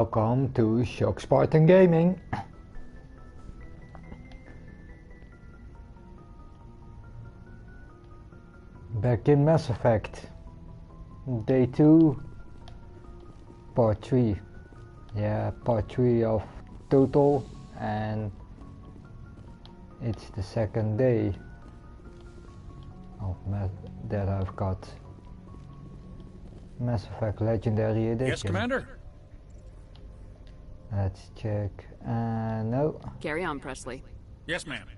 Welcome to Shock Spartan Gaming. Back in Mass Effect. Day 2, Part 3. Yeah, Part 3 of total, and it's the second day of that I've got Mass Effect Legendary Edition. Yes, Commander? Let's check. No. Carry on, Presley. Yes, ma'am.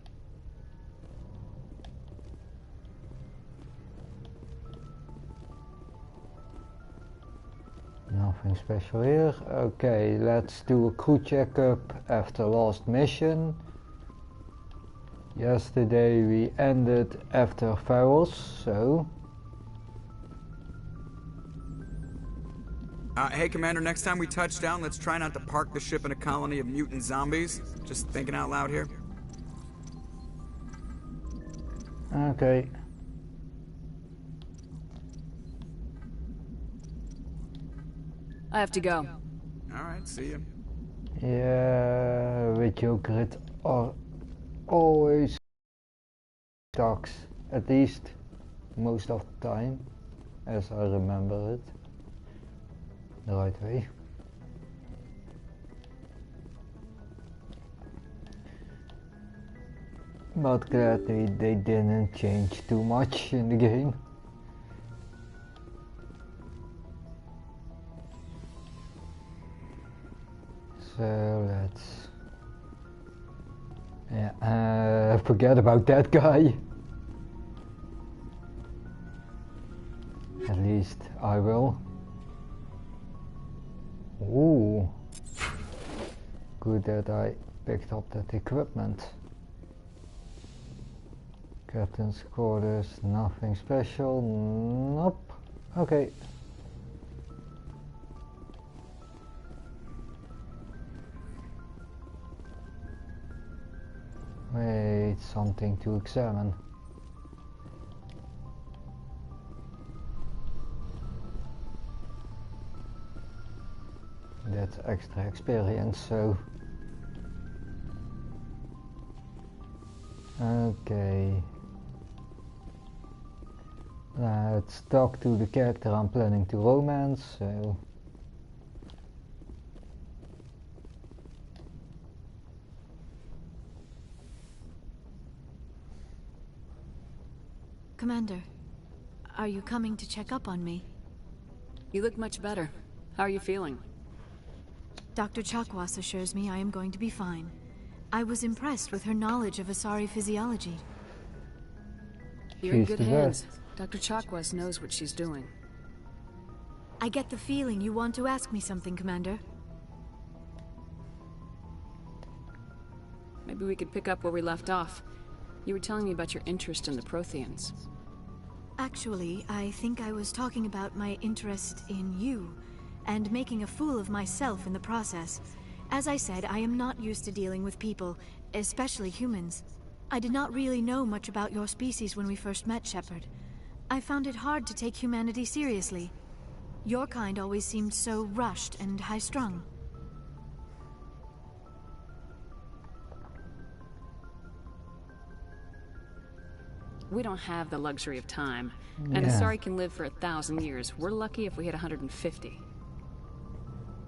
Nothing special here. Okay, let's do a crew checkup after last mission. Yesterday we ended after Pharos, so... Hey, Commander, next time we touch down, let's try not to park the ship in a colony of mutant zombies. Just thinking out loud here. Okay. I have to go. Alright, see you. Yeah, with your grid are always talks, at least most of the time, as I remember it the right way. But glad they didn't change too much in the game. So let's... yeah, forget about that guy. At least I will. Ooh. Good that I picked up that equipment. Captain's quarters, nothing special. Nope. Okay. Wait, something to examine. That's extra experience, so... okay. Let's talk to the character I'm planning to romance, so... Commander, are you coming to check up on me? You look much better. How are you feeling? Dr. Chakwas assures me I am going to be fine. I was impressed with her knowledge of Asari physiology. You're in good hands. Dr. Chakwas knows what she's doing. I get the feeling you want to ask me something, Commander. Maybe we could pick up where we left off. You were telling me about your interest in the Protheans. Actually, I think I was talking about my interest in you, and making a fool of myself in the process. As I said, I am not used to dealing with people, especially humans. I did not really know much about your species when we first met, Shepard. I found it hard to take humanity seriously. Your kind always seemed so rushed and high-strung. We don't have the luxury of time. And Asari can live for 1,000 years. We're lucky if we hit 150.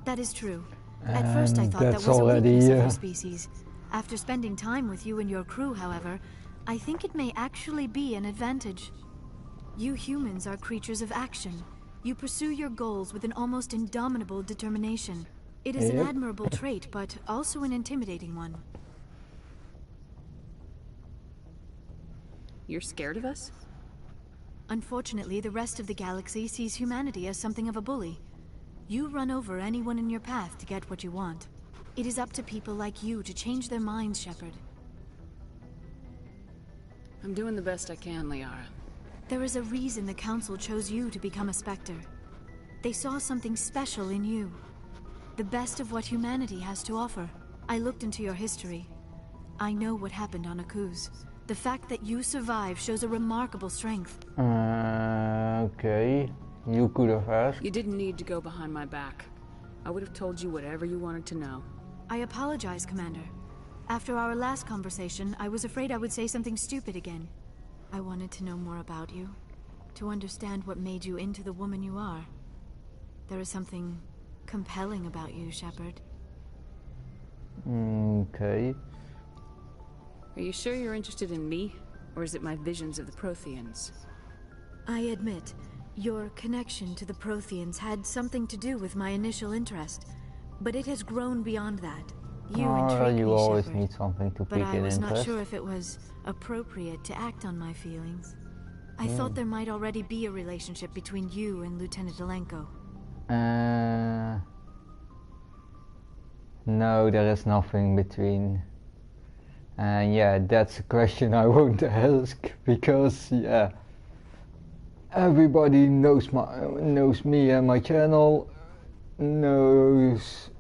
That is true. At first I thought that was a weakness of your species. After spending time with you and your crew, however, I think it may actually be an advantage. You humans are creatures of action. You pursue your goals with an almost indomitable determination. It is an admirable trait, but also an intimidating one. You're scared of us? Unfortunately, the rest of the galaxy sees humanity as something of a bully. You run over anyone in your path to get what you want. It is up to people like you to change their minds, Shepard. I'm doing the best I can, Liara. There is a reason the Council chose you to become a Spectre. They saw something special in you. The best of what humanity has to offer. I looked into your history. I know what happened on Akuz. The fact that you survived shows a remarkable strength. Okay. You could have asked. You didn't need to go behind my back. I would have told you whatever you wanted to know. I apologize, Commander. After our last conversation, I was afraid I would say something stupid again. I wanted to know more about you, to understand what made you into the woman you are. There is something compelling about you, Shepard. Okay. Are you sure you're interested in me? Or is it my visions of the Protheans? I admit, your connection to the Protheans had something to do with my initial interest, but it has grown beyond that. You intrigue you me, always Shepard, need something to but pique I an was interest. not sure if it was appropriate to act on my feelings. I thought there might already be a relationship between you and Lieutenant Alenko. No, there is nothing between. And yeah, that's a question I won't ask because yeah, everybody knows me and my channel, knows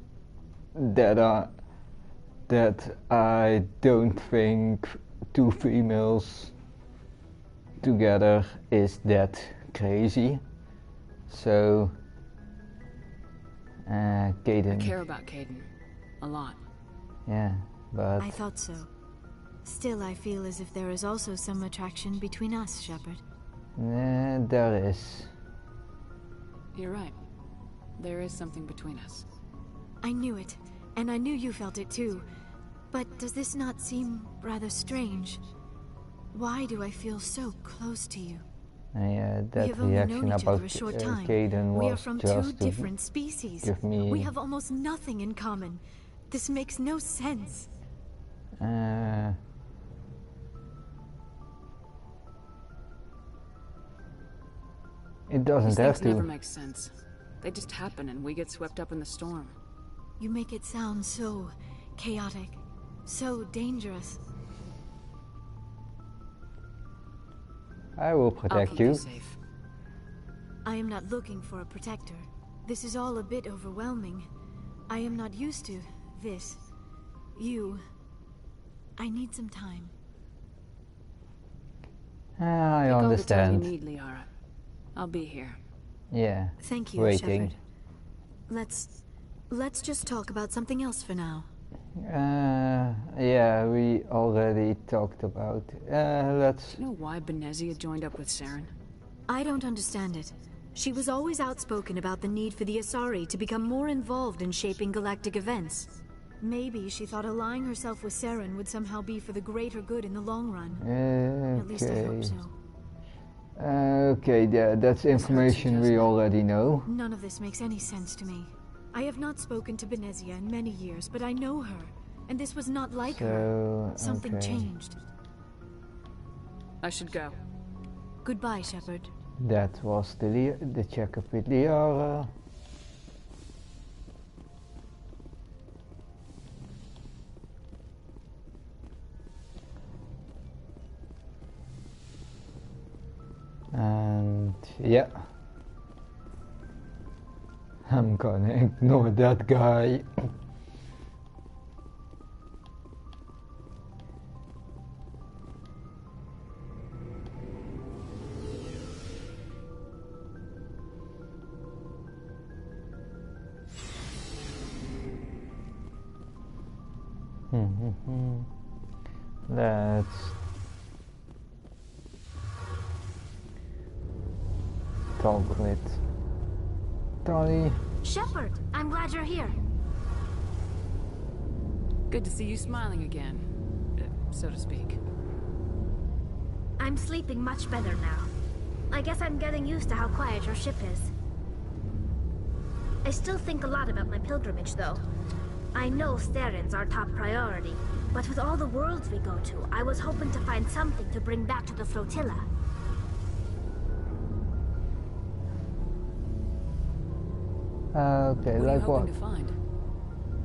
that I don't think two females together is that crazy. So, Kaidan. I care about Kaidan. A lot. Yeah, but I thought so. Still, I feel as if there is also some attraction between us, Shepard. There is. You're right. There is something between us. I knew it, and I knew you felt it too. But does this not seem rather strange? Why do I feel so close to you? Yeah, We that have only known reaction each about other a short time. Kaidan We are was from two just to different species. give me. We have almost nothing in common. This makes no sense. It doesn't These have things never to. make sense. They just happen and we get swept up in the storm. You make it sound so chaotic, so dangerous. I will I'll protect keep you. safe. I am not looking for a protector. This is all a bit overwhelming. I am not used to this. You. I need some time. I Take all the time understand. you need, Liara. I'll be here. Yeah. Thank you, Waiting. Shepard. Let's just talk about something else for now. Yeah, we already talked about. Let's. Do you know why Benezia joined up with Saren? I don't understand it. She was always outspoken about the need for the Asari to become more involved in shaping galactic events. Maybe she thought allying herself with Saren would somehow be for the greater good in the long run. At least I hope so. Okay, yeah, that's information we already know. None of this makes any sense to me. I have not spoken to Benezia in many years, but I know her, and this was not like her. Something okay. changed. I should go. Goodbye, Shepard. That was the checkup with Liara. And yeah, I'm gonna ignore that guy. Let's talk with Tali. Shepard, I'm glad you're here. Good to see you smiling again, so to speak. I'm sleeping much better now. I guess I'm getting used to how quiet your ship is. I still think a lot about my pilgrimage, though. I know Saren's our top priority, but with all the worlds we go to, I was hoping to find something to bring back to the flotilla. Okay, What are you like what? hoping to find?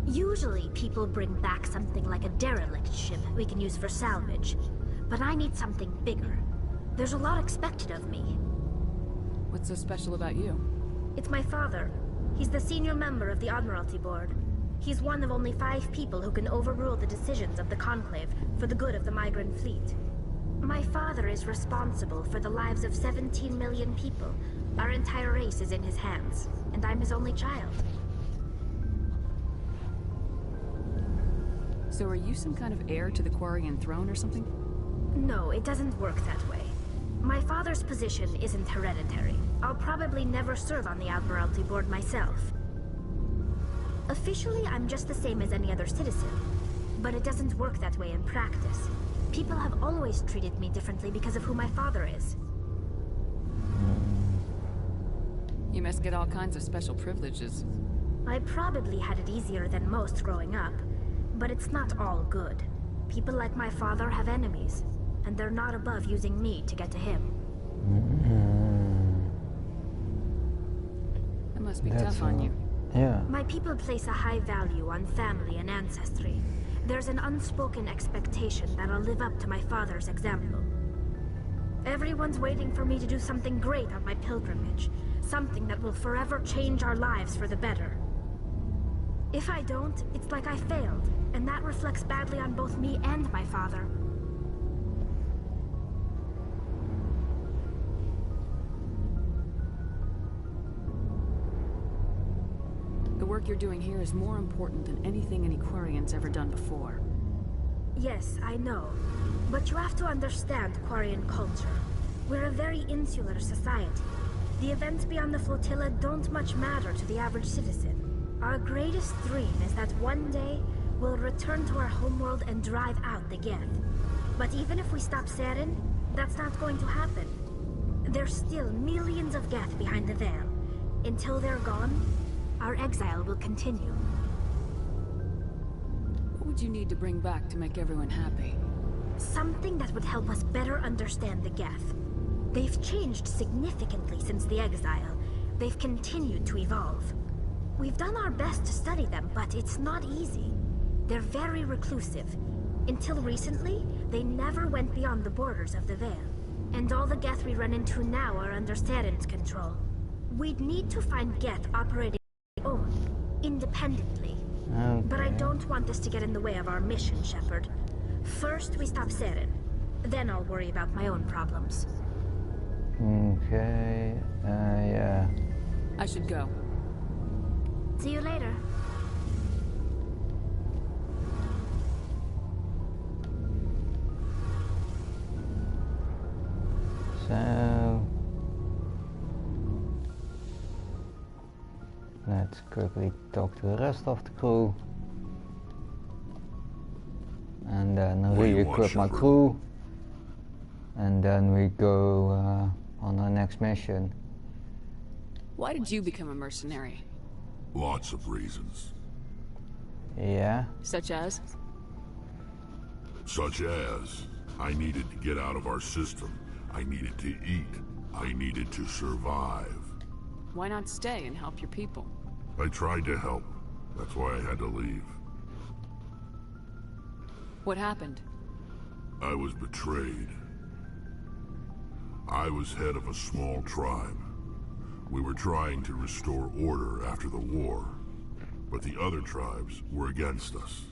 Usually, people bring back something like a derelict ship we can use for salvage. But I need something bigger. There's a lot expected of me. What's so special about you? It's my father. He's the senior member of the Admiralty Board. He's one of only 5 people who can overrule the decisions of the Conclave for the good of the migrant fleet. My father is responsible for the lives of 17 million people. Our entire race is in his hands, and I'm his only child. So are you some kind of heir to the Quarian throne or something? No, it doesn't work that way. My father's position isn't hereditary. I'll probably never serve on the Admiralty Board myself. Officially, I'm just the same as any other citizen. But it doesn't work that way in practice. People have always treated me differently because of who my father is. You must get all kinds of special privileges. I probably had it easier than most growing up, but it's not all good. People like my father have enemies, and they're not above using me to get to him. That must be tough on you. Yeah. My people place a high value on family and ancestry. There's an unspoken expectation that I'll live up to my father's example. Everyone's waiting for me to do something great on my pilgrimage. Something that will forever change our lives for the better. If I don't, it's like I failed, and that reflects badly on both me and my father. The work you're doing here is more important than anything any Quarian's ever done before. Yes, I know. But you have to understand Quarian culture. We're a very insular society. The events beyond the flotilla don't much matter to the average citizen. Our greatest dream is that one day, we'll return to our homeworld and drive out the Geth. But even if we stop Saren, that's not going to happen. There's still millions of Geth behind the veil. Until they're gone, our exile will continue. What would you need to bring back to make everyone happy? Something that would help us better understand the Geth. They've changed significantly since the exile. They've continued to evolve. We've done our best to study them, but it's not easy. They're very reclusive. Until recently, they never went beyond the borders of the Veil. And all the Geth we run into now are under Saren's control. We'd need to find Geth operating on their own, independently. Okay. But I don't want this to get in the way of our mission, Shepard. First, we stop Saren. Then I'll worry about my own problems. Okay, yeah. I should go. See you later. So let's quickly talk to the rest of the crew. And then re-equip my crew. And then we go on our next mission. Why did you become a mercenary? Lots of reasons. Yeah. Such as? Such as, I needed to get out of our system. I needed to eat. I needed to survive. Why not stay and help your people? I tried to help. That's why I had to leave. What happened? I was betrayed. I was head of a small tribe. We were trying to restore order after the war, but the other tribes were against us.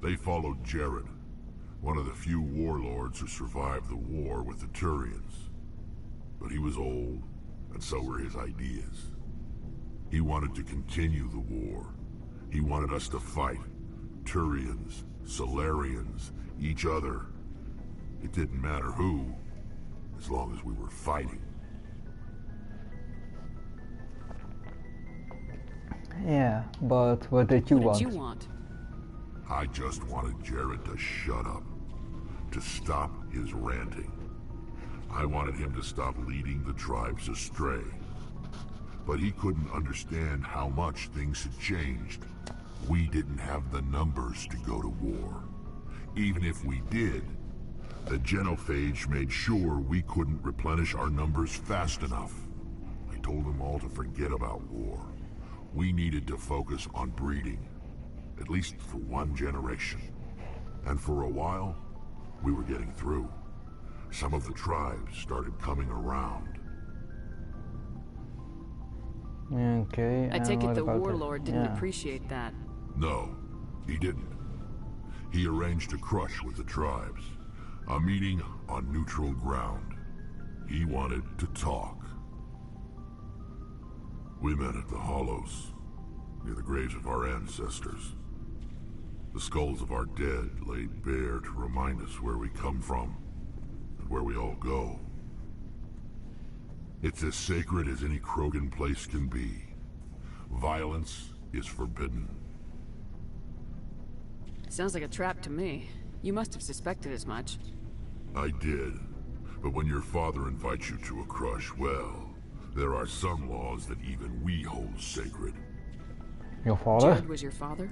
They followed Jared, one of the few warlords who survived the war with the Turians. But he was old, and so were his ideas. He wanted to continue the war. He wanted us to fight. Turians, Solarians, each other. It didn't matter who, as long as we were fighting. Yeah, but what did you want? What did you want? I just wanted Jared to shut up, to stop his ranting. I wanted him to stop leading the tribes astray. But he couldn't understand how much things had changed. We didn't have the numbers to go to war. Even if we did, the genophage made sure we couldn't replenish our numbers fast enough. I told them all to forget about war. We needed to focus on breeding, at least for one generation. And for a while, we were getting through. Some of the tribes started coming around. Okay, I take it what the about warlord didn't appreciate that. No, he didn't. He arranged a crush with the tribes. A meeting on neutral ground. He wanted to talk. We met at the Hollows, near the graves of our ancestors. The skulls of our dead laid bare to remind us where we come from and where we all go. It's as sacred as any Krogan place can be. Violence is forbidden. Sounds like a trap to me. You must have suspected as much. I did. But when your father invites you to a crush, well, there are some laws that even we hold sacred. Your father? Jared was your father?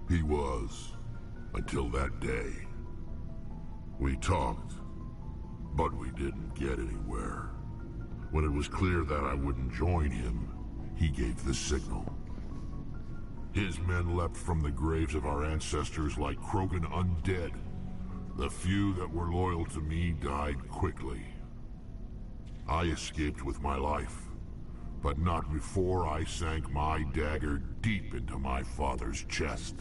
He was, until that day. We talked, but we didn't get anywhere. When it was clear that I wouldn't join him, he gave the signal. His men leapt from the graves of our ancestors like Krogan undead. The few that were loyal to me died quickly. I escaped with my life, but not before I sank my dagger deep into my father's chest.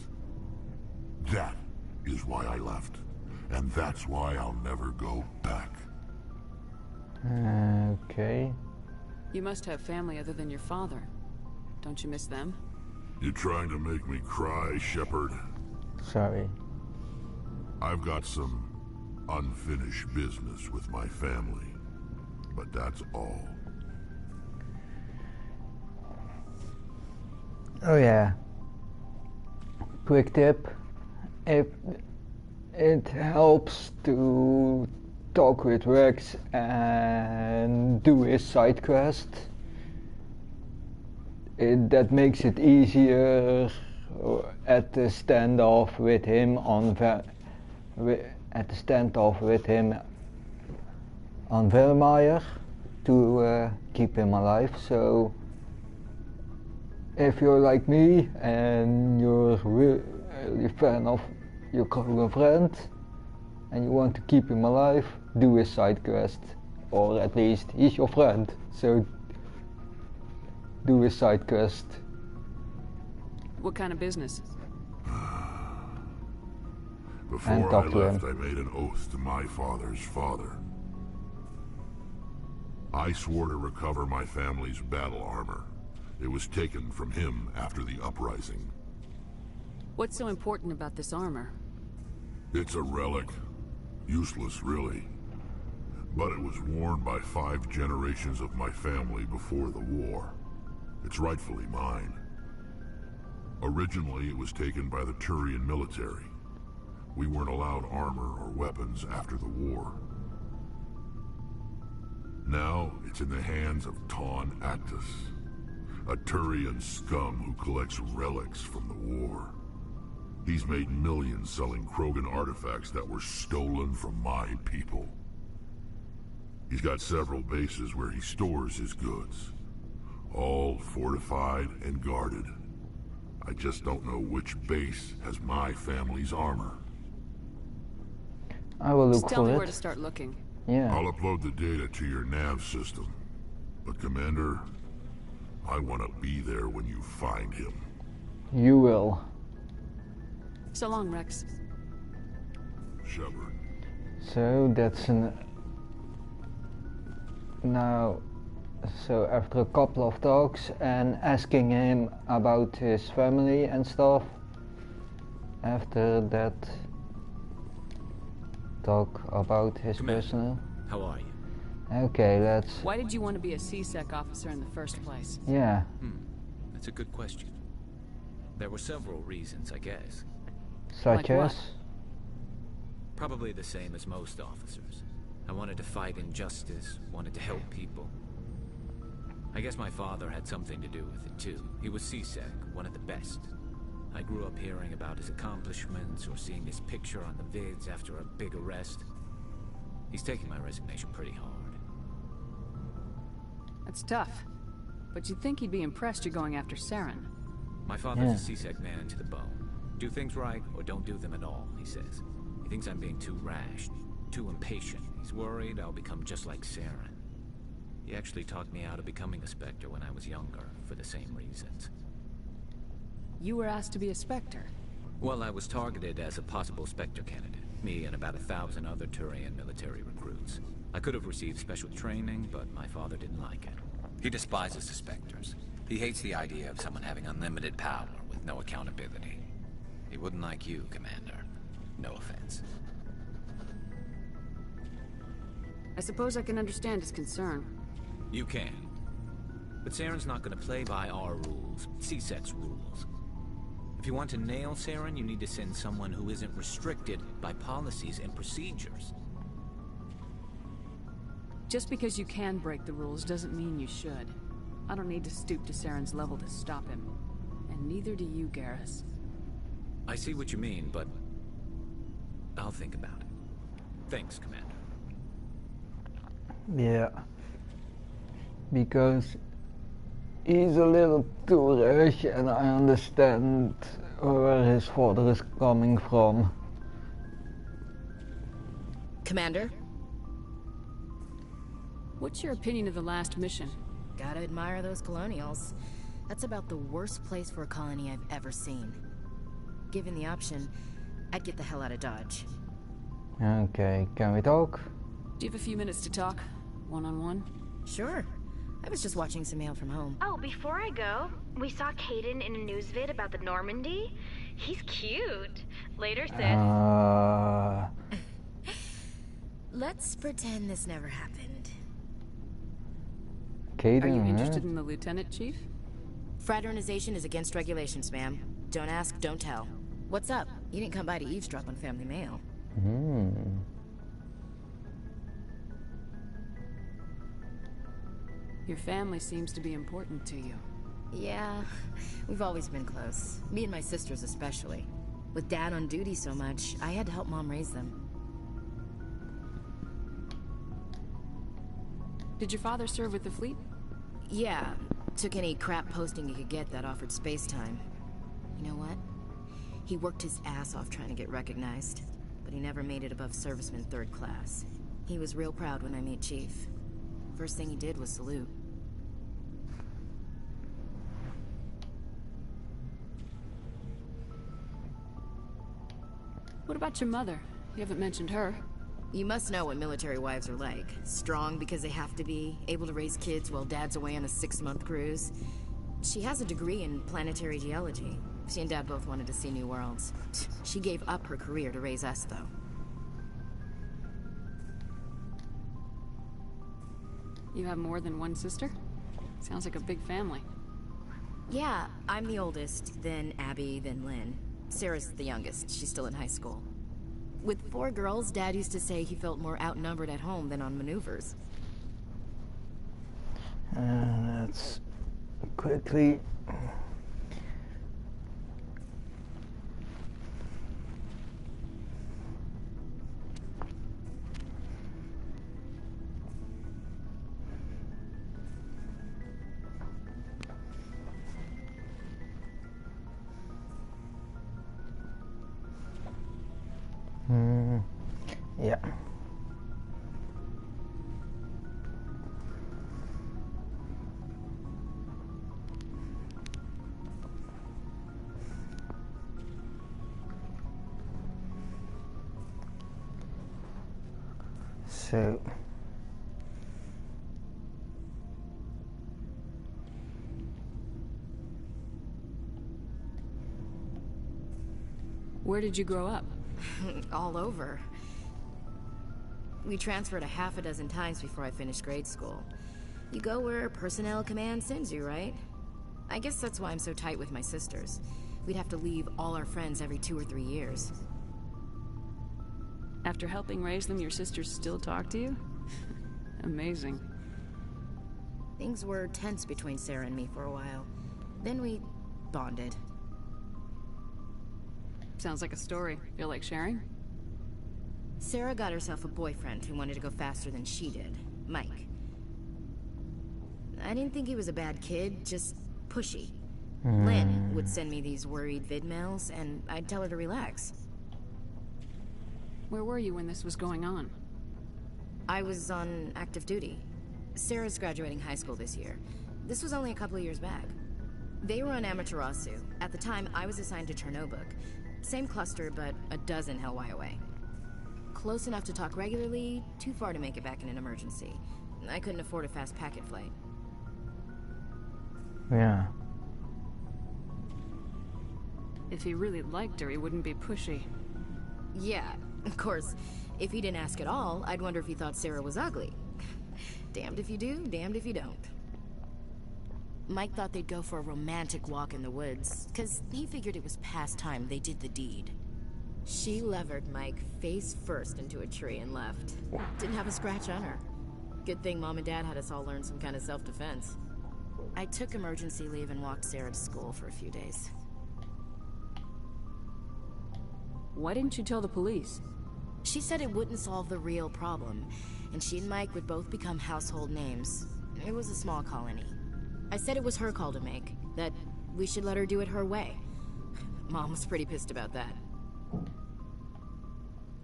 That is why I left, and that's why I'll never go back. Okay. You must have family other than your father. Don't you miss them? You trying to make me cry, Shepard? Sorry. I've got some unfinished business with my family, but that's all. Oh yeah. Quick tip. If it helps to talk with Rex and do his side quest, that makes it easier at the standoff with him on Vermeer to keep him alive. So if you're like me and you're really a fan of your Krogan friend and you want to keep him alive, do his side quest, or at least he's your friend, so do his side quest. What kind of business? Before I left, I made an oath to my father's father. I swore to recover my family's battle armor. It was taken from him after the uprising. What's so important about this armor? It's a relic. Useless, really. But it was worn by 5 generations of my family before the war. It's rightfully mine. Originally, it was taken by the Turian military. We weren't allowed armor or weapons after the war. Now, it's in the hands of Taun Actus, a Turian scum who collects relics from the war. He's made millions selling Krogan artifacts that were stolen from my people. He's got several bases where he stores his goods, all fortified and guarded. I just don't know which base has my family's armor. I will look Just tell for me it. where to start looking. Yeah. I'll upload the data to your nav system. But Commander, I want to be there when you find him. You will. So long, Rex. Shepard. So that's an... Now, so after a couple of talks and asking him about his family and stuff, after that talk about his Commander, personal. how are you? Okay, let's... Why did you want to be a C-Sec officer in the first place? Yeah. That's a good question. There were several reasons, I guess. Such Like what? as? Probably the same as most officers. I wanted to fight injustice, wanted to help people. I guess my father had something to do with it too. He was C-Sec, one of the best. I grew up hearing about his accomplishments or seeing his picture on the vids after a big arrest. He's taking my resignation pretty hard. That's tough. But you'd think he'd be impressed you're going after Saren. My father's Yeah. a C-Sec man to the bone. Do things right or don't do them at all, he says. He thinks I'm being too rash, too impatient. He's worried I'll become just like Saren. He actually talked me out of becoming a Spectre when I was younger, for the same reasons. You were asked to be a Spectre. Well, I was targeted as a possible Spectre candidate. Me and about 1,000 other Turian military recruits. I could have received special training, but my father didn't like it. He despises the Spectres. He hates the idea of someone having unlimited power with no accountability. He wouldn't like you, Commander. No offense. I suppose I can understand his concern. You can. But Saren's not gonna play by our rules, C-Sec's rules. If you want to nail Saren, you need to send someone who isn't restricted by policies and procedures. Just because you can break the rules doesn't mean you should. I don't need to stoop to Saren's level to stop him. And neither do you, Garrus. I see what you mean, but I'll think about it. Thanks, Commander. Yeah. Because he's a little too rash, and I understand where his father is coming from. Commander? What's your opinion of the last mission? Gotta admire those colonials. That's about the worst place for a colony I've ever seen. Given the option, I'd get the hell out of Dodge. Okay, can we talk? Do you have a few minutes to talk? One-on-one? Sure. I was just watching some mail from home. Oh, before I go, we saw Caden in a news vid about the Normandy. He's cute. Later, sis. Let's pretend this never happened. Caden, Are you interested in the Lieutenant, Chief? Fraternization is against regulations, ma'am. Don't ask, don't tell. What's up? You didn't come by to eavesdrop on family mail. Your family seems to be important to you. Yeah, we've always been close. Me and my sisters especially. With Dad on duty so much, I had to help Mom raise them. Did your father serve with the fleet? Yeah, took any crap posting he could get that offered space time. You know what? He worked his ass off trying to get recognized, but he never made it above serviceman 3rd class. He was real proud when I met Chief. First thing he did was salute. What about your mother? You haven't mentioned her. You must know what military wives are like. Strong because they have to be, able to raise kids while Dad's away on a 6-month cruise. She has a degree in planetary geology. She and Dad both wanted to see new worlds. She gave up her career to raise us, though. You have more than one sister? Sounds like a big family. Yeah, I'm the oldest, then Abby, then Lynn. Sarah's the youngest. She's still in high school. With 4 girls, Dad used to say he felt more outnumbered at home than on maneuvers. Let's quickly... Yeah. So where did you grow up? All over. We transferred a half a dozen times before I finished grade school. You go where personnel command sends you, right? I guess that's why I'm so tight with my sisters. We'd have to leave all our friends every 2 or 3 years. After helping raise them, your sisters still talk to you? Amazing. Things were tense between Sarah and me for a while. Then we bonded. Sounds like a story. Feel like sharing? Sarah got herself a boyfriend who wanted to go faster than she did, Mike. I didn't think he was a bad kid, just pushy. Lynn would send me these worried vidmails, and I'd tell her to relax. Where were you when this was going on? I was on active duty. Sarah's graduating high school this year. This was only a couple of years back. They were on Amaterasu. At the time, I was assigned to Chernobog. Same cluster, but a dozen Hellwire away. Close enough to talk regularly, too far to make it back in an emergency. I couldn't afford a fast packet flight. yeah. If he really liked her, he wouldn't be pushy. Yeah, of course. If he didn't ask at all, I'd wonder if he thought Sarah was ugly. Damned if you do, damned if you don't. Mike thought they'd go for a romantic walk in the woods, because he figured it was past time they did the deed. She levered Mike face first into a tree and left. Didn't have a scratch on her. Good thing Mom and Dad had us all learn some kind of self-defense. I took emergency leave and walked Sarah to school for a few days. Why didn't you tell the police? She said it wouldn't solve the real problem, and she and Mike would both become household names. It was a small colony. I said it was her call to make, that we should let her do it her way. Mom was pretty pissed about that.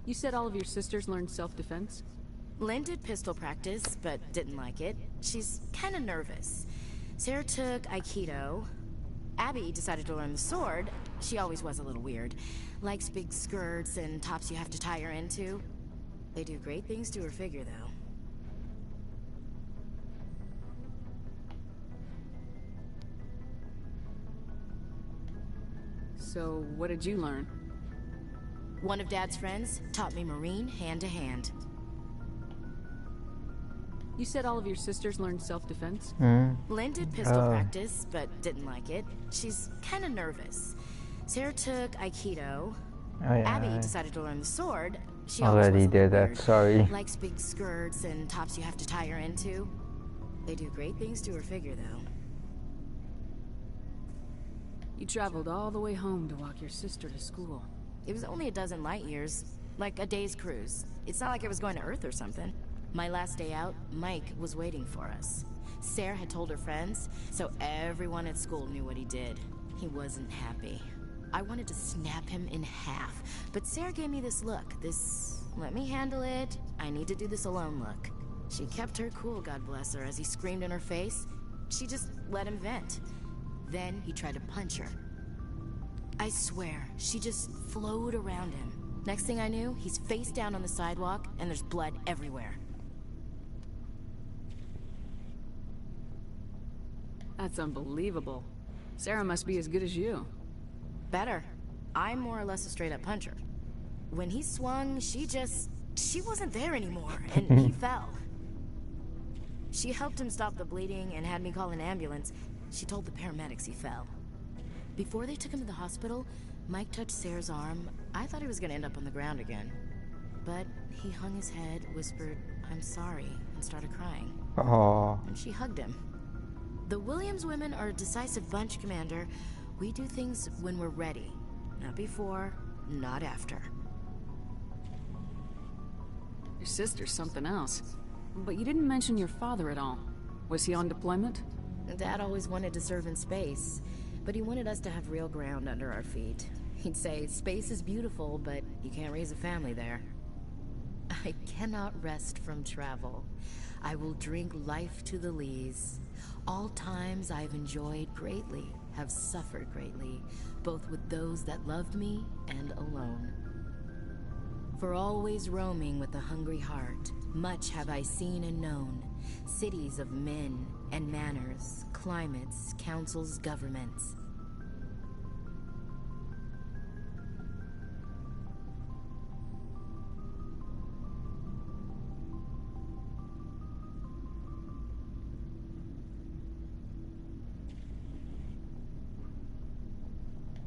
You said all of your sisters learned self-defense? Lynn did pistol practice, but didn't like it. She's kind of nervous. Sarah took Aikido. Abby decided to learn the sword. She always was a little weird. Likes big skirts and tops you have to tie her into. They do great things to her figure, though. So, what did you learn? One of Dad's friends taught me Marine hand to hand. You said all of your sisters learned self-defense? Lynn did pistol practice, but didn't like it. She's kind of nervous. Sarah took Aikido. Abby decided to learn the sword. She already did that, sorry. Likes big skirts and tops you have to tie her into. They do great things to her figure, though. You traveled all the way home to walk your sister to school. It was only a dozen light years, like a day's cruise. It's not like I was going to Earth or something. My last day out, Mike was waiting for us. Sarah had told her friends, so everyone at school knew what he did. He wasn't happy. I wanted to snap him in half, but Sarah gave me this look, this let me handle it, I need to do this alone look. She kept her cool, God bless her, as he screamed in her face. She just let him vent. Then he tried to punch her. I swear, she just flowed around him. Next thing I knew, he's face down on the sidewalk, and there's blood everywhere. That's unbelievable. Sarah must be as good as you. Better. I'm more or less a straight-up puncher. When he swung, she wasn't there anymore, and he fell. She helped him stop the bleeding and had me call an ambulance. She told the paramedics he fell. Before they took him to the hospital, Mike touched Sarah's arm. I thought he was gonna end up on the ground again. But he hung his head, whispered, "I'm sorry," and started crying. And she hugged him. The Williams women are a decisive bunch, Commander. We do things when we're ready. Not before, not after. Your sister's something else. But you didn't mention your father at all. Was he on deployment? Dad always wanted to serve in space, but he wanted us to have real ground under our feet. He'd say, space is beautiful, but you can't raise a family there. I cannot rest from travel. I will drink life to the lees. All times I've enjoyed greatly, have suffered greatly, both with those that loved me and alone. For always roaming with a hungry heart, much have I seen and known, cities of men and manners, climates, councils, governments.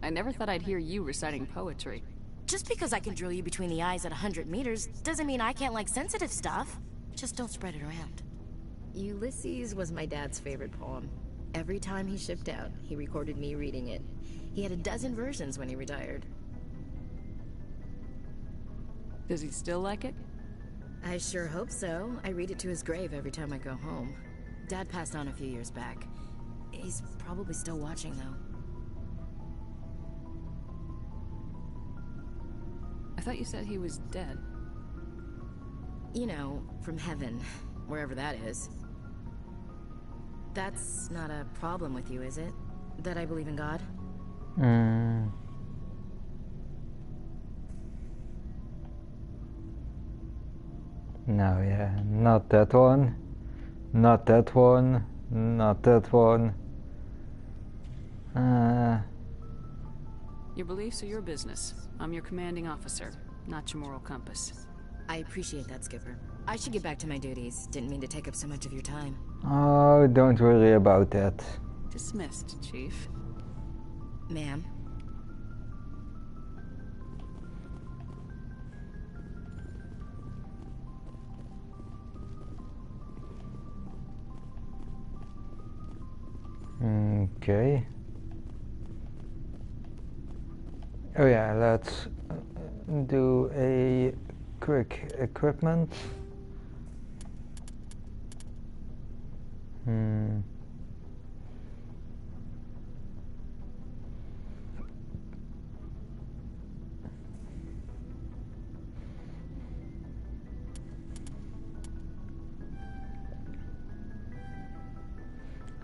I never thought I'd hear you reciting poetry. Just because I can drill you between the eyes at 100 meters doesn't mean I can't like sensitive stuff. Just don't spread it around. Ulysses was my dad's favorite poem. Every time he shipped out, he recorded me reading it. He had a dozen versions when he retired. Does he still like it? I sure hope so. I read it to his grave every time I go home. Dad passed on a few years back. He's probably still watching, though. I thought you said he was dead. You know, from heaven, wherever that is. That's not a problem with you, is it? That I believe in God? No, yeah, not that one. Not that one. Not that one. Your beliefs are your business. I'm your commanding officer, not your moral compass. I appreciate that, Skipper. I should get back to my duties. Didn't mean to take up so much of your time. Oh, don't worry about that. Dismissed, Chief. Ma'am? Okay. Oh yeah, let's do a quick equipment.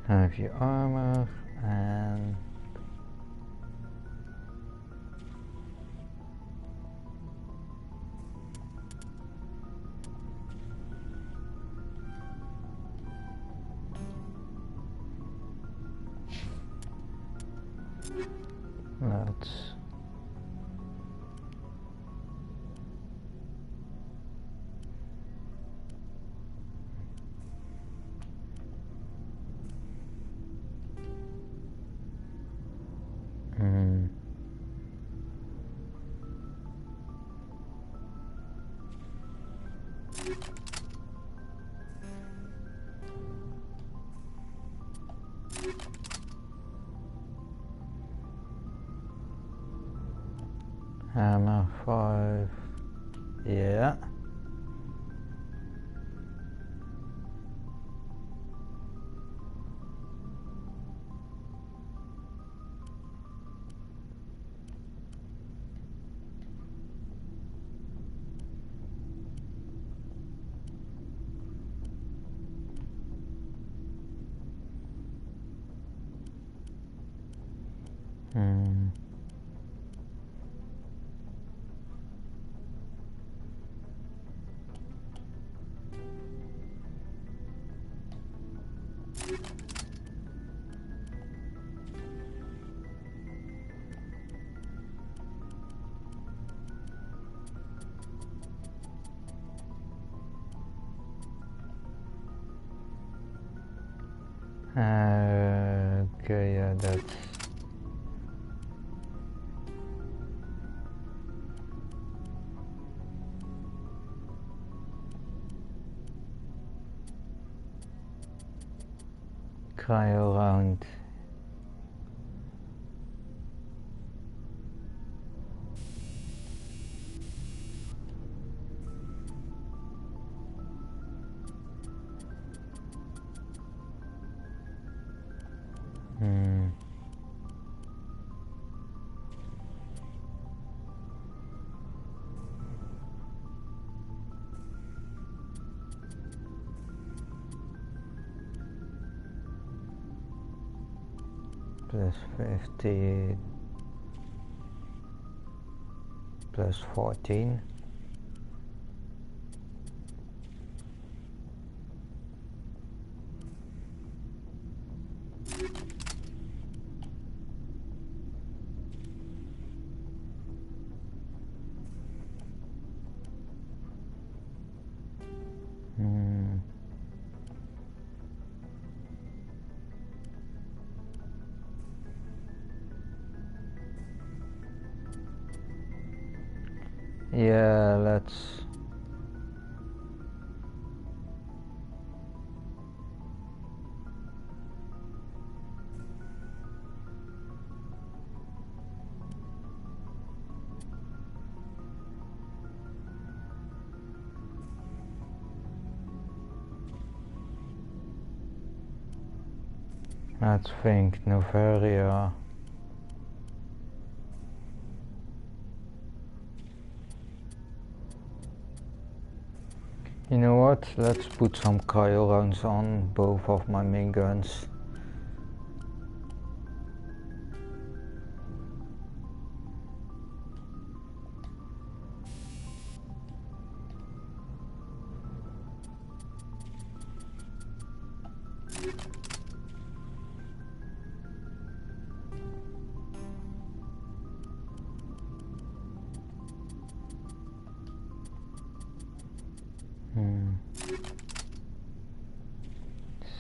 Heavy armor and let's hammer 5, yeah. Okay, yeah, that's cryo round. Plus 50 plus 14. Yeah, let's think Novaria. You know what? Let's put some cryo rounds on both of my main guns.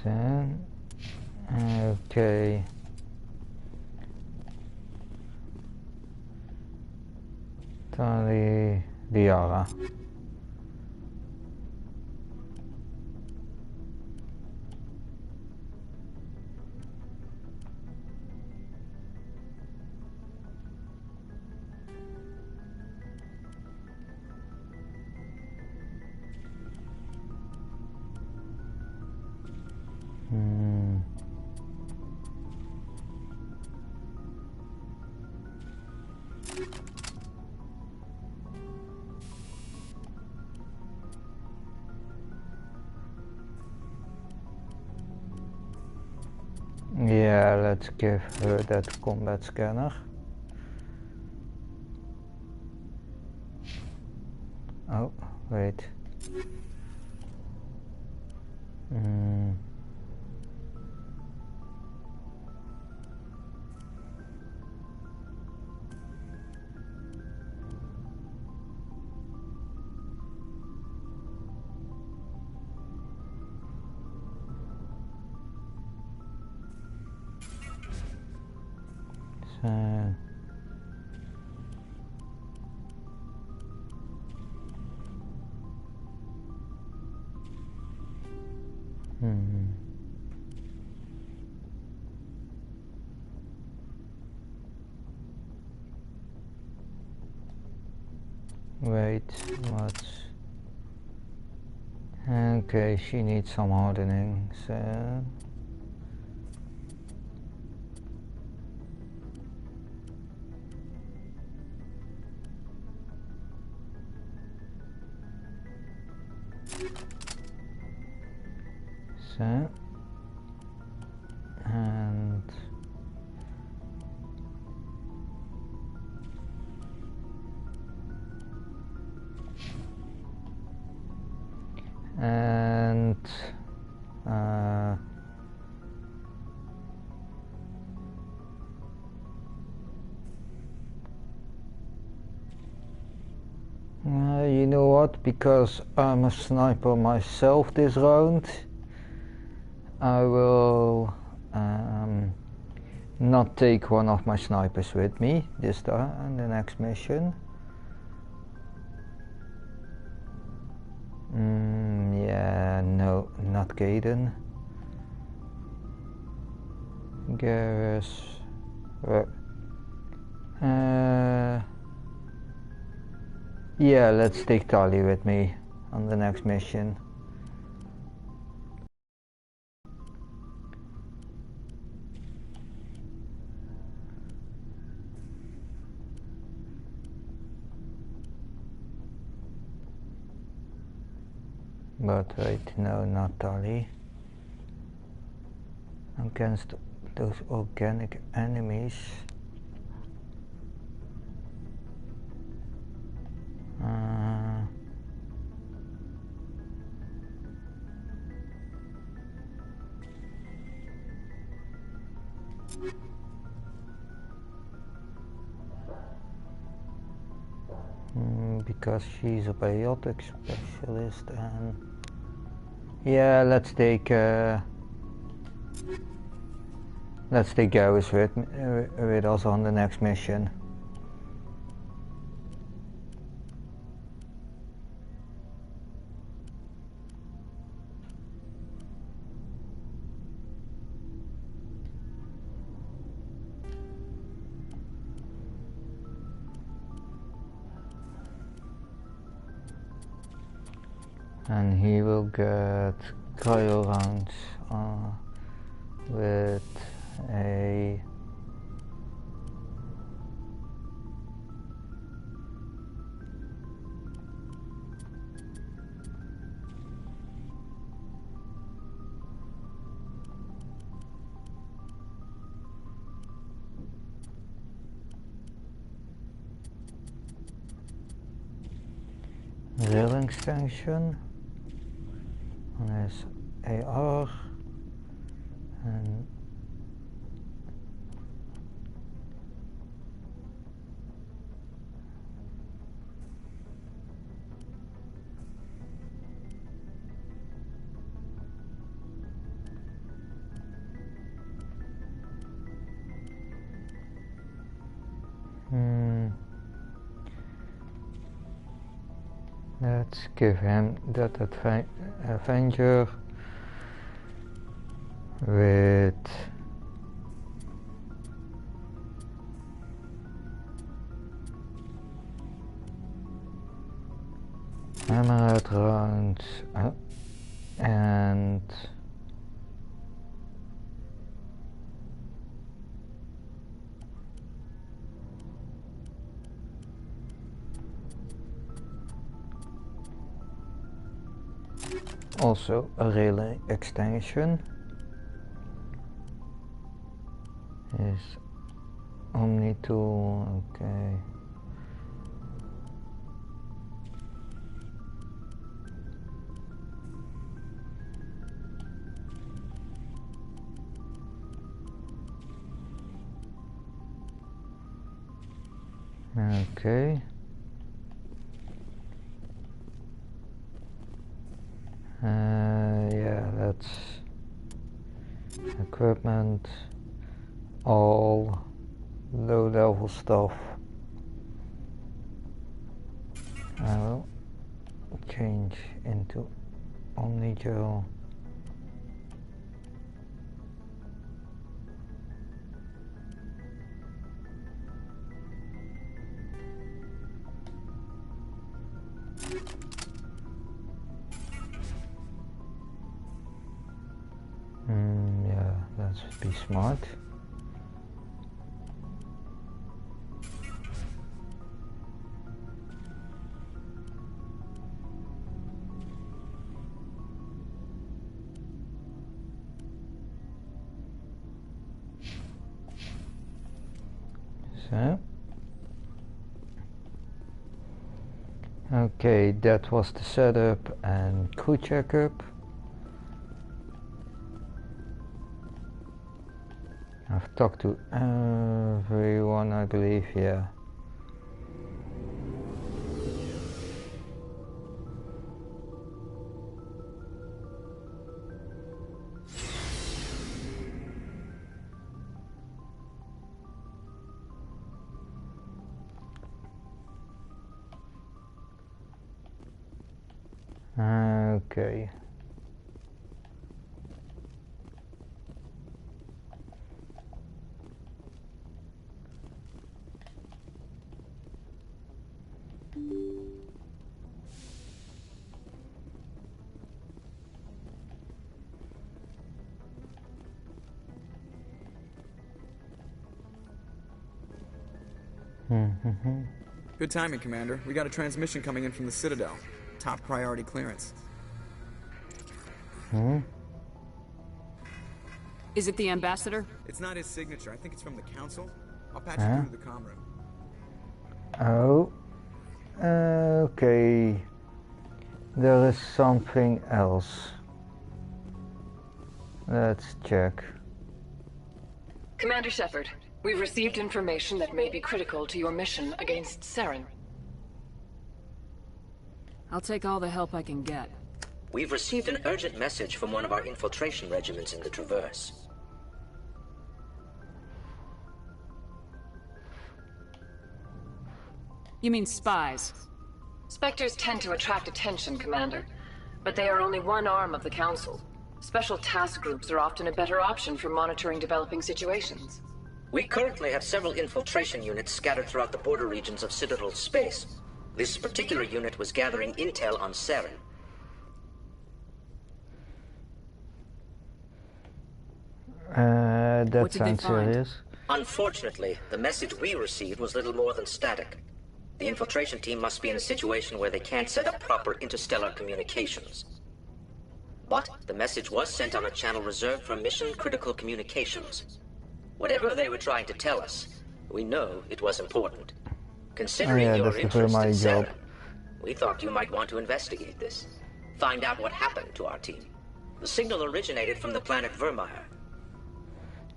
So, okay. Tali Diara. Yeah, let's give her that combat scanner. Oh, wait. So, wait, what's... Okay, she needs some hardening, so... So... And... you know what, because I'm a sniper myself this round, I will not take one of my snipers with me this time in the next mission. Yeah, no, not Gaiden. Garrus. Yeah, let's take Tali with me on the next mission. But wait, no, not Tali. Against those organic enemies. Because she's a biotic specialist, and yeah, let's take Garrus with us on the next mission. And he will get cryo rounds with a rail extension on his AR, and Let's give him that Avenger with hammerhead rounds and also a relay extension. Is Omni tool, okay. Okay. Yeah, that's equipment, all low level stuff. I will change into Omnigel. Yeah, that would be smart. So, okay, that was the setup and crew checkup. I've talked to everyone, I believe, yeah. Okay. Good timing, Commander. We got a transmission coming in from the Citadel. Top priority clearance. Is it the Ambassador? It's not his signature. I think it's from the Council. I'll patch you through the comm room. Oh. Okay. There is something else. Let's check. Commander Shepard, we've received information that may be critical to your mission against Saren. I'll take all the help I can get. We've received an urgent message from one of our infiltration regiments in the Traverse. You mean spies? Spectres tend to attract attention, Commander, but they are only one arm of the Council. Special task groups are often a better option for monitoring developing situations. We currently have several infiltration units scattered throughout the border regions of Citadel space. This particular unit was gathering intel on Saren. That sounds serious. Unfortunately, the message we received was little more than static. The infiltration team must be in a situation where they can't set up proper interstellar communications. But the message was sent on a channel reserved for mission-critical communications. Whatever they were trying to tell us, we know it was important. Considering your interest in Saren, we thought you might want to investigate this. Find out what happened to our team. The signal originated from the planet Vermeer.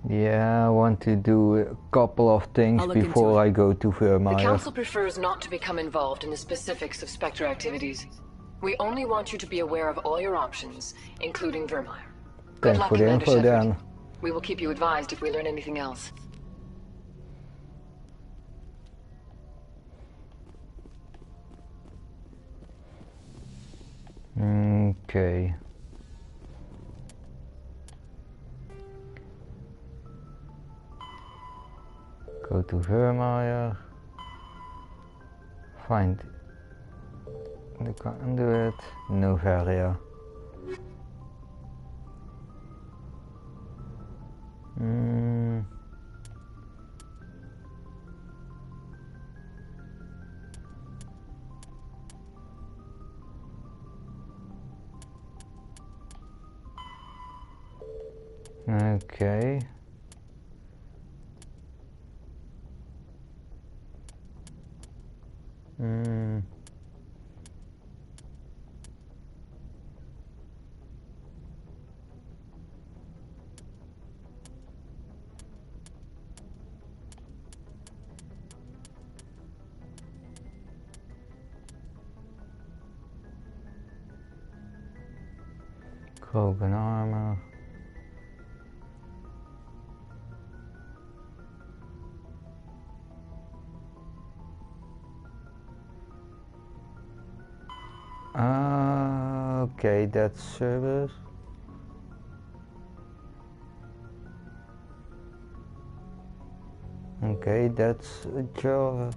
Yeah, I want to do a couple of things before I go to Vermeer. The Council prefers not to become involved in the specifics of Spectre activities. We only want you to be aware of all your options, including Vermeer. Good luck, Commander Shepard. We will keep you advised if we learn anything else. Okay. Go to Vermeer. Find the conduit. Novaria. Okay. Krogan armor. Okay, that's service. Okay, that's a job.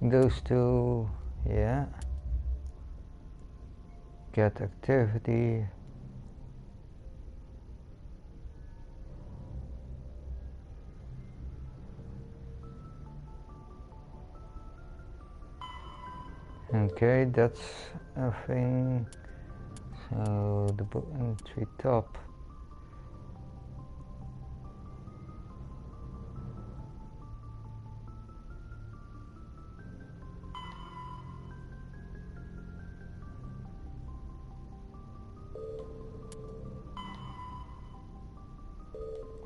Goes to, yeah. Get activity. Okay, that's a thing. So the entry top.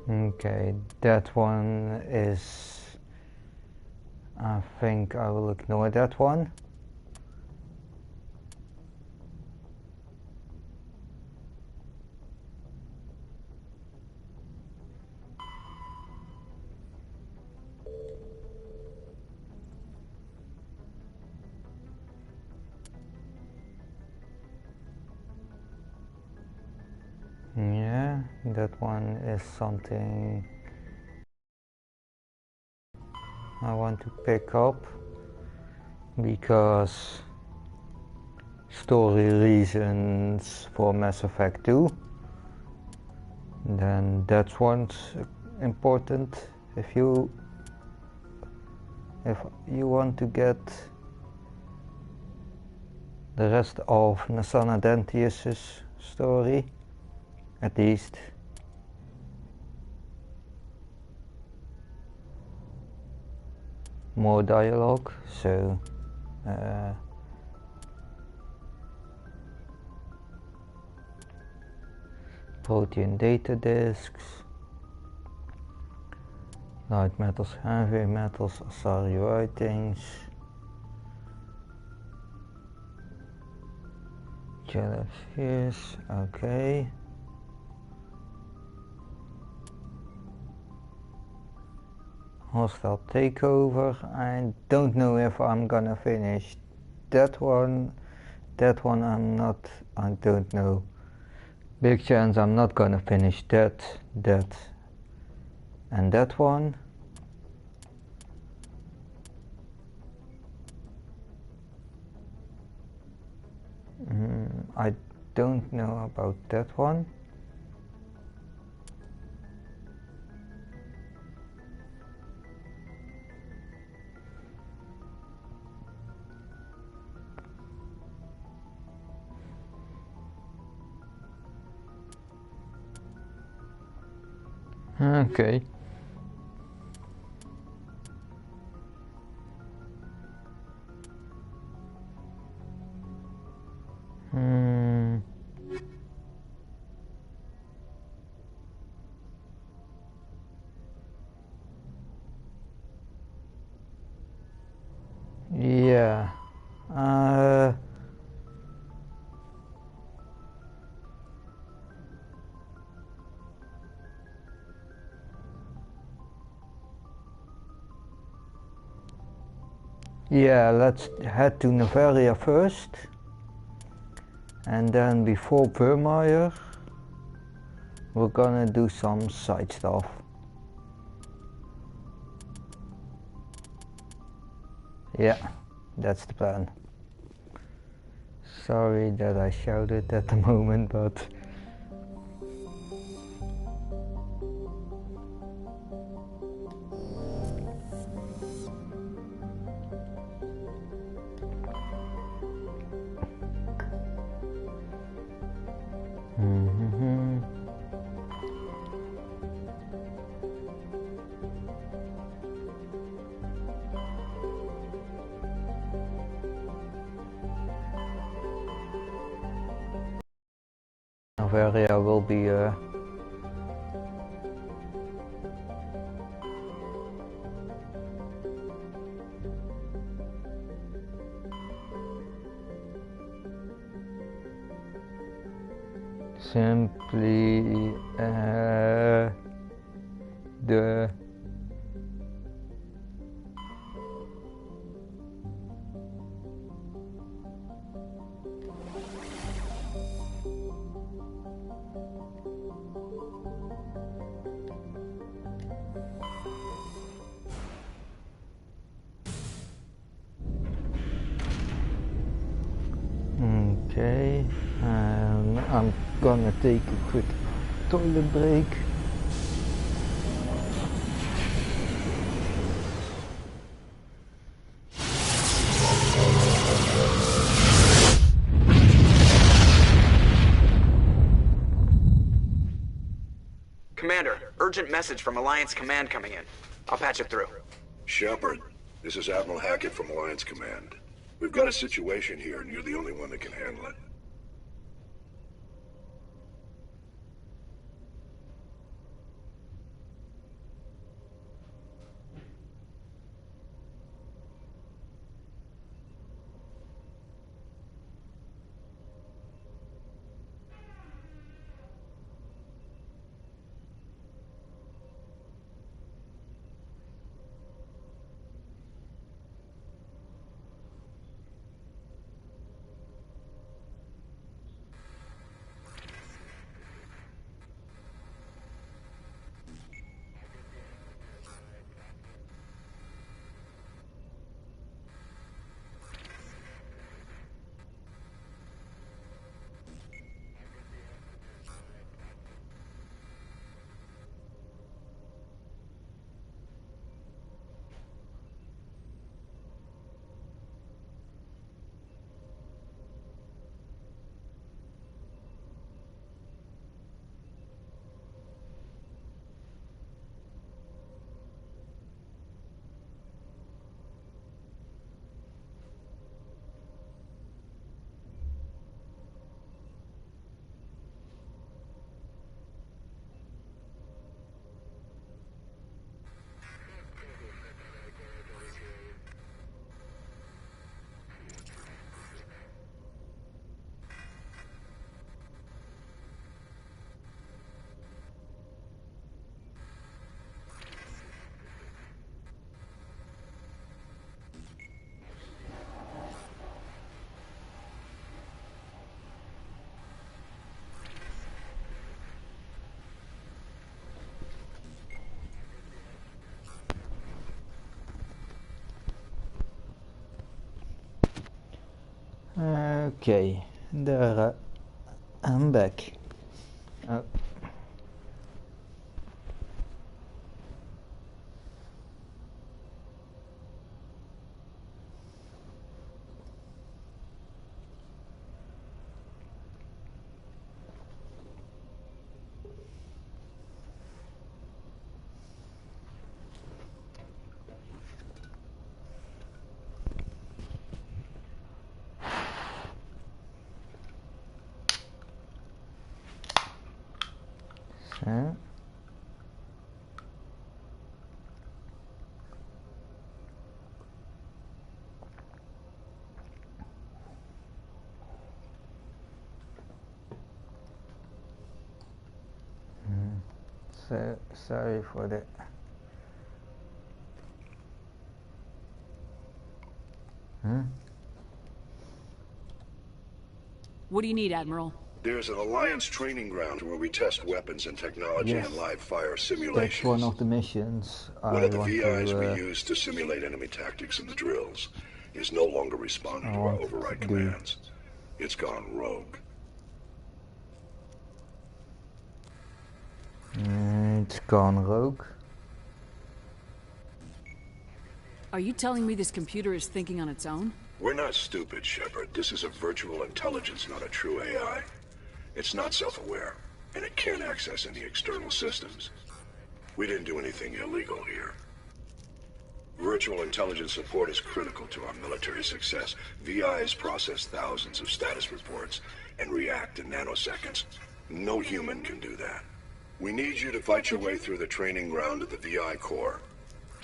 Okay, that one is, I think I will ignore that one. Yeah, that one is something I want to pick up because story reasons for Mass Effect 2. Then that one's important if you want to get the rest of Nassana Dentius' story, at least. More dialogue, so protein data disks, light metals, heavy metals, Asari writings, jellyfish, okay. Hostile takeover. I don't know if I'm gonna finish that one. That one I don't know. Big chance I'm not gonna finish that, and that one. I don't know about that one. Okay. Yeah. Yeah, let's head to Novaria first. And then before Vermeer, we're gonna do some side stuff. Yeah, that's the plan. Sorry that I shouted at the moment, but Noveria will be simply the okay, I'm gonna take a quick toilet break. Commander, urgent message from Alliance Command coming in. I'll patch it through. Shepard, this is Admiral Hackett from Alliance Command. We've got a situation here, and you're the only one that can handle it. Okay, there I'm back. So So sorry for that. What do you need, Admiral? There's an Alliance training ground where we test weapons and technology and live fire simulations. That's one of the missions One of the VIs we use to simulate enemy tactics in the drills is no longer responding to our override commands. It's gone rogue. It's gone rogue. Are you telling me this computer is thinking on its own? We're not stupid, Shepard. This is a virtual intelligence, not a true AI. It's not self-aware, and it can't access any external systems. We didn't do anything illegal here. Virtual intelligence support is critical to our military success. VIs process thousands of status reports and react in nanoseconds. No human can do that. We need you to fight your way through the training ground of the VI core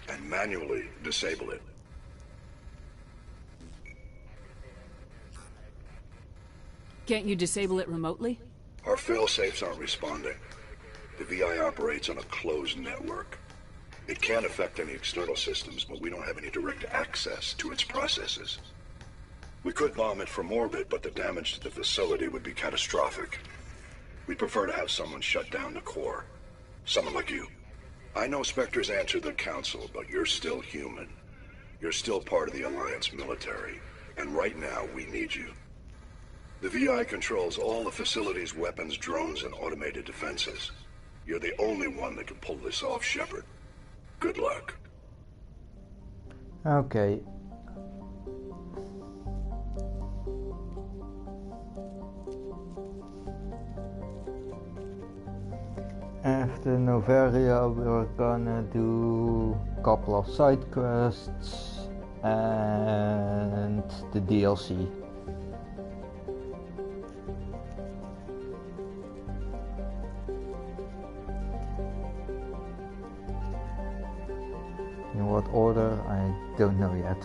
and manually disable it. Can't you disable it remotely? Our fail-safes aren't responding. The VI operates on a closed network. It can't affect any external systems, but we don't have any direct access to its processes. We could bomb it from orbit, but the damage to the facility would be catastrophic. We'd prefer to have someone shut down the core. Someone like you. I know Spectres answer the Council, but you're still human. You're still part of the Alliance military, and right now we need you. The VI controls all the facility's weapons, drones, and automated defenses. You're the only one that can pull this off, Shepard. Good luck. Okay. After Noveria, we're gonna do a couple of side quests and the DLC. In what order, I don't know yet.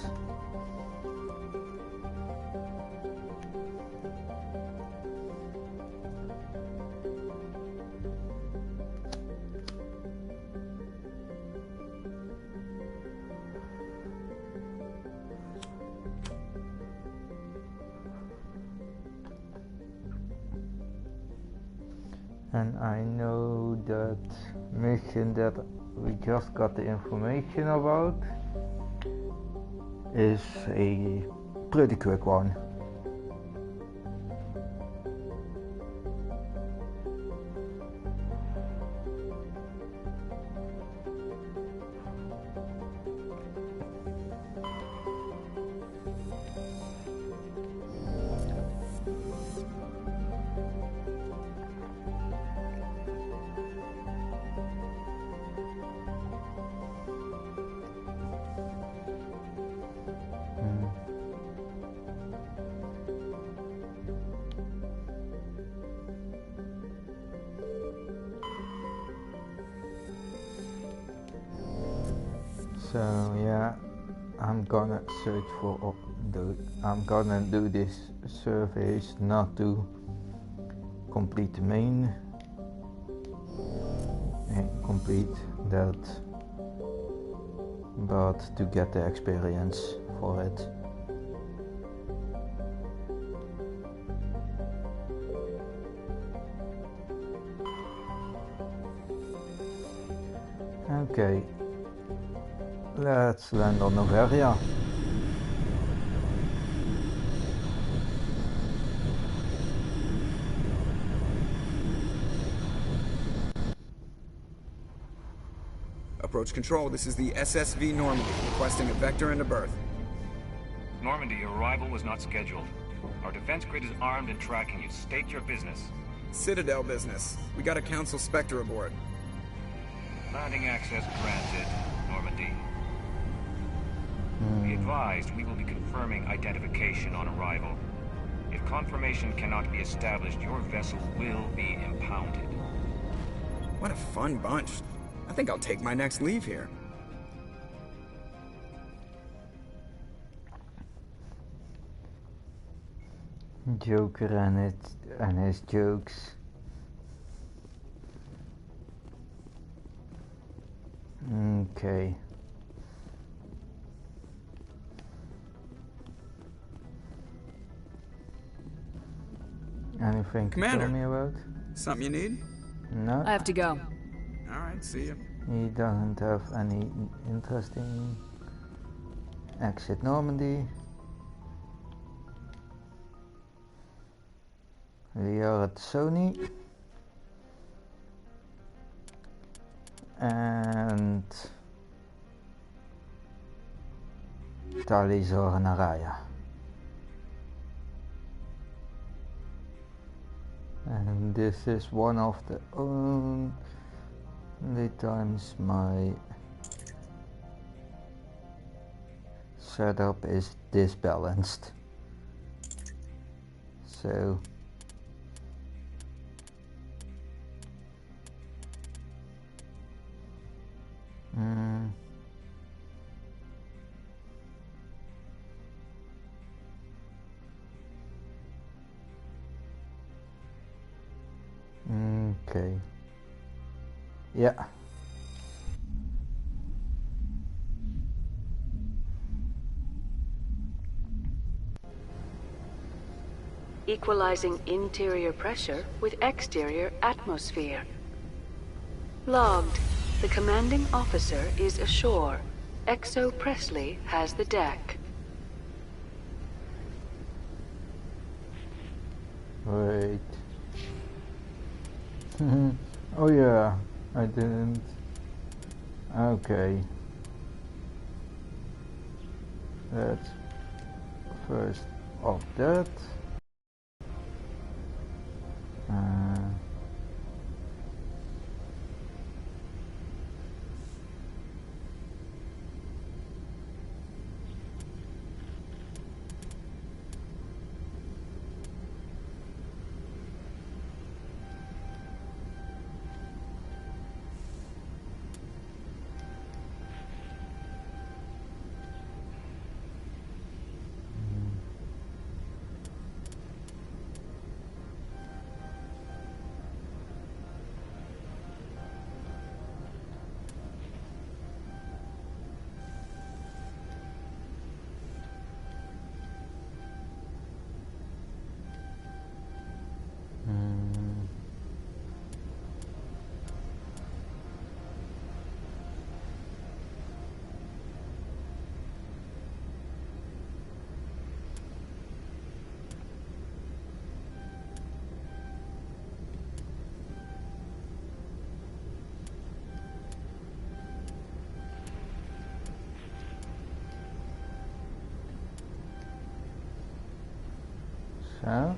And I know that mission that we just got the information about is a pretty quick one. So yeah, I'm gonna search for I'm gonna do this surveys not to complete the main and complete that, but to get the experience for it. Okay. Let's land on Noveria. Approach control, this is the SSV Normandy, requesting a vector into berth. Normandy, your arrival was not scheduled. Our defense grid is armed and tracking you. State your business. Citadel business. We got a Council Spectre aboard. Landing access granted, Normandy. Be advised, we will be confirming identification on arrival. If confirmation cannot be established, your vessel will be impounded. What a fun bunch. I think I'll take my next leave here. Joker and his jokes. Okay. Anything to Commander, tell me about? Something you need? No. I have to go. Alright, see you. He doesn't have any interesting exit Normandy. We are at Sony. And Tali zorgen naar Raya. And this is one of the only times my setup is disbalanced. So okay. Yeah. Equalizing interior pressure with exterior atmosphere. Logged. The commanding officer is ashore. Exo Presley has the deck. Wait. Oh yeah, I didn't. Okay. Let's first off that. So.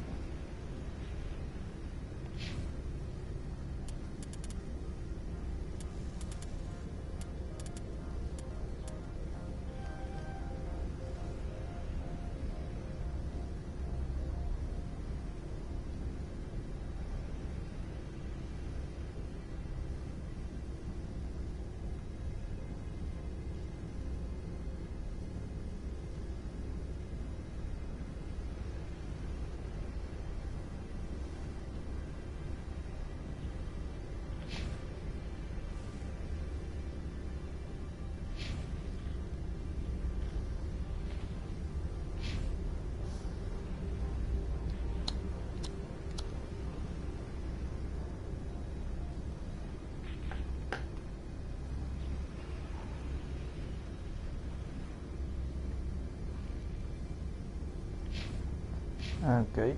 Okay.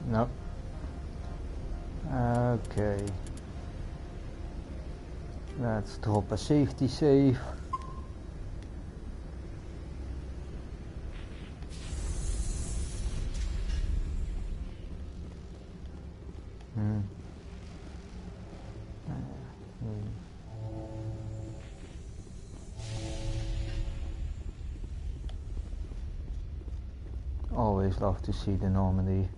No. Okay. Let's drop a safety save. Always love to see the Normandy.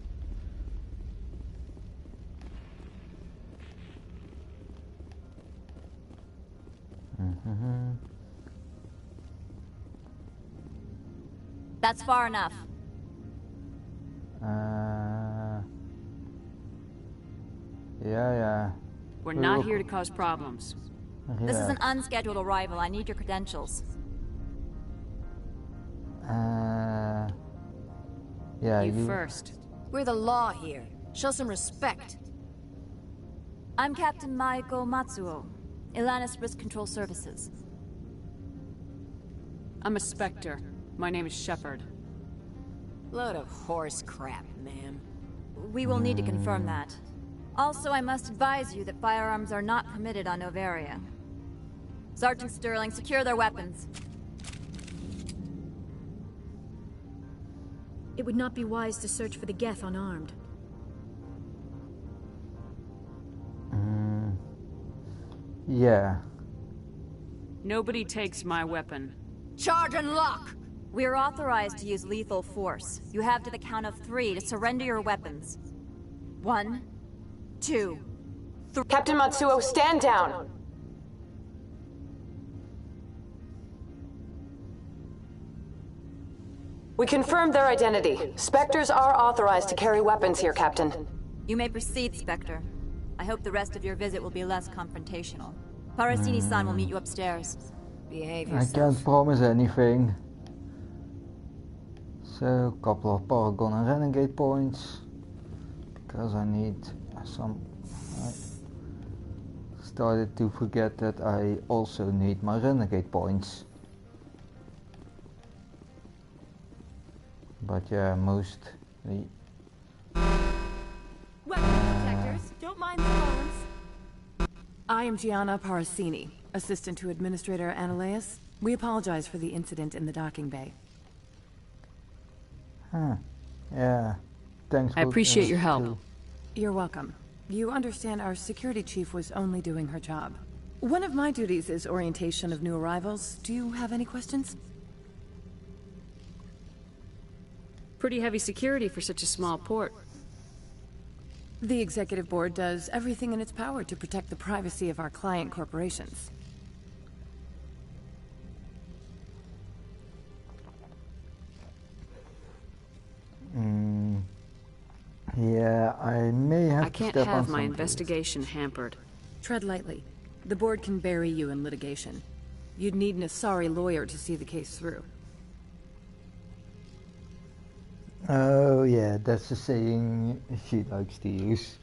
That's far enough. We're not here to cause problems. This is an unscheduled arrival. I need your credentials. Yeah, you first. We're the law here. Show some respect. I'm Captain Maiko Matsuo, Ilanis Risk Control Services. I'm a Spectre. My name is Shepard. Load of horse crap, ma'am. We will need to confirm that. Also, I must advise you that firearms are not permitted on Noveria. Sergeant Sterling, secure their weapons. It would not be wise to search for the Geth unarmed. Yeah. Nobody takes my weapon. Charge and lock! We're authorized to use lethal force. You have to the count of 3 to surrender your weapons. 1, 2, 3. Captain Matsuo, stand down! We confirmed their identity. Spectres are authorized to carry weapons here, Captain. You may proceed, Spectre. I hope the rest of your visit will be less confrontational. Parasini-san will meet you upstairs. Behave I yourself. can't promise anything. So, a couple of Paragon and Renegade points. Because I need some... I started to forget that I also need my Renegade points. But yeah, mostly... Weapon detectors, don't mind the alarms. I am Gianna Parasini, assistant to Administrator Ananias. We apologize for the incident in the docking bay. Huh. Yeah. Thanks. I appreciate your help. Too. You're welcome. You understand our security chief was only doing her job. One of my duties is orientation of new arrivals. Do you have any questions? Pretty heavy security for such a small port. The executive board does everything in its power to protect the privacy of our client corporations. Yeah, I may have I can't to step have on my some investigation hampered. Tread lightly. The board can bury you in litigation. You'd need an Asari lawyer to see the case through. Oh yeah, that's the saying she likes to use.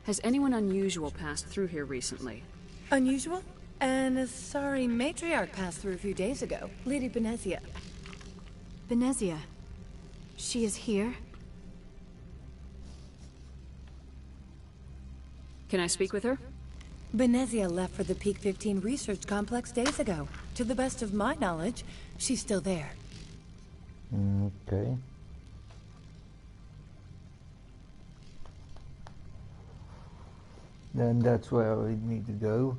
Has anyone unusual passed through here recently? Unusual? An Asari matriarch passed through a few days ago. Lady Benezia. Benezia? She is here? Can I speak with her? Benezia left for the Peak 15 research complex days ago. To the best of my knowledge, she's still there. Okay. Then that's where we need to go.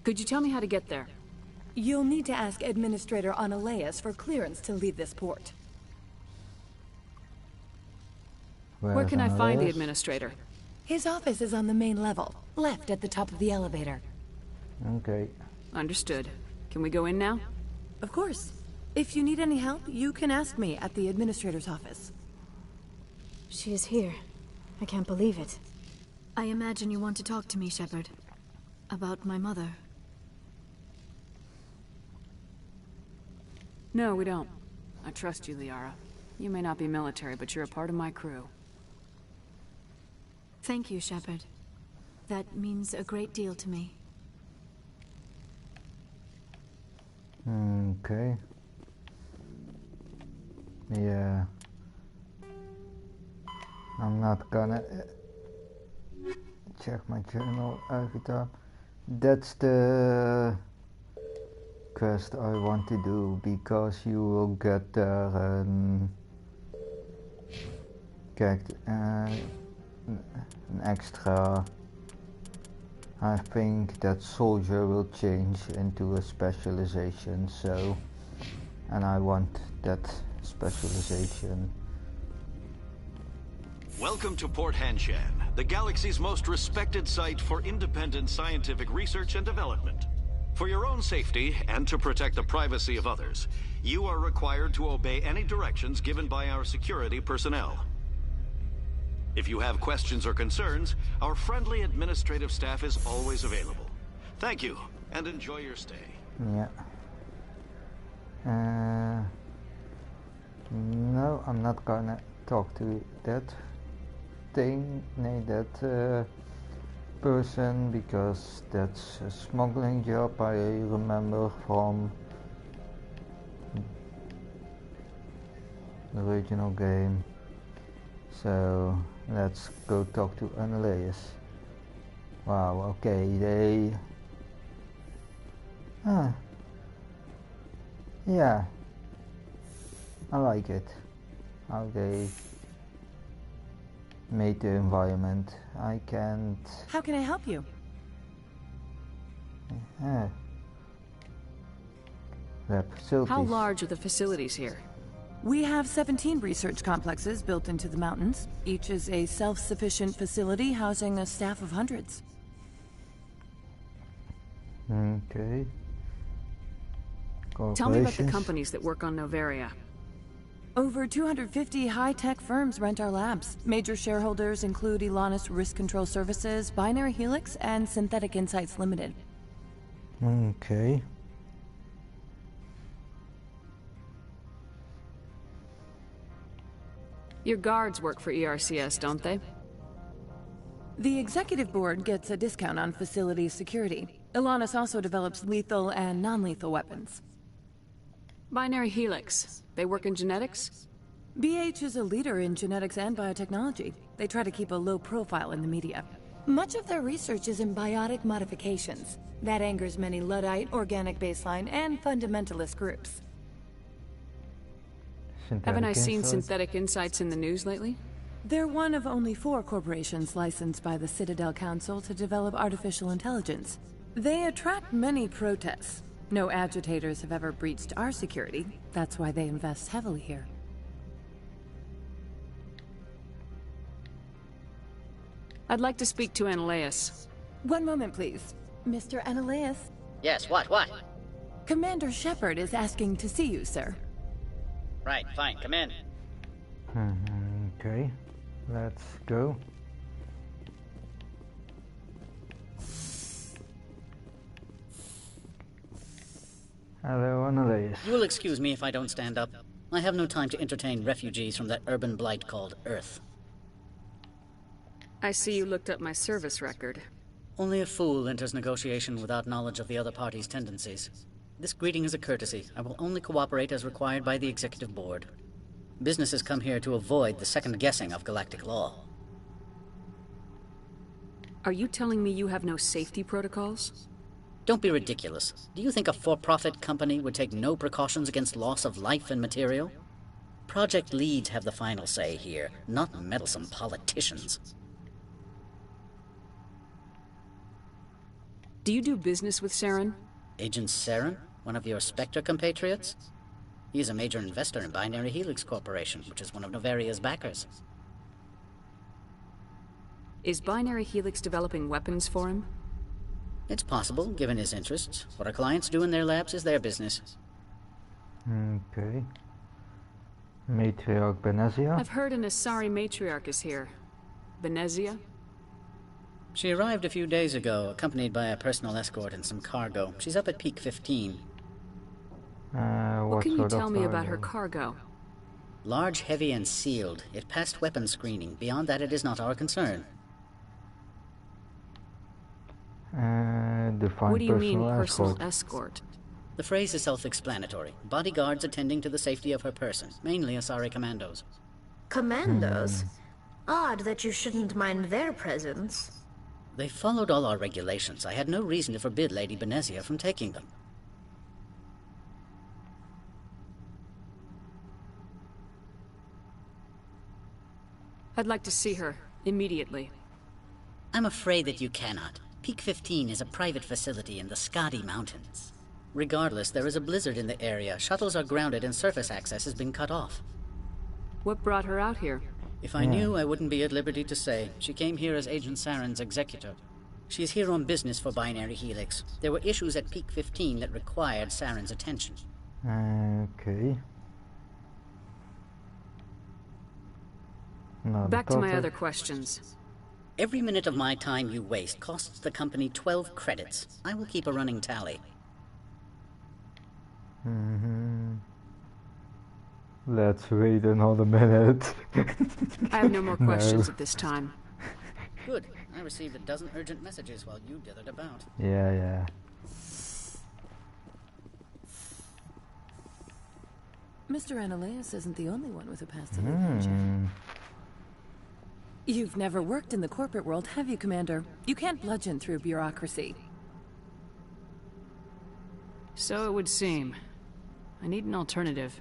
Could you tell me how to get there? You'll need to ask Administrator Ananias for clearance to leave this port. Where can I find the administrator? His office is on the main level, left at the top of the elevator. Okay. Understood. Can we go in now? Of course. If you need any help, you can ask me at the administrator's office. She is here. I can't believe it. I imagine you want to talk to me, Shepard. About my mother. No, we don't. I trust you, Liara. You may not be military, but you're a part of my crew. Thank you, Shepard. That means a great deal to me. Okay. Yeah. I'm not gonna check my journal every time. That's the quest I want to do, because you will get there an extra. I think that soldier will change into a specialization, so, and I want that specialization. Welcome to Port Hanshan, the galaxy's most respected site for independent scientific research and development. For your own safety and to protect the privacy of others, you are required to obey any directions given by our security personnel. If you have questions or concerns, our friendly administrative staff is always available. Thank you, and enjoy your stay. Yeah. No, I'm not gonna talk to that thing, that person, because that's a smuggling job I remember from the original game. So let's go talk to Annaleus. Wow, okay, they... yeah, I like it. How they made the environment. I can't... How can I help you? The facilities. How large are the facilities here? We have 17 research complexes built into the mountains. Each is a self-sufficient facility housing a staff of hundreds. Okay. Tell me about the companies that work on Noveria. Over 250 high-tech firms rent our labs. Major shareholders include Elanus Risk Control Services, Binary Helix, and Synthetic Insights Limited. Okay. Your guards work for ERCS, don't they? The executive board gets a discount on facility security. Elanus also develops lethal and non-lethal weapons. Binary Helix. They work in genetics? BH is a leader in genetics and biotechnology. They try to keep a low profile in the media. Much of their research is in biotic modifications. That angers many Luddite, organic baseline, and fundamentalist groups. Haven't I seen Synthetic Insights in the news lately? They're one of only 4 corporations licensed by the Citadel Council to develop artificial intelligence. They attract many protests. No agitators have ever breached our security. That's why they invest heavily here. I'd like to speak to Annaleus. One moment, please. Mr. Annaleus? Yes, what? Commander Shepard is asking to see you, sir. Right, fine, come in. Okay, let's go. Hello, Annaleus. You'll excuse me if I don't stand up. I have no time to entertain refugees from that urban blight called Earth. I see you looked up my service record. Only a fool enters negotiation without knowledge of the other party's tendencies. This greeting is a courtesy. I will only cooperate as required by the Executive Board. Businesses come here to avoid the second guessing of galactic law. Are you telling me you have no safety protocols? Don't be ridiculous. Do you think a for-profit company would take no precautions against loss of life and material? Project leads have the final say here, not meddlesome politicians. Do you do business with Saren? Agent Saren? One of your Spectre compatriots? He is a major investor in Binary Helix Corporation, which is one of Noveria's backers. Is Binary Helix developing weapons for him? It's possible, given his interests. What our clients do in their labs is their business. Okay. Matriarch Benezia? I've heard an Asari matriarch is here. Benezia? She arrived a few days ago, accompanied by a personal escort and some cargo. She's up at Peak 15. What can you tell me about her cargo? Large, heavy, and sealed. It passed weapons screening. Beyond that, it is not our concern. What do you mean, personal escort? The phrase is self-explanatory. Bodyguards attending to the safety of her person, mainly Asari commandos. Commandos? Odd that you shouldn't mind their presence. They followed all our regulations. I had no reason to forbid Lady Benezia from taking them. I'd like to see her, immediately. I'm afraid that you cannot. Peak 15 is a private facility in the Skadi Mountains. Regardless, there is a blizzard in the area. Shuttles are grounded and surface access has been cut off. What brought her out here? If I knew, I wouldn't be at liberty to say. She came here as Agent Saren's executor. She is here on business for Binary Helix. There were issues at Peak 15 that required Saren's attention. Okay. Back to my other questions. Every minute of my time you waste costs the company 12 credits. I will keep a running tally. Let's wait another minute. I have no more questions at this time. Good. I received a dozen urgent messages while you dithered about. Yeah. Mr. Analeus isn't the only one with a past to leave. You've never worked in the corporate world, have you, Commander? You can't bludgeon through bureaucracy. So it would seem. I need an alternative.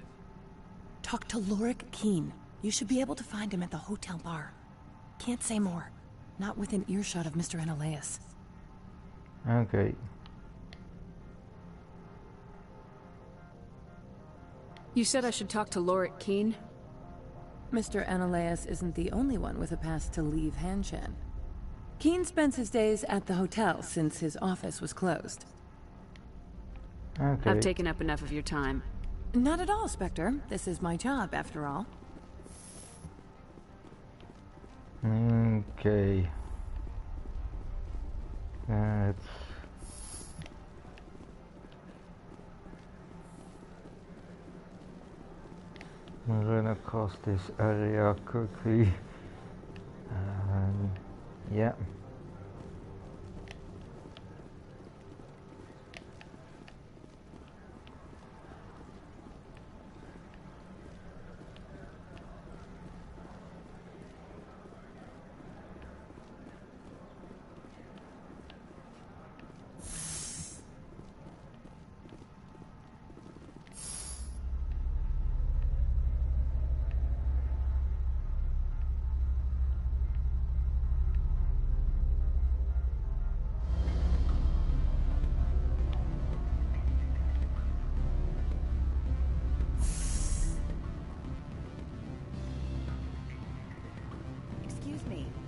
Talk to Lorik Qian. You should be able to find him at the hotel bar. Can't say more. Not within earshot of Mr. Analeus. Okay. You said I should talk to Lorik Qian? Mr. Analeus isn't the only one with a pass to leave Hanshan. Qian spends his days at the hotel since his office was closed. Okay. I've taken up enough of your time. Not at all, Spectre. This is my job, after all. Okay. Let's... run across this area quickly. Yeah.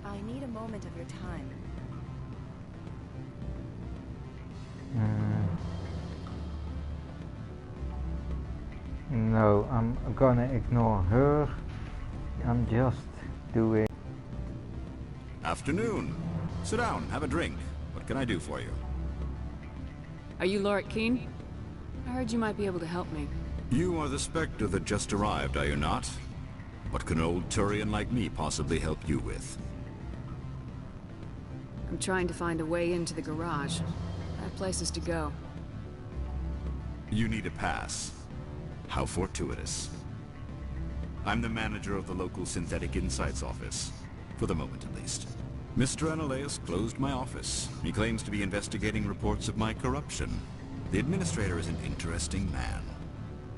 I need a moment of your time. No, I'm gonna ignore her. I'm just doing... Afternoon. Sit down, have a drink. What can I do for you? Are you Lorik Qian? I heard you might be able to help me. You are the Spectre that just arrived, are you not? What can an old Turian like me possibly help you with? I'm trying to find a way into the garage. I have places to go. You need a pass. How fortuitous. I'm the manager of the local Synthetic Insights office. For the moment, at least. Mr. Analeus closed my office. He claims to be investigating reports of my corruption. The administrator is an interesting man.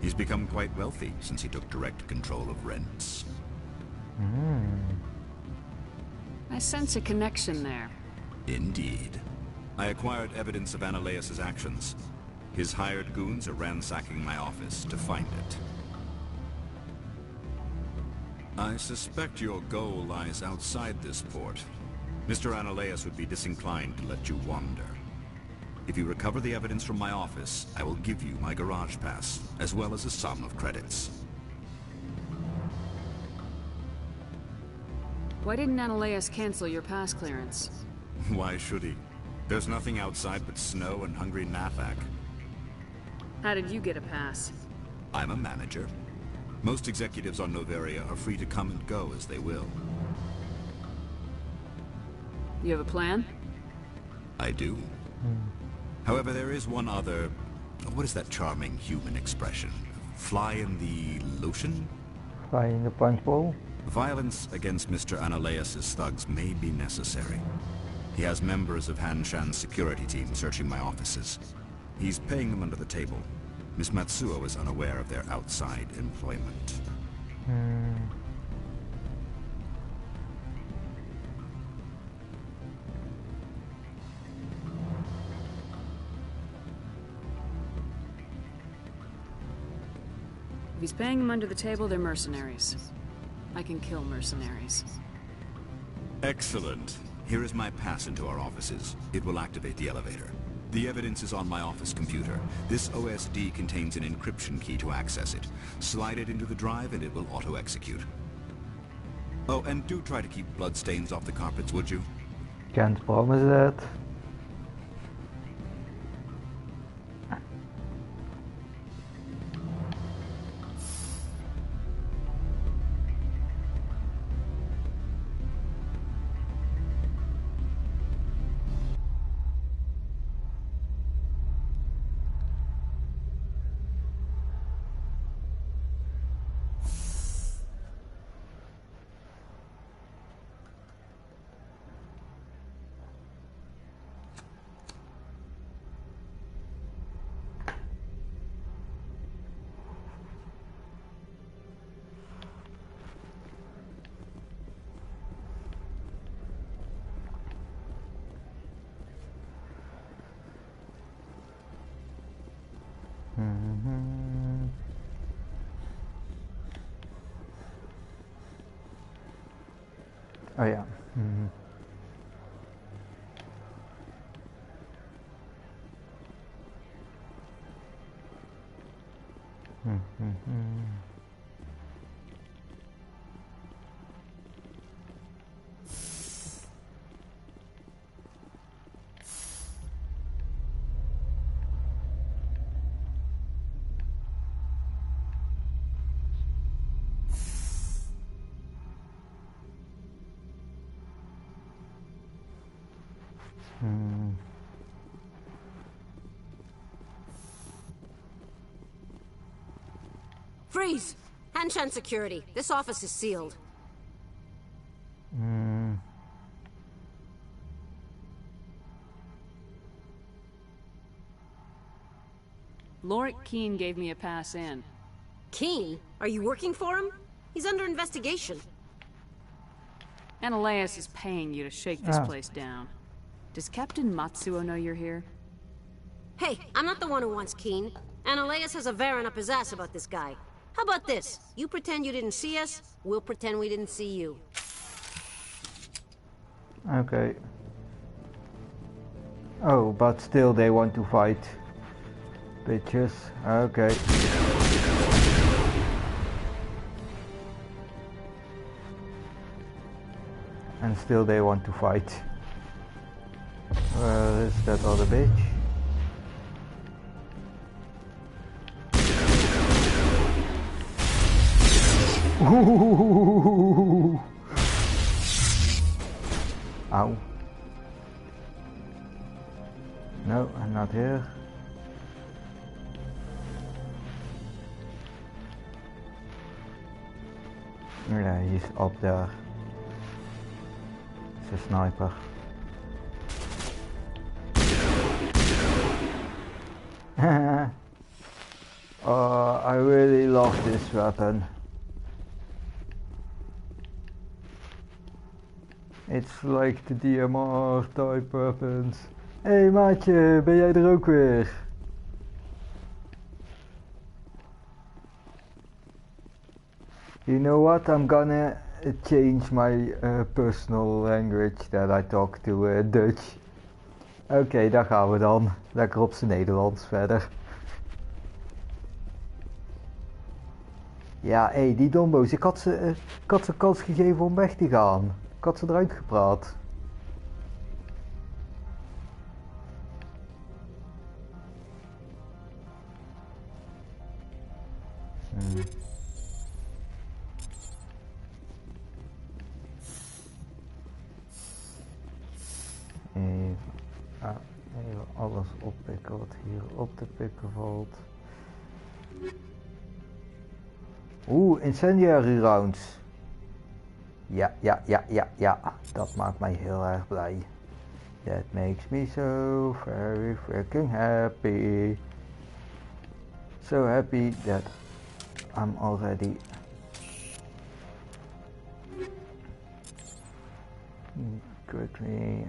He's become quite wealthy since he took direct control of rents. I sense a connection there. Indeed. I acquired evidence of Analeus' actions. His hired goons are ransacking my office to find it. I suspect your goal lies outside this port. Mr. Analeus would be disinclined to let you wander. If you recover the evidence from my office, I will give you my garage pass, as well as a sum of credits. Why didn't Analeus cancel your pass clearance? Why should he? There's nothing outside but snow and hungry Nafak. How did you get a pass? I'm a manager. Most executives on Noveria are free to come and go as they will. You have a plan? I do. However, there is one other... What is that charming human expression? Fly in the lotion? Fly in the punch bowl? Violence against Mr. Analeus' thugs may be necessary. He has members of Hanshan's security team searching my offices. He's paying them under the table. Miss Matsuo is unaware of their outside employment. If he's paying them under the table, they're mercenaries. I can kill mercenaries. Excellent. Here is my pass into our offices. It will activate the elevator. The evidence is on my office computer. This OSD contains an encryption key to access it. Slide it into the drive and it will auto-execute. Oh, and do try to keep bloodstains off the carpets, would you? Can't promise that. Oh ja. Freeze! Hanshan security. This office is sealed. Lorik Keene gave me a pass in. Keene? Are you working for him? He's under investigation. Analaeus is paying you to shake this place down. Does Captain Matsuo know you're here? Hey, I'm not the one who wants Keene. Analaeus has a Varen up his ass about this guy. How about this? You pretend you didn't see us, we'll pretend we didn't see you. Okay. Oh, but still they want to fight. Bitches. Okay. And still they want to fight. Where is that other bitch? Ooh. Ow. No, I'm not here. Yeah, he's up there. It's a sniper. Oh, I really love this weapon. It's like the DMR type weapons. Hey maatje, ben jij er ook weer? You know what, I'm gonna change my personal language that I talk to Dutch. Oké, daar gaan we dan. Lekker op z'n Nederlands verder. Ja, hé, die dombo's. Ik had ze kans gegeven om weg te gaan. Ik had ze eruit gepraat. Even alles oppikken wat hier op te pikken valt. Oeh, incendiary rounds. Ja. Dat maakt mij heel erg blij. That makes me so very freaking happy. So happy that I'm already quickly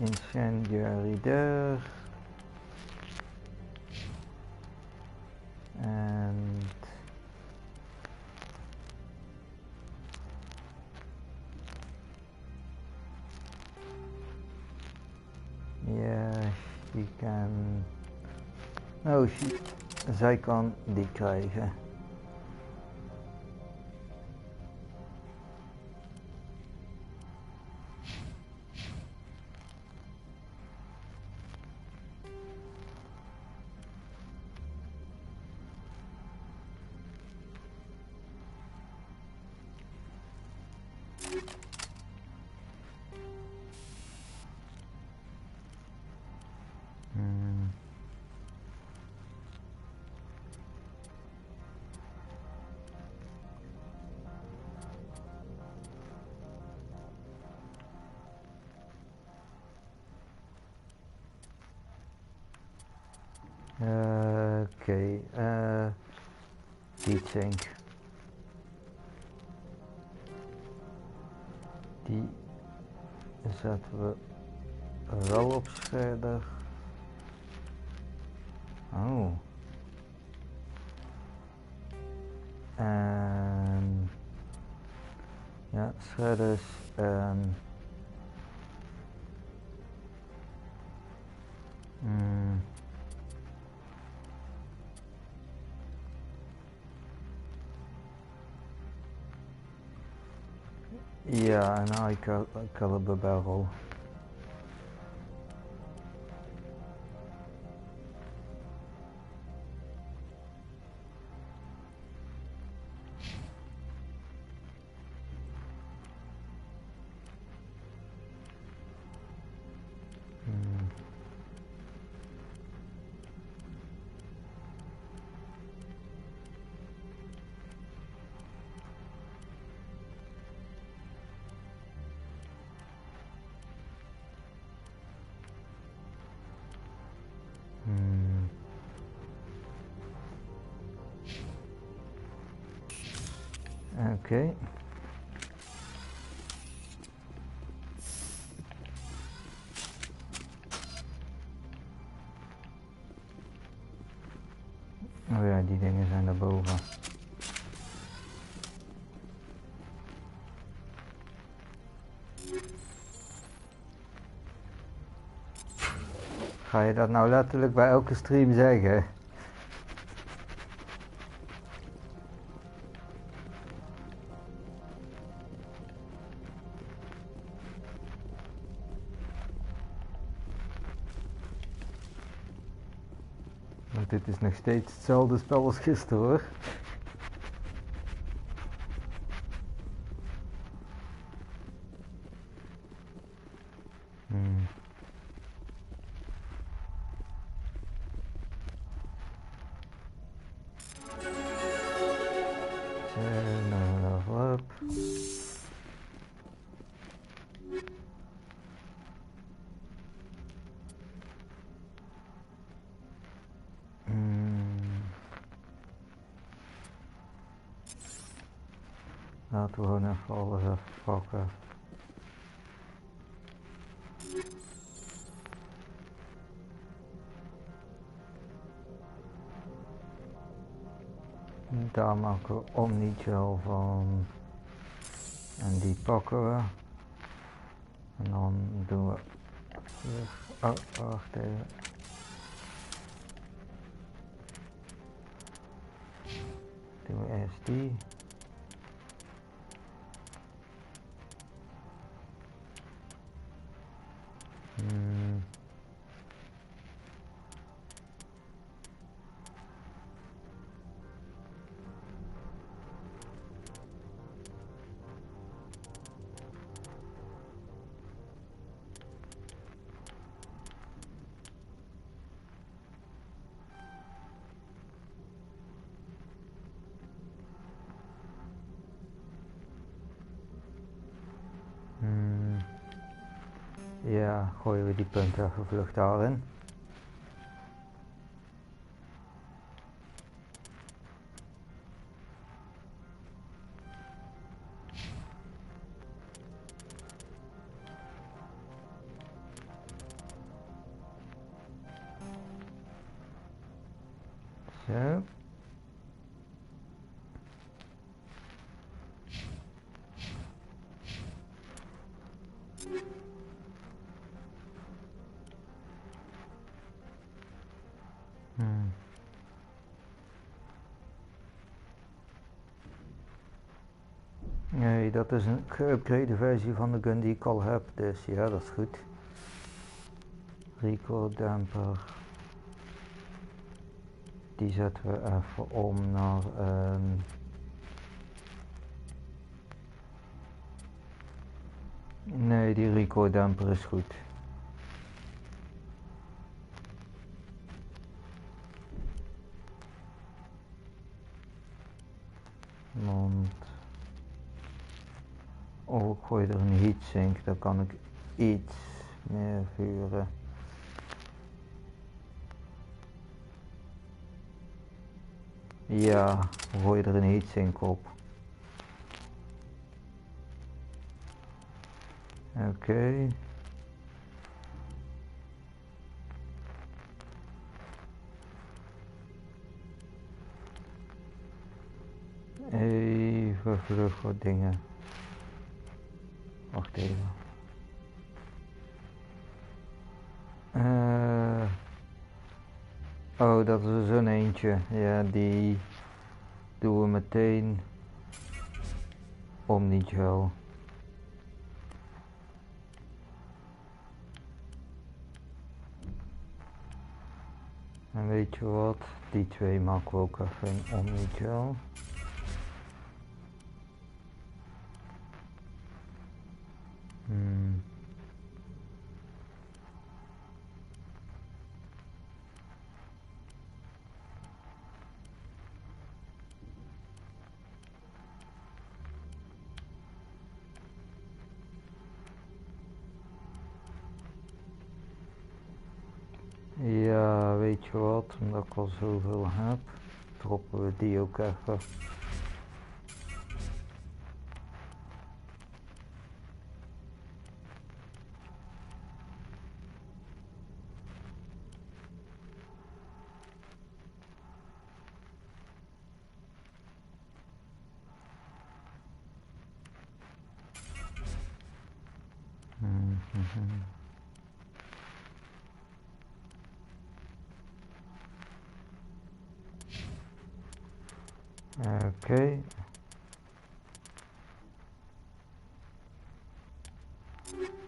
incendiary there. And En... Oh shit. Zij kan die krijgen. Oké, heatsink. Die zetten we wel op scherder. Oh. En ja, shredders en ja, een high caliber barrel. Oké. Oh ja, die dingen zijn daarboven. Ga je dat nou letterlijk bij elke stream zeggen? Want dit is nog steeds hetzelfde spel als gisteren hoor. Laten we gewoon even alles even pakken. Daar maken we omnigel van. En die pakken we. En dan doen we... Oh, wacht even. Doen we eerst die. Ja, gooien we die punten even vlug daarin. Zo. Nee, dat is een geüpgrade versie van de gun die ik al heb, dus ja, dat is goed. Recoil damper. Die zetten we even om naar nee, die recoil damper is goed. Want oh, ik gooi er een heatsink, dan kan ik iets meer vuren. Ja, gooi er een heatsink op. Oké. Even vlug wat dingen. Wacht even. Oh, dat is zo'n eentje. Ja, die doen we meteen Omnigel. En weet je wat? Die twee maken we ook even in Omnigel. Ja, weet je wat, omdat ik al zoveel heb, droppen we die ook even. Oké.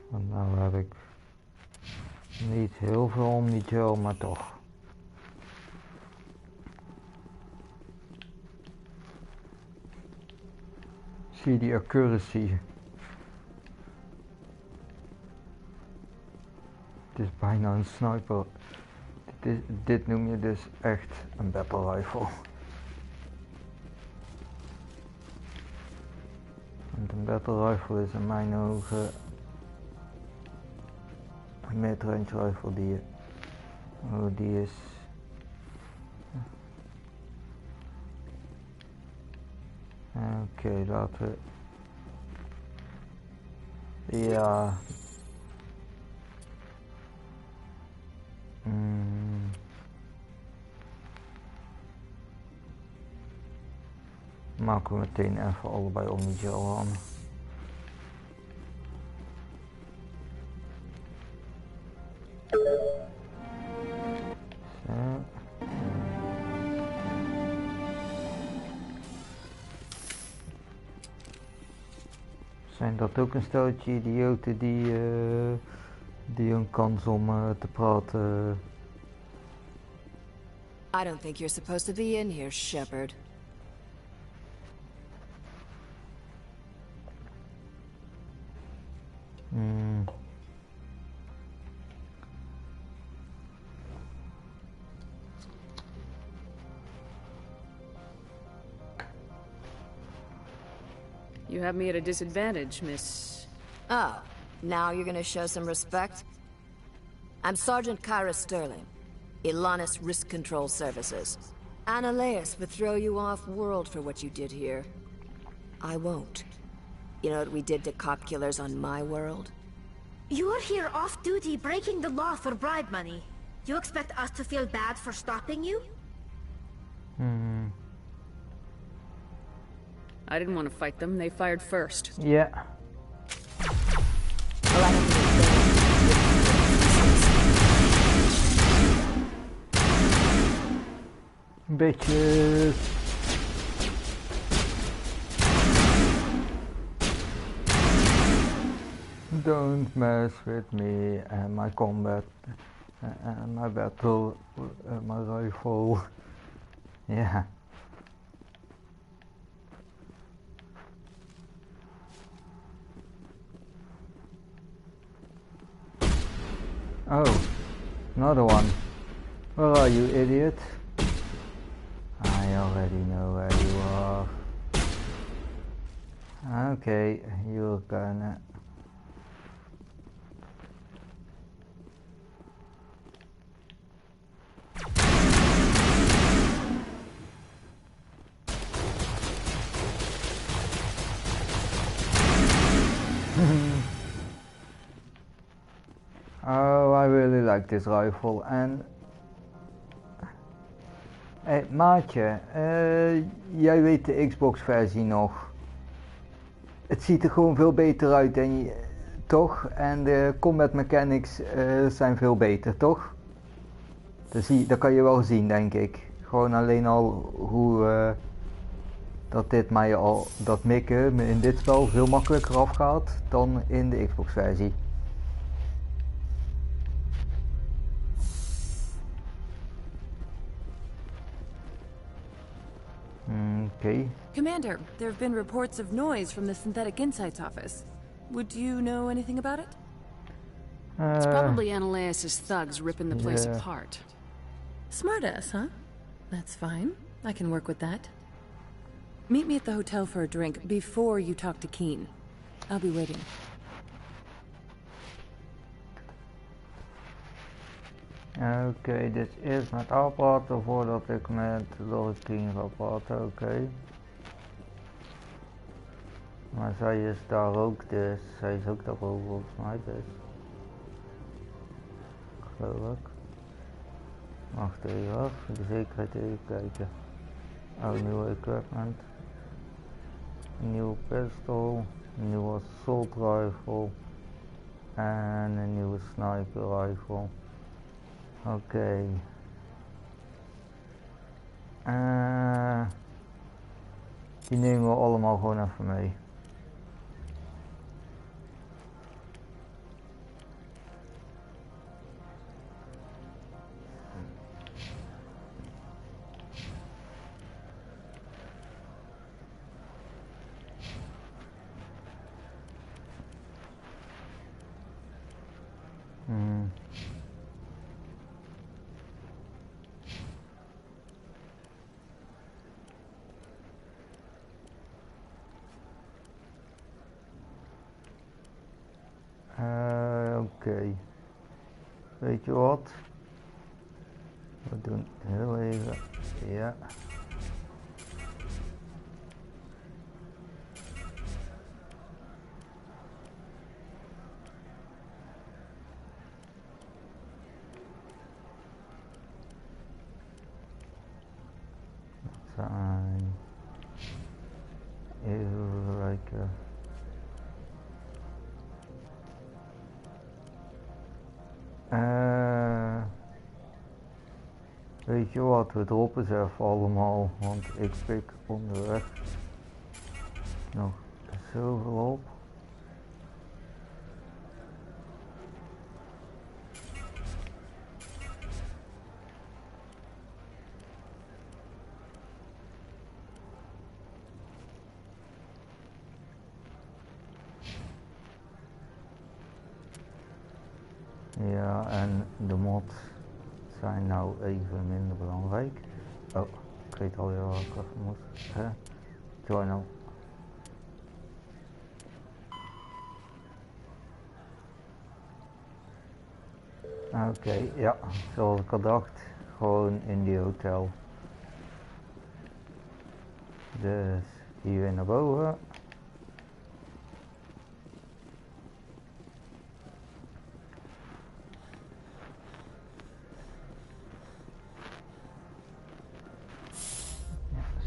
Want nou heb ik niet heel veel Omnigel, maar toch. Zie die accuracy. Het is bijna een sniper. Dit noem je dus echt een battle rifle. Want een battle rifle is in mijn ogen een midrange rifle die je... Oh, die is... Oké, laten we... Ja... Maken we meteen even allebei Omnigel aan. Zo. Zijn dat ook een steltje idioten die een kans om te praten? I don't think you're supposed to be in here, Shepard. You have me at a disadvantage, Miss... Oh, now you're gonna show some respect? I'm Sergeant Kyra Sterling, Ilanis Risk Control Services. Analeas would throw you off-world for what you did here. I won't. You know what we did to cop killers on my world? You're here off-duty breaking the law for bribe money. You expect us to feel bad for stopping you? I didn't want to fight them. They fired first. Yeah. Bitches. Don't mess with me and my combat and my battle, my rifle. Yeah. Oh, another one. Where are you, idiot? I already know where you are. Okay, you're gonna... Oh, I really like this rifle. En hey, maatje, jij weet de Xbox versie nog. Het ziet er gewoon veel beter uit en toch? En de combat mechanics zijn veel beter, toch? Dat kan je wel zien, denk ik. Gewoon alleen al hoe dat mikken in dit spel veel makkelijker afgaat dan in de Xbox versie. Okay. Commander, there have been reports of noise from the Synthetic Insights office. Would you know anything about it? It's probably Analaeus' thugs ripping the place apart. Smartass, huh? That's fine. I can work with that. Meet me at the hotel for a drink before you talk to Keen. I'll be waiting. Oké, dus eerst met haar praten voordat ik met Loris Keen ga praten, oké. Maar zij is daar ook, dus zij is ook daarover volgens mij, dus. Geloof ik. Wacht even af, voor de zekerheid even kijken. Oh, nieuwe equipment. Een nieuwe pistol, een nieuwe assault rifle en een nieuwe sniper rifle. Oké. Die nemen we allemaal gewoon even mee. Oké. Weet je wat? We doen heel even. Ja. Dat zijn. Even kijken. Weet je wat, we droppen ze even allemaal, want ik pik onderweg nog zoveel op. Ja, en de mods zijn nou even minder belangrijk. Oh, ik weet alweer waar ik even moest. Journal. Oké, ja, zoals ik al dacht, gewoon in die hotel. Dus hier weer naar boven.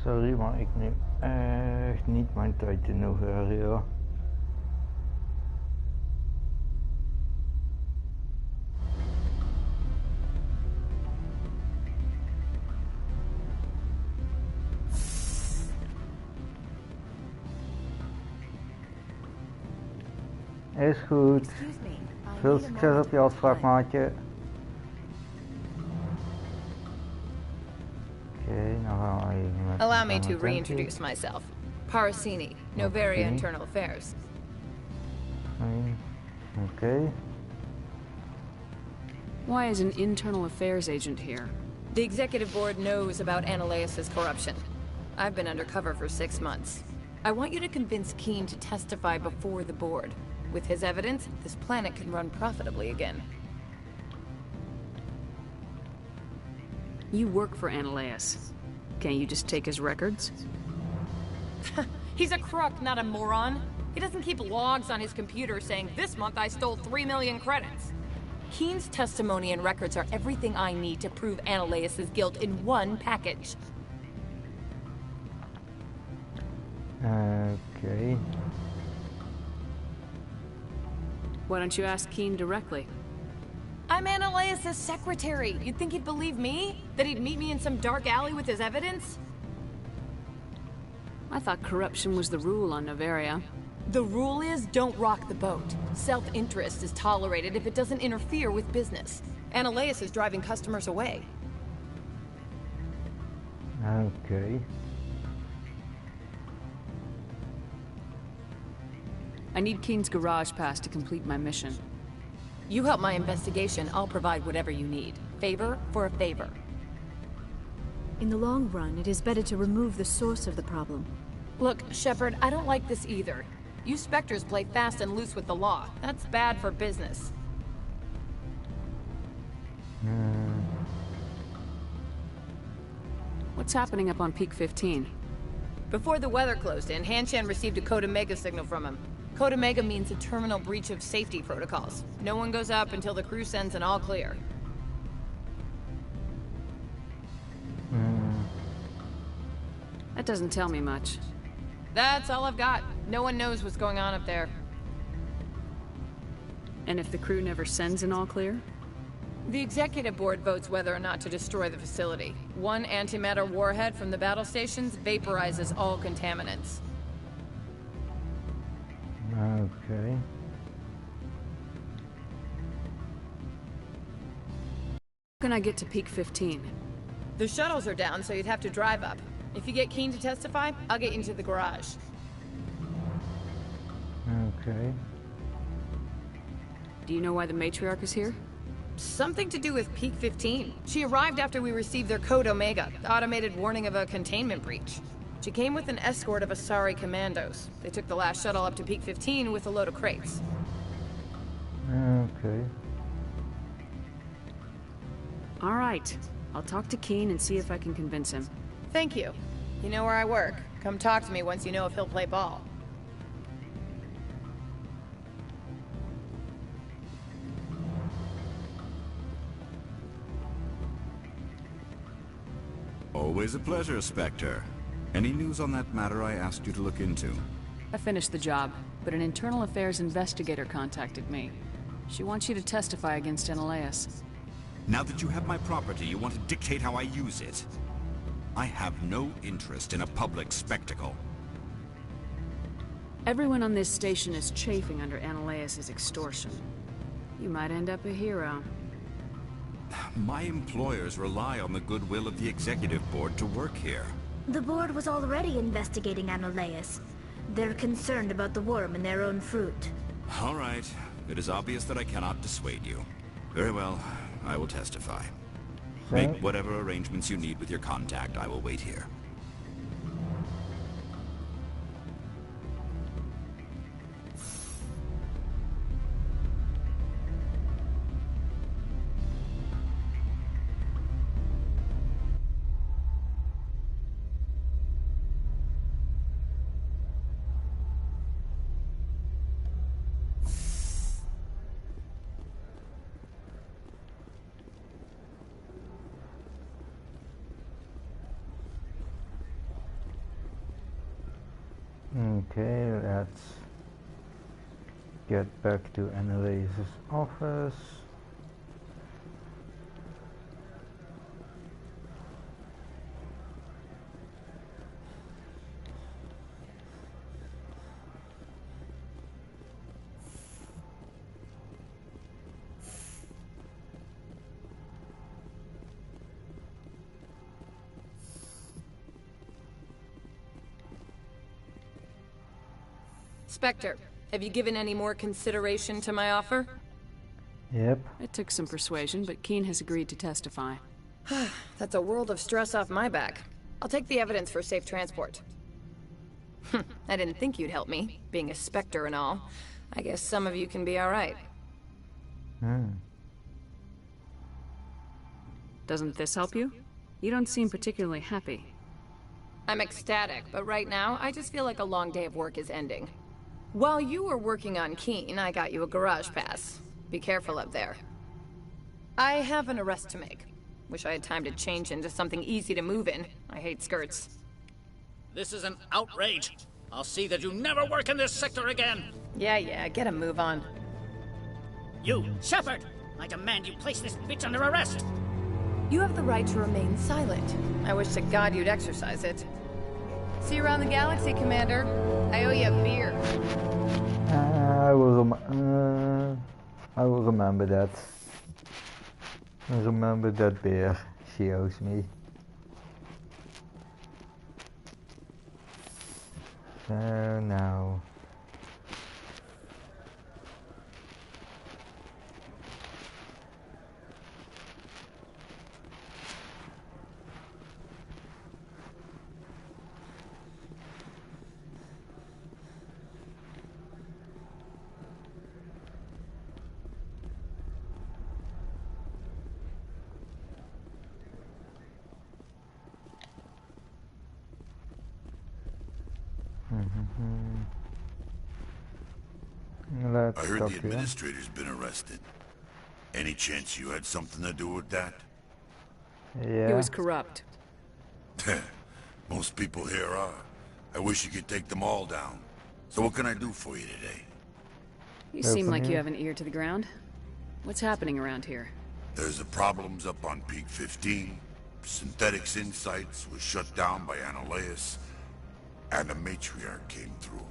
Sorry, maar ik neem echt niet mijn tijd in Noveria. Is goed. Veel succes op je afspraak, maatje. Oké, nou gaan we even met... Allow me to reintroduce myself. Parasini, Noveria Internal Affairs. Okay. Why is an internal affairs agent here? The executive board knows about Analaeus' corruption. I've been undercover for 6 months. I want you to convince Keen to testify before the board. With his evidence, this planet can run profitably again. You work for Analaeus. Can't you just take his records? He's a crook, not a moron. He doesn't keep logs on his computer saying, "This month I stole 3 million credits." Keen's testimony and records are everything I need to prove Analaeus' guilt in one package. Okay. Why don't you ask Keen directly? I'm Analaeus' secretary. You'd think he'd believe me? That he'd meet me in some dark alley with his evidence? I thought corruption was the rule on Noveria. The rule is, don't rock the boat. Self-interest is tolerated if it doesn't interfere with business. Analaeus is driving customers away. Okay. I need Keen's garage pass to complete my mission. You help my investigation, I'll provide whatever you need. Favor for a favor. In the long run, it is better to remove the source of the problem. Look, Shepard, I don't like this either. You Spectres play fast and loose with the law. That's bad for business. What's happening up on Peak 15? Before the weather closed in, Hanshan received a Code Omega signal from him. Code Omega means a terminal breach of safety protocols. No one goes up until the crew sends an all clear. That doesn't tell me much. That's all I've got. No one knows what's going on up there. And if the crew never sends an all clear? The executive board votes whether or not to destroy the facility. One antimatter warhead from the battle stations vaporizes all contaminants. Okay. How can I get to Peak 15? The shuttles are down, so you'd have to drive up. If you get Keen to testify, I'll get you into the garage. Okay. Do you know why the matriarch is here? Something to do with Peak 15. She arrived after we received their Code Omega, the automated warning of a containment breach. She came with an escort of Asari commandos. They took the last shuttle up to Peak 15 with a load of crates. Okay. All right. I'll talk to Keen and see if I can convince him. Thank you. You know where I work. Come talk to me once you know if he'll play ball. Always a pleasure, Spectre. Any news on that matter I asked you to look into? I finished the job, but an internal affairs investigator contacted me. She wants you to testify against Analaeus. Now that you have my property, you want to dictate how I use it? I have no interest in a public spectacle. Everyone on this station is chafing under Analaeus' extortion. You might end up a hero. My employers rely on the goodwill of the executive board to work here. The board was already investigating Analaeus. They're concerned about the worm in their own fruit. All right. It is obvious that I cannot dissuade you. Very well. I will testify. Make whatever arrangements you need with your contact. I will wait here. Okay, let's get back to Analaeus' office. Spectre, have you given any more consideration to my offer? Yep. It took some persuasion, but Keen has agreed to testify. That's a world of stress off my back. I'll take the evidence for safe transport. I didn't think you'd help me, being a Spectre and all. I guess some of you can be alright. Doesn't this help you? You don't seem particularly happy. I'm ecstatic, but right now, I just feel like a long day of work is ending. While you were working on Keen, I got you a garage pass. Be careful up there. I have an arrest to make. Wish I had time to change into something easy to move in. I hate skirts. This is an outrage. I'll see that you never work in this sector again. Yeah, get a move on. You, Shepard! I demand you place this bitch under arrest! You have the right to remain silent. I wish to God you'd exercise it. See you around the galaxy, Commander. I owe you a beer. I will remember that. I remember that beer she owes me. So now. Let's I heard talk the here. administrator's been arrested. Any chance you had something to do with that? He was corrupt. Most people here are. I wish you could take them all down. So what can I do for you today? You seem like you have an ear to the ground. What's happening around here? There's the problems up on Peak 15. Synthetics Insights was shut down by Analeus. And the Matriarch came through.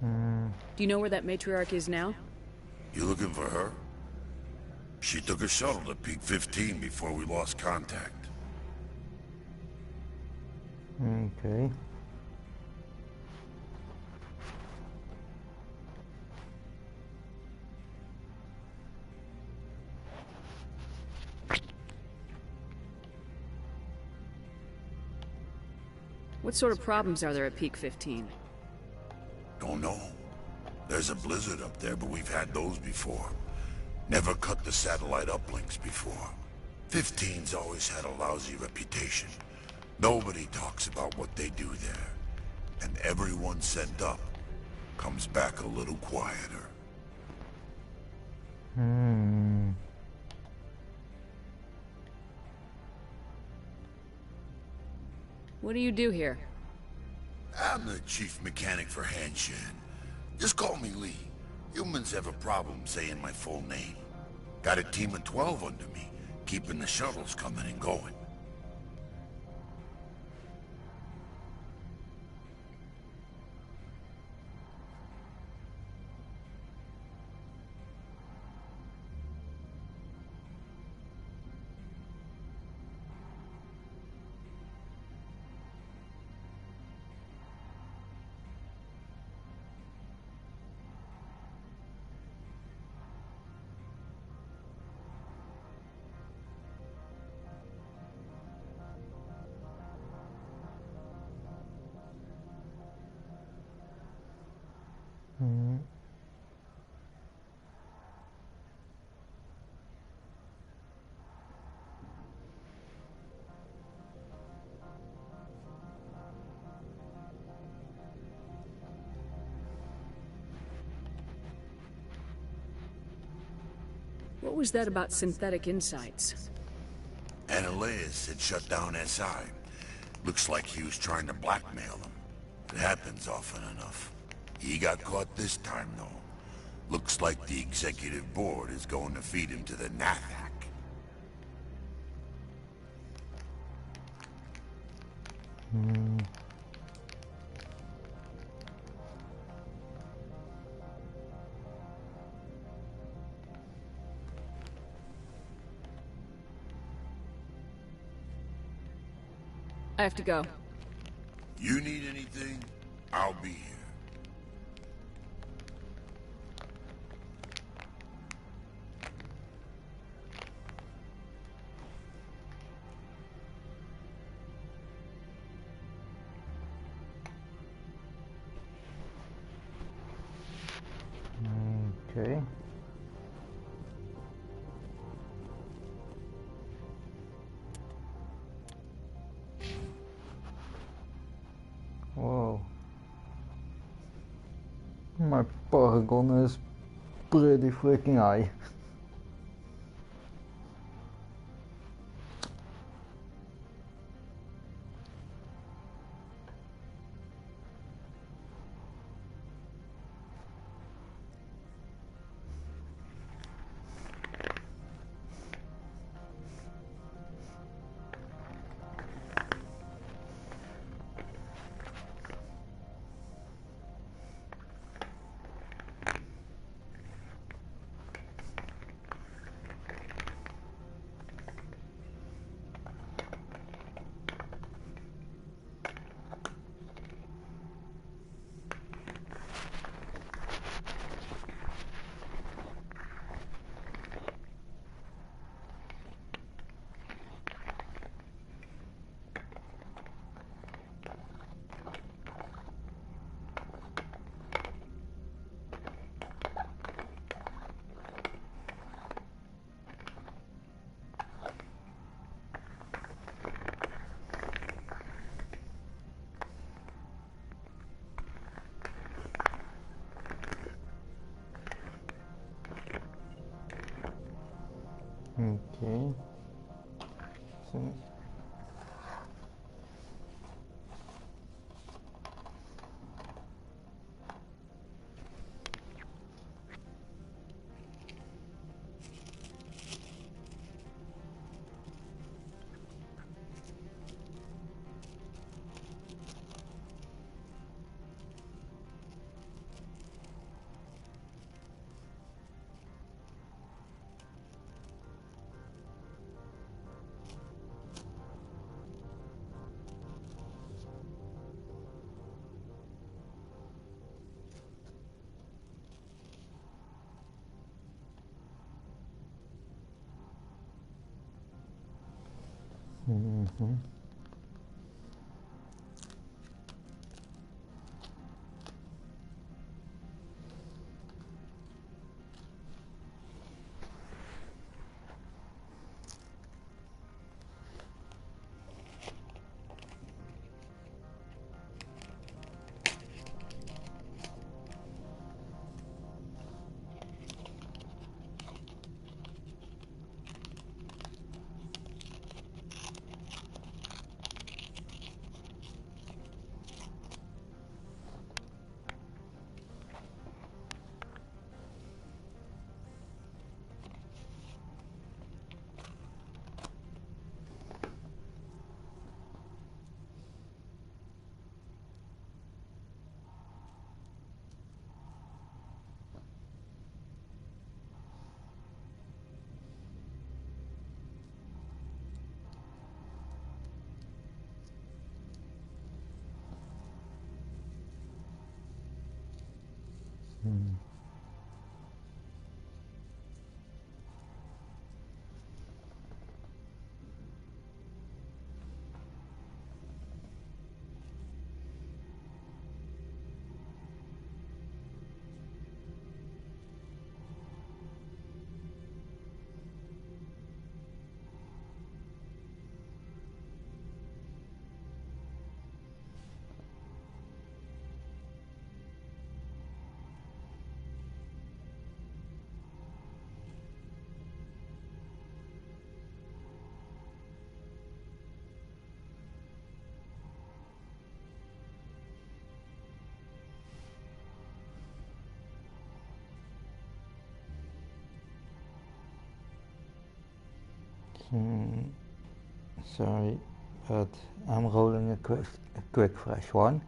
Do you know where that matriarch is now? You looking for her? She took a shuttle to Peak 15 before we lost contact. Okay. What sort of problems are there at Peak 15? Don't know. There's a blizzard up there, but we've had those before. Never cut the satellite uplinks before. 15's always had a lousy reputation. Nobody talks about what they do there. And everyone sent up comes back a little quieter. What do you do here? I'm the chief mechanic for Hanshin. Just call me Lee. Humans have a problem saying my full name. Got a team of 12 under me, keeping the shuttles coming and going. What was that about Synthetic Insights? Analeus had shut down SI. Looks like he was trying to blackmail them. It happens often enough. He got caught this time, though. Looks like the executive board is going to feed him to the Nathak. I have to go. You need anything, I'll be here. Okay. Whoa. My Paragon is pretty freaking high. Okay. So mm-hmm. Sorry, but I'm rolling a quick fresh one.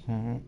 So.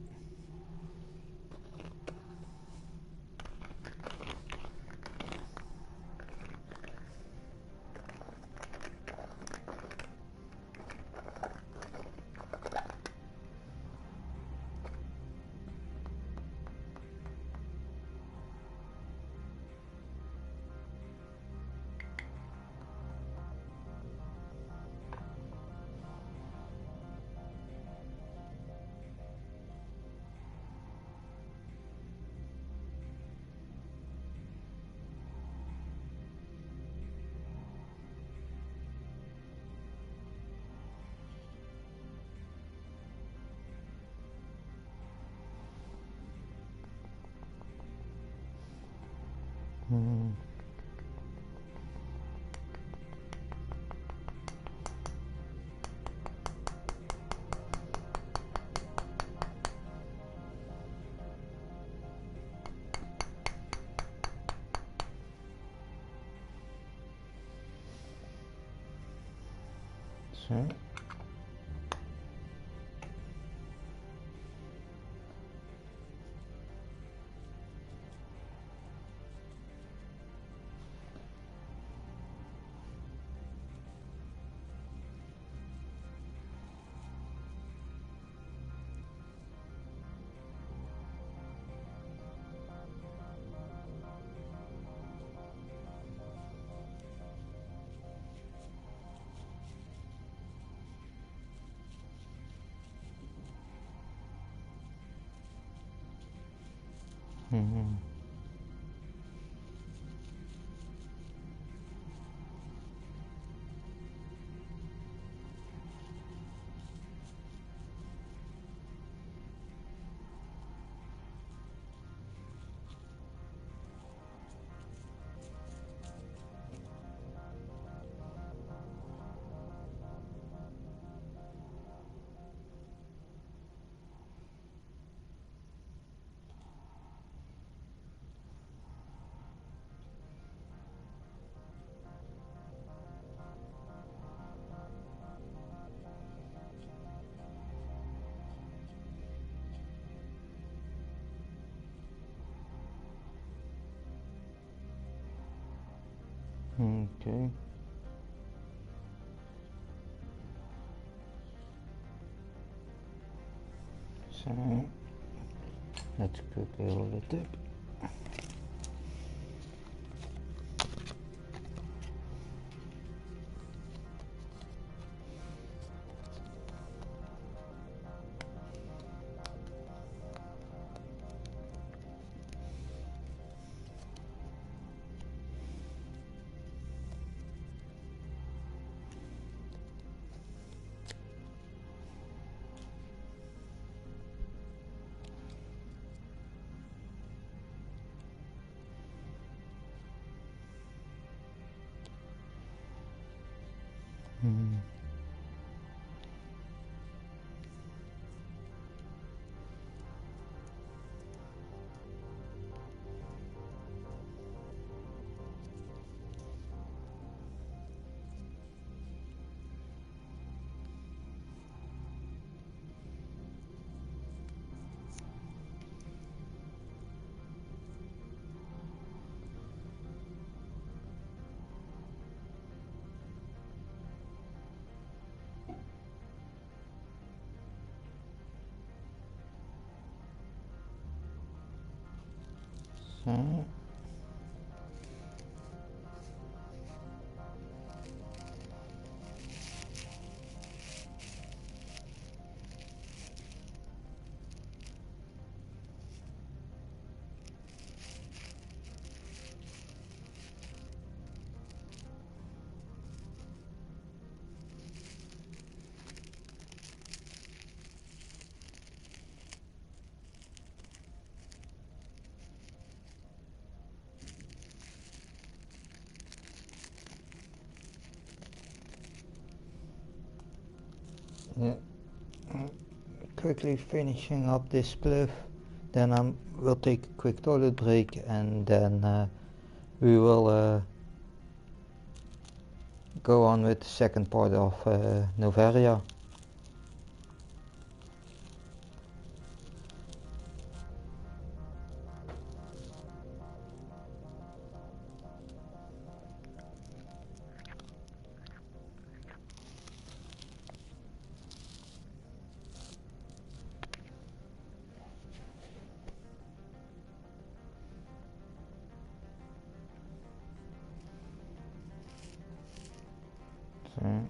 Okay. So let's quickly roll the tip. So Yeah. Quickly finishing up this spliff, then we'll take a quick toilet break, and then we will go on with the second part of Noveria. So.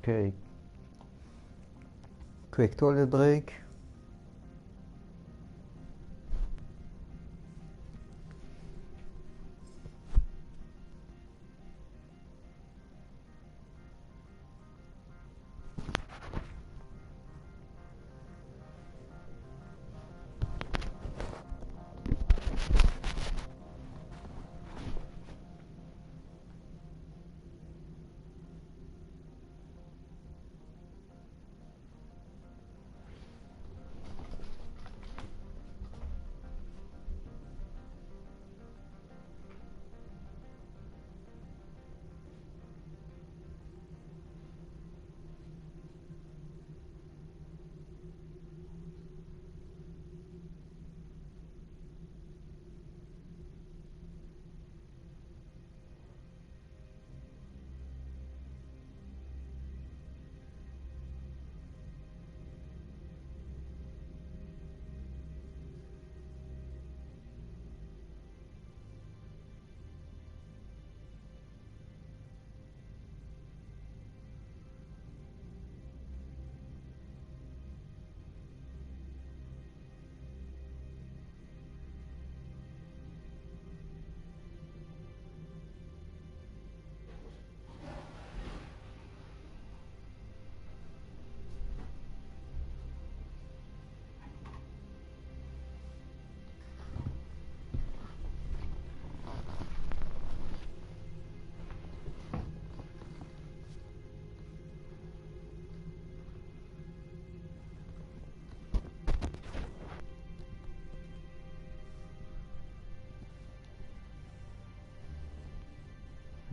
Okay. Quick toilet break.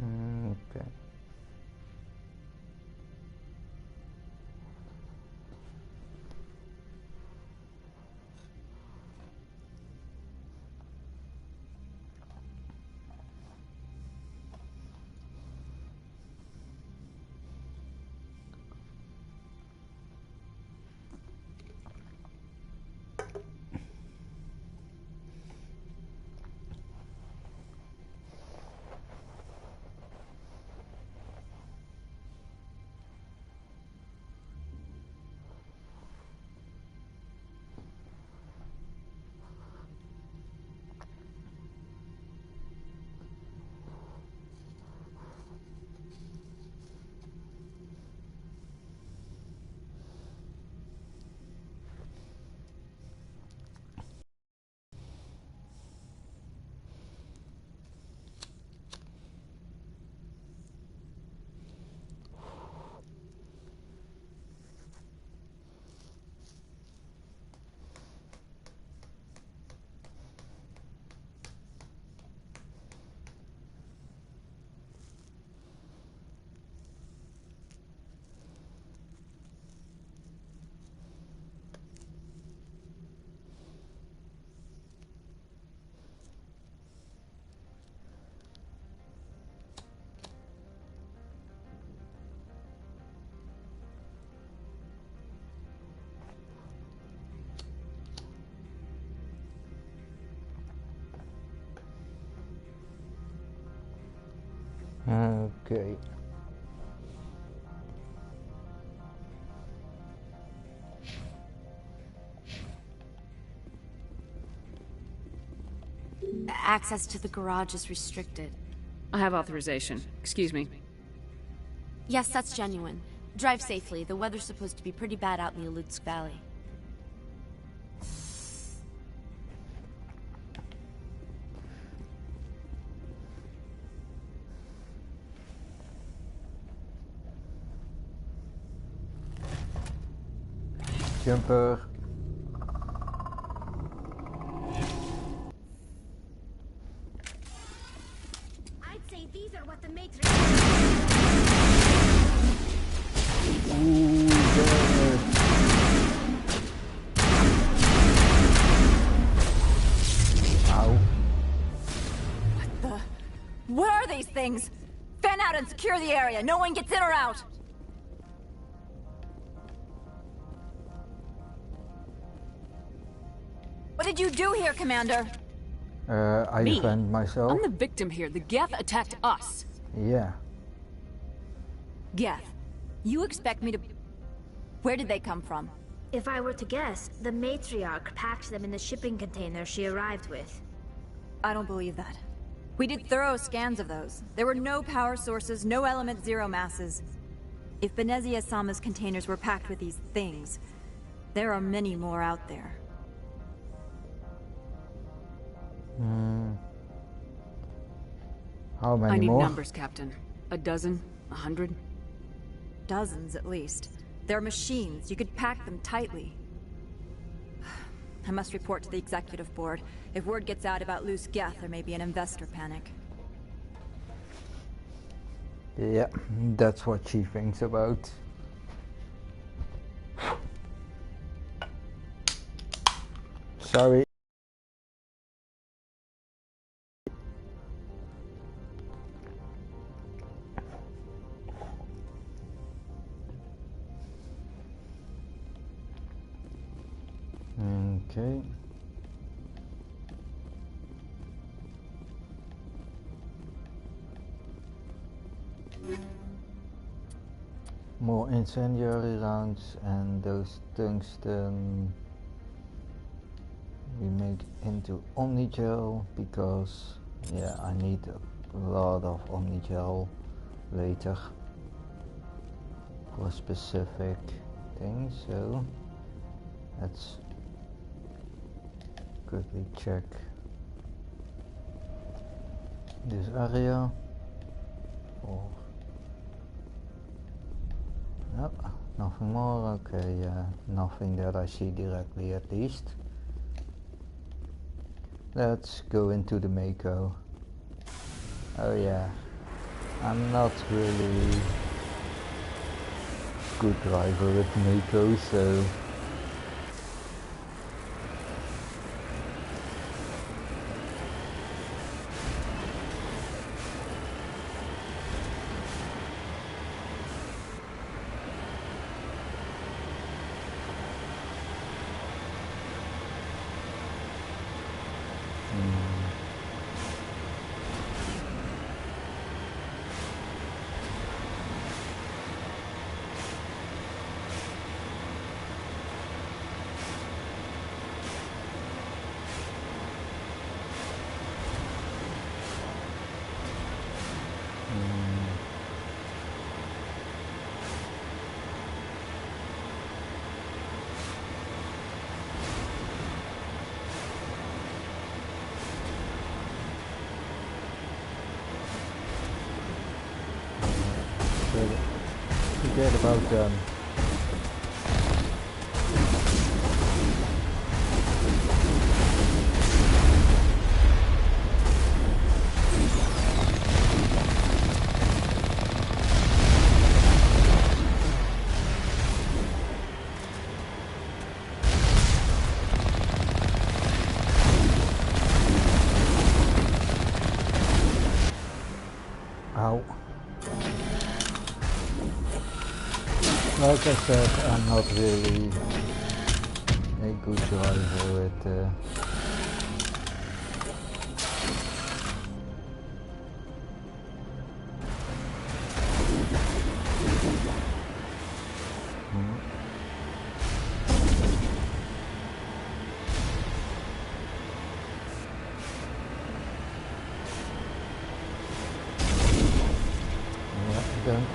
Okay. Okay. access to the garage is restricted. I have authorization. Excuse me. Yes, that's genuine. Drive safely. The weather's supposed to be pretty bad out in the Alutsk Valley. Jumper. I'd say these are what the Matrix. Ooh, there. Ow. What the? What are these things? Fan out and secure the area. No one gets in or out. What did you do here, Commander? I Me? defend myself. I'm the victim here. The Geth attacked us. Yeah. Geth, you expect me to... Where did they come from? If I were to guess, the matriarch packed them in the shipping container she arrived with. I don't believe that. We did thorough scans of those. There were no power sources, no element zero masses. If Benezia Sama's containers were packed with these things, there are many more out there. How many I need more? numbers, Captain. A dozen? 100? Dozens, at least. They're machines. You could pack them tightly. I must report to the executive board. If word gets out about loose Geth, there may be an investor panic. Yeah, that's what she thinks about. Sorry. Okay. More incendiary rounds and those tungsten we make into Omnigel because yeah, I need a lot of Omnigel later for specific things, so let's quickly check this area for nope, nothing more. Okay, nothing that I see directly at least. Let's go into the Mako. Oh yeah, I'm not really good driver with Mako, so forget about them. Ow. Like I said, I'm not really a good driver with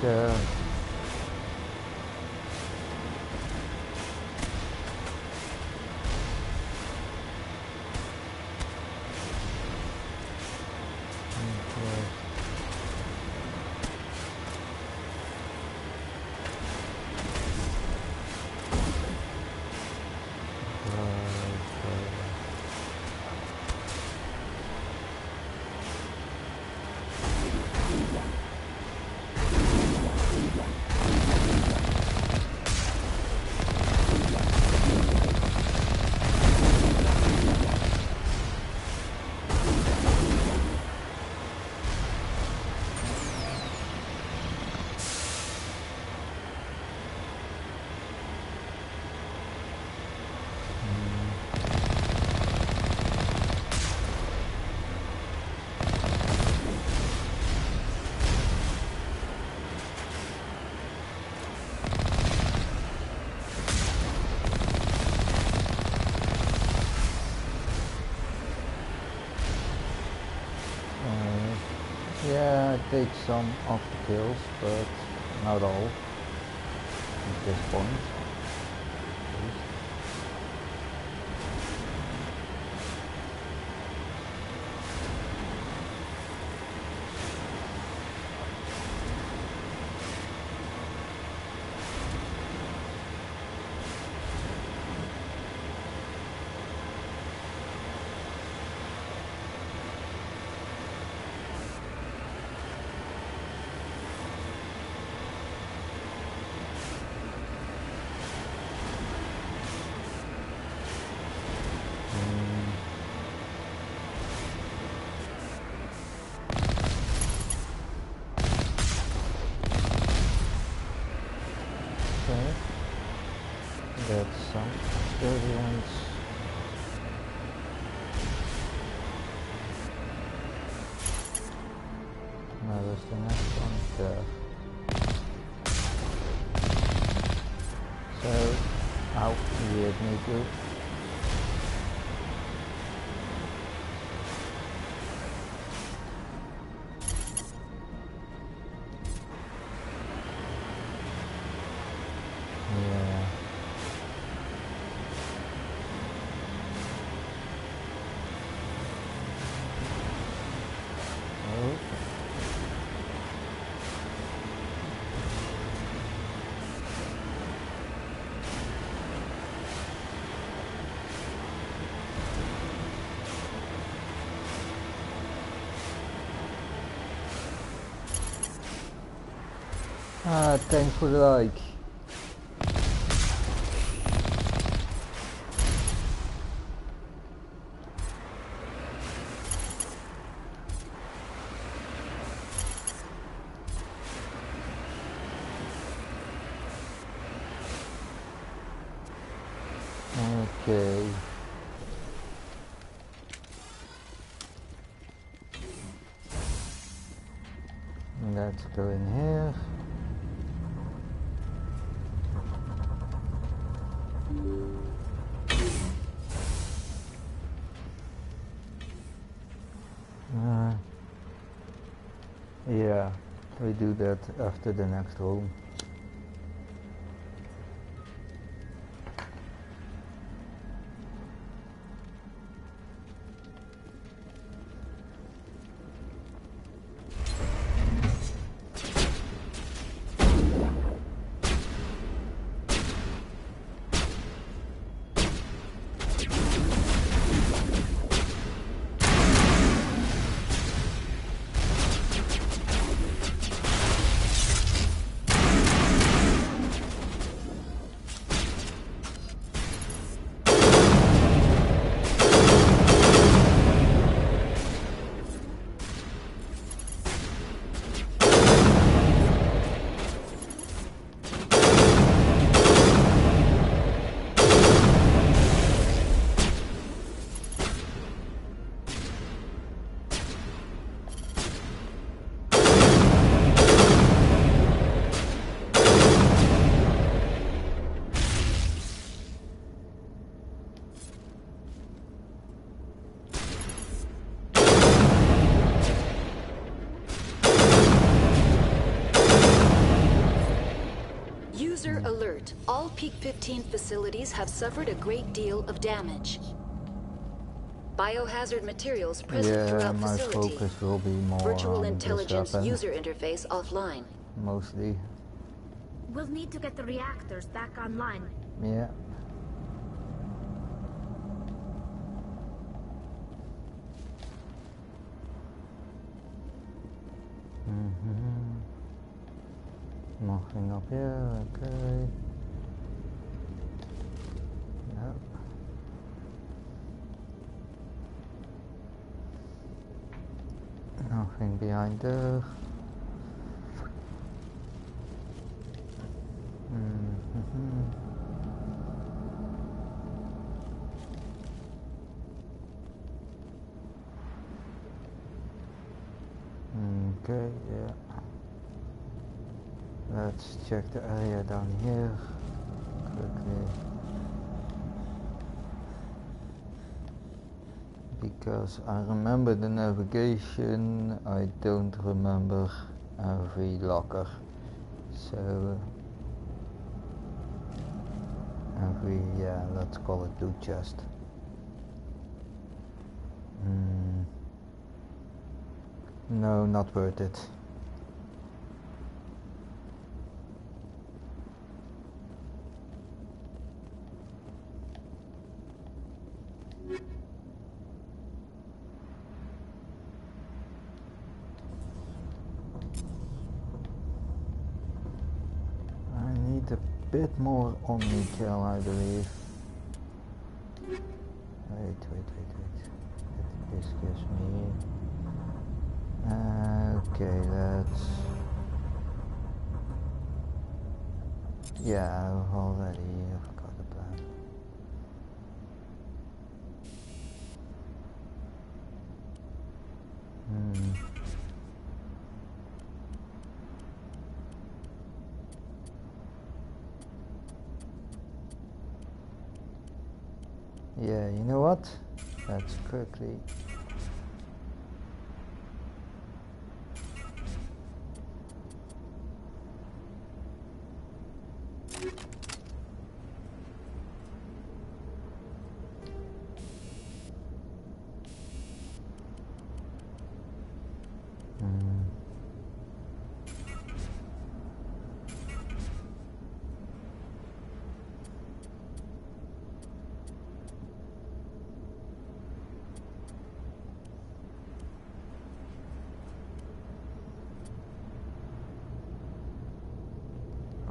there. Yeah, I take some of the kills, but not all at this point. That's some experience. Now there's the next one there. So, ow, he hit me too. Thanks for the like. Okay. Let's go in here. Yeah, we do that after the next room. User alert. All Peak 15 facilities have suffered a great deal of damage. Biohazard materials present throughout my facility. focus will be more Virtual on intelligence this weapon, user interface offline. mostly. We'll need to get the reactors back online. Yeah. Nothing up here, okay. No. Nothing behind there. Okay, yeah. Let's check the area down here quickly. Because I remember the navigation, I don't remember every locker. So yeah, let's call it loot chest. No, not worth it. I need a bit more Omni-Gel, I believe. Wait. This gives me... okay, let's... yeah, I've already got a plan. Yeah, you know what? Let's quickly...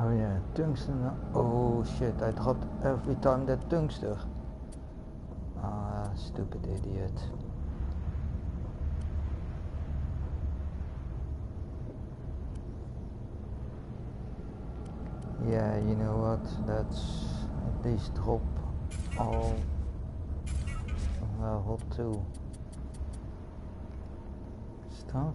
oh yeah, tungsten. Oh shit, I dropped every time that tungsten. Ah, stupid idiot. Yeah, you know what, let's at least drop all level 2 stuff.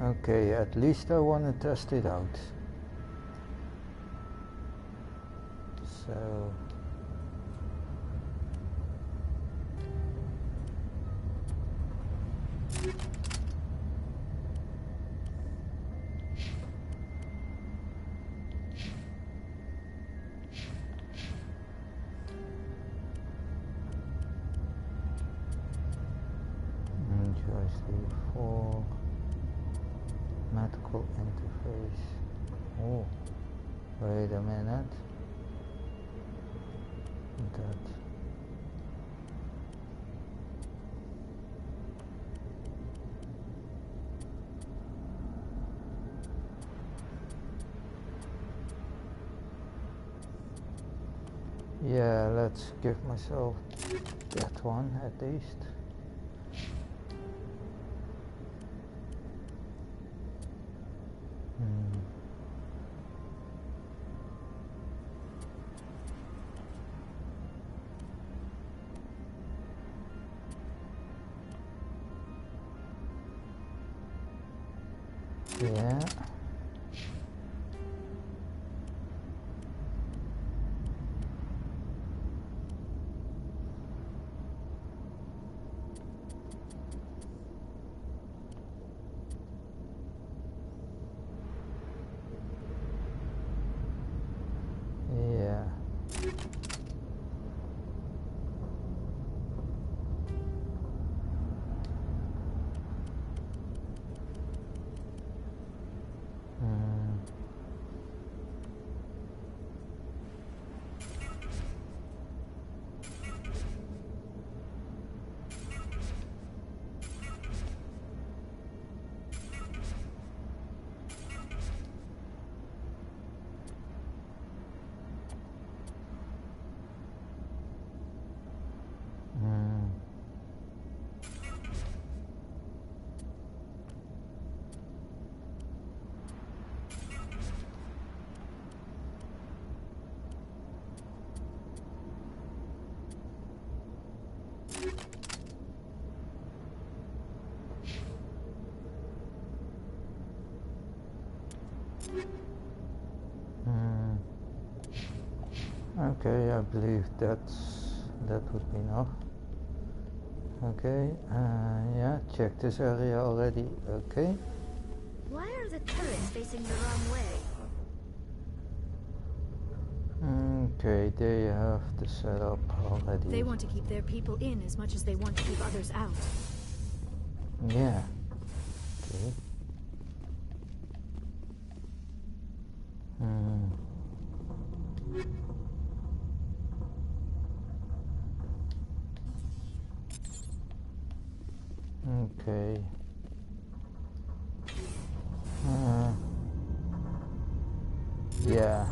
Okay, at least I want to test it out. So... joystick 4 medical interface. Oh, wait a minute. That. Yeah, let's give myself that one at least. Yeah. Yeah. Okay, I believe that would be enough. Okay, yeah, check this area already. Okay. Why are the turrets facing the wrong way? Okay, they have the setup already. They want to keep their people in as much as they want to keep others out. Yeah. Okay. Okay. Yeah.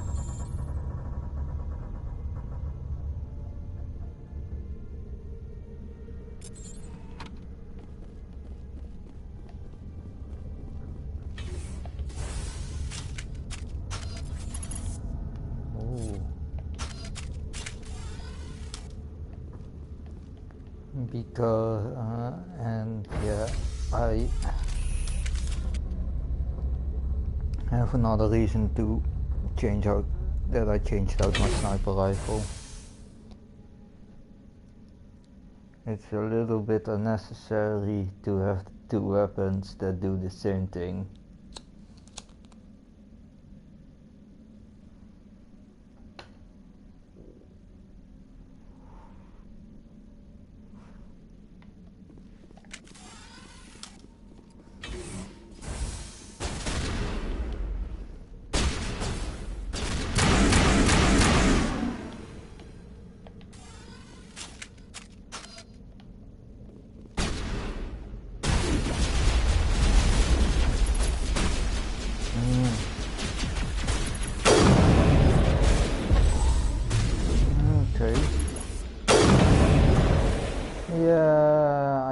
Because and yeah, I have another reason to change out that I changed out my sniper rifle. It's a little bit unnecessary to have two weapons that do the same thing.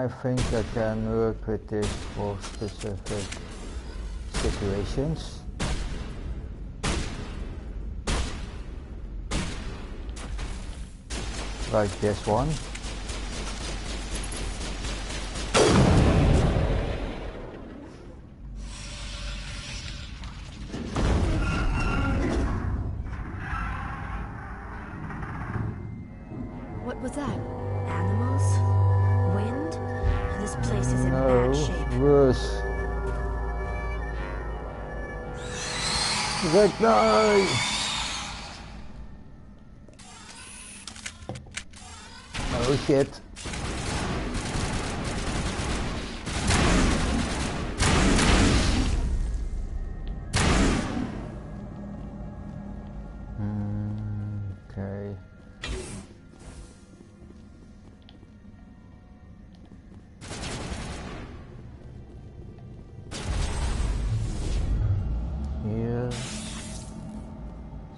I think I can work with this for specific situations. Like this one. What was that? Animals? Wind? This place is in bad shape. Worse. That guy! Oh shit. Okay. Here,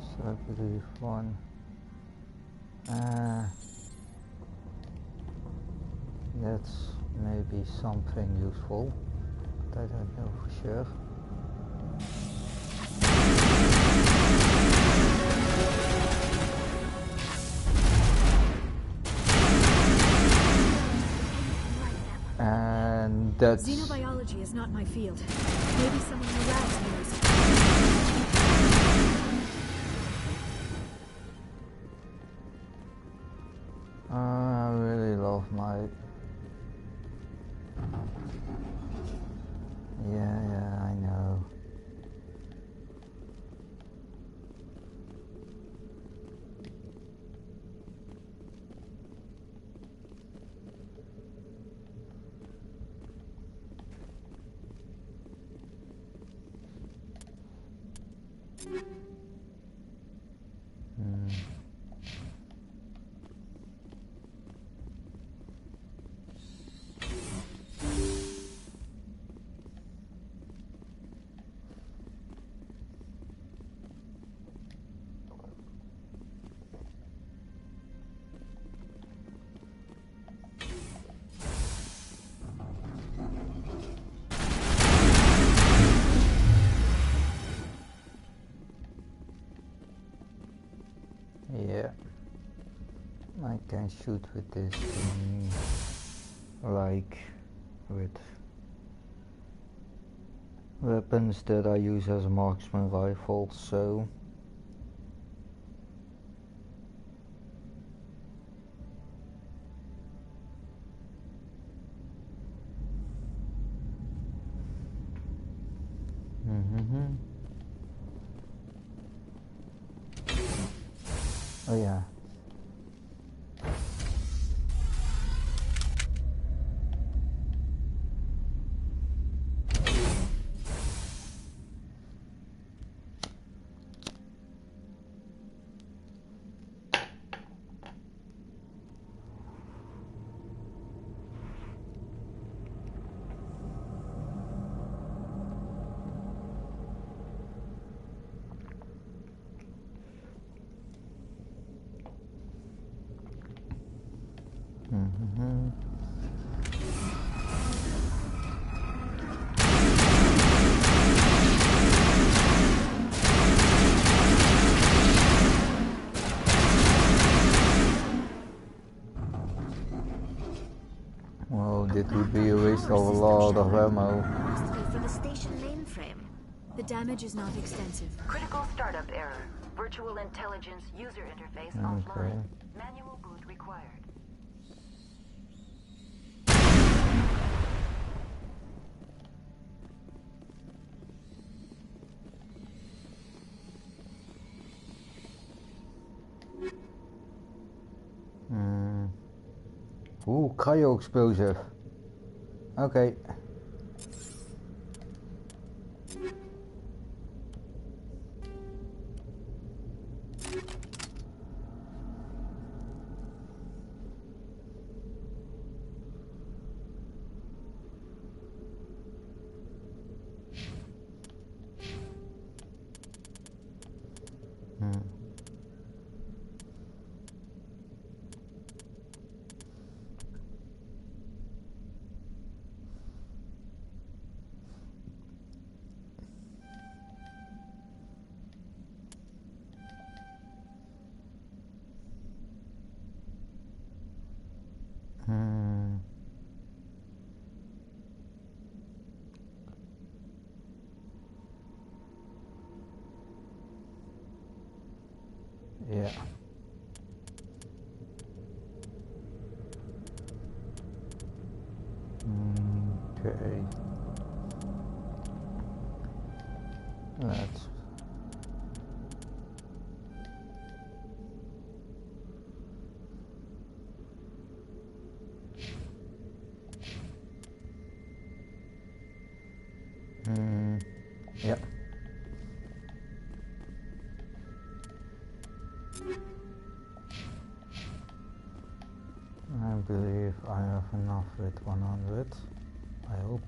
so I believe one. That's maybe something useful, but I don't know for sure. And that's Xenobiology is not my field. Maybe someone in the labs knows. I really love my... Yeah, I know. Yeah, I can shoot with this thing, like with weapons that I use as marksman rifles, so oh yeah. Well, that would be a waste of a lot of ammo. Must be for the station mainframe. The damage is not extensive. Critical startup error. Virtual intelligence user interface offline. Manual boot required. Ooh, cryo explosive. Okay. Yeah. Okay. Let's. Yep. I believe I have enough with 100. I hope.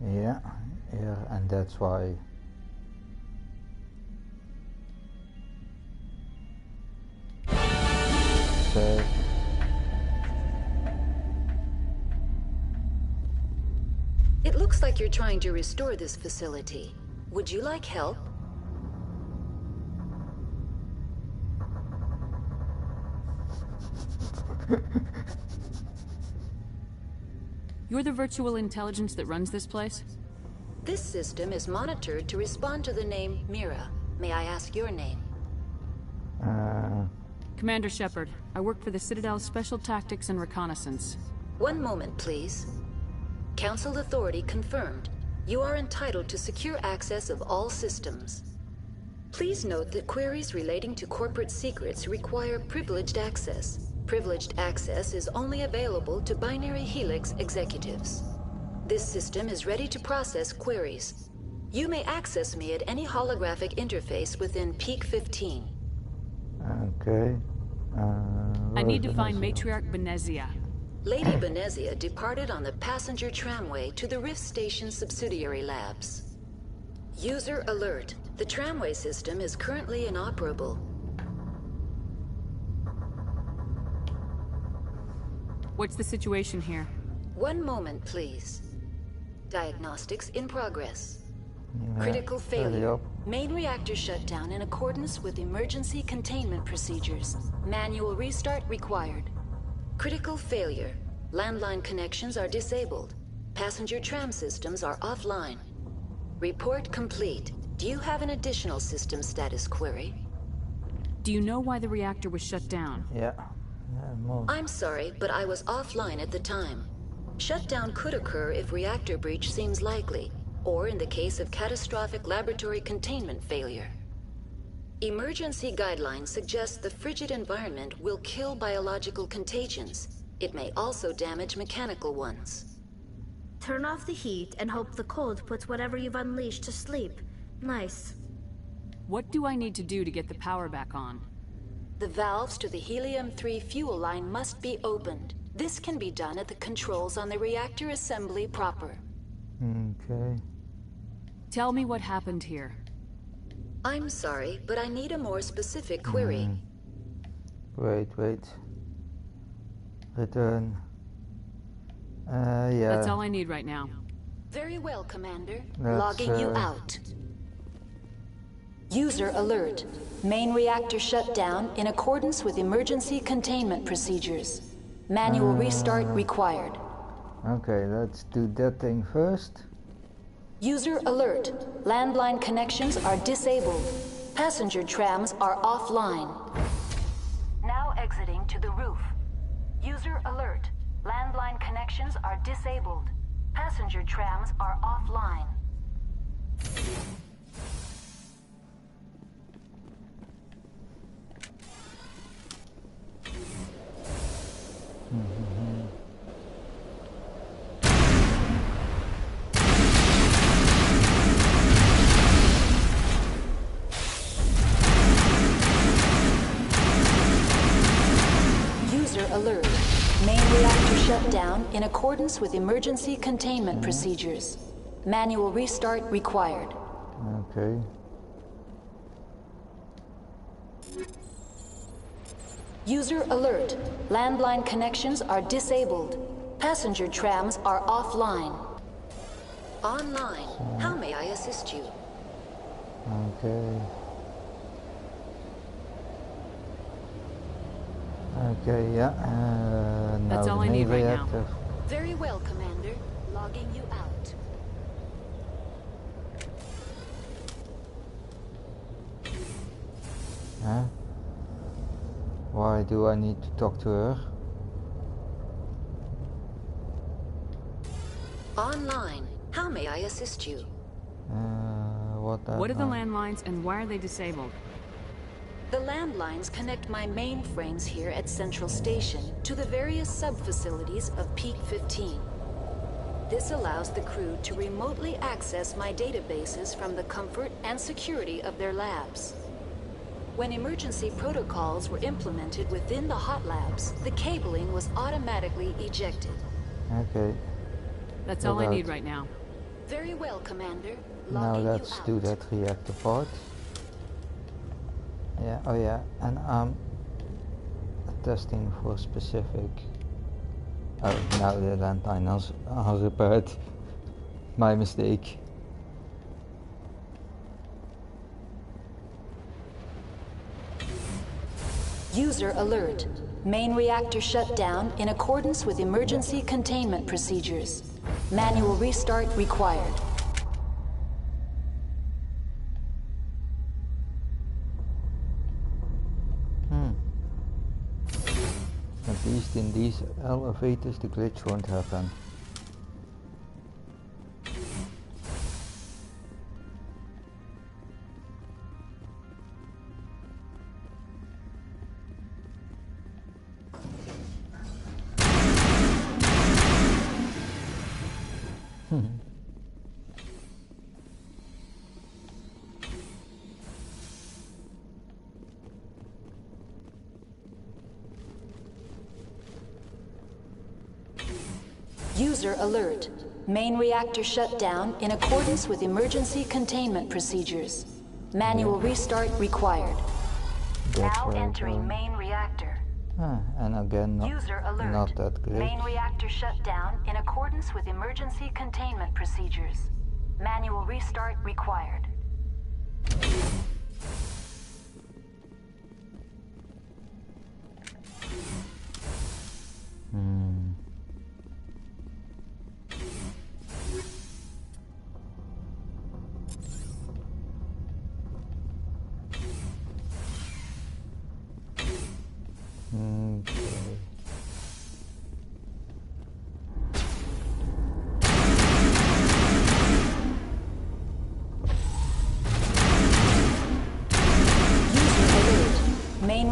Yeah, and that's why. So It looks like you're trying to restore this facility. Would you like help? You're the virtual intelligence that runs this place? This system is monitored to respond to the name Mira. May I ask your name? Commander Shepard. I work for the Citadel's Special Tactics and Reconnaissance. One moment, please. Council authority confirmed. You are entitled to secure access of all systems. Please note that queries relating to corporate secrets require privileged access. Privileged access is only available to Binary Helix executives. This system is ready to process queries. You may access me at any holographic interface within Peak 15. Okay. I need to find Matriarch Benezia. Lady Benezia departed on the passenger tramway to the Rift Station subsidiary labs. User alert. The tramway system is currently inoperable. What's the situation here? One moment, please. Diagnostics in progress. Critical failure. Main reactor shut down in accordance with emergency containment procedures. Manual restart required. Critical failure. Landline connections are disabled. Passenger tram systems are offline. Report complete. Do you have an additional system status query? Do you know why the reactor was shut down? Yeah. I'm sorry, but I was offline at the time. Shutdown could occur if reactor breach seems likely, or in the case of catastrophic laboratory containment failure. Emergency guidelines suggest the frigid environment will kill biological contagions. It may also damage mechanical ones. Turn off the heat and hope the cold puts whatever you've unleashed to sleep. Nice. What do I need to do to get the power back on? The valves to the helium-3 fuel line must be opened. This can be done at the controls on the reactor assembly proper. Okay. Tell me what happened here. I'm sorry, but I need a more specific query. Wait. Return. Yeah. That's all I need right now. Very well, Commander. That's, Logging you out. User alert. Main reactor shut down in accordance with emergency containment procedures. Manual restart required. Okay, let's do that thing first. User alert. Landline connections are disabled. Passenger trams are offline. Now exiting to the roof. User alert. Landline connections are disabled. Passenger trams are offline. User alert. Main reactor shut down in accordance with emergency containment procedures. Manual restart required. Okay. User alert. Landline connections are disabled. Passenger trams are offline. Online. How may I assist you? Okay. Okay, yeah. That's all I need right now. Very well, Commander. Logging you out. Huh? Why do I need to talk to her? Online. How may I assist you? What are the landlines and why are they disabled? The landlines connect my mainframes here at Central Station to the various sub-facilities of Peak 15. This allows the crew to remotely access my databases from the comfort and security of their labs. When emergency protocols were implemented within the hot labs, the cabling was automatically ejected. Okay. That's all I need right now. Very well, Commander. Now let's do that reactor part. Yeah, oh yeah, and I'm testing for specific... Oh, now the landline are repaired. My mistake. User alert. Main reactor shut down in accordance with emergency containment procedures. Manual restart required. At least in these elevators the glitch won't happen. User alert. Main reactor shut down in accordance with emergency containment procedures. Manual restart required. Now entering main reactor. And again, User alert. not that great. Main reactor shut down in accordance with emergency containment procedures. Manual restart required.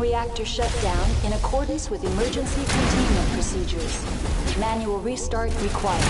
Reactor shut down in accordance with emergency containment procedures. Manual restart required.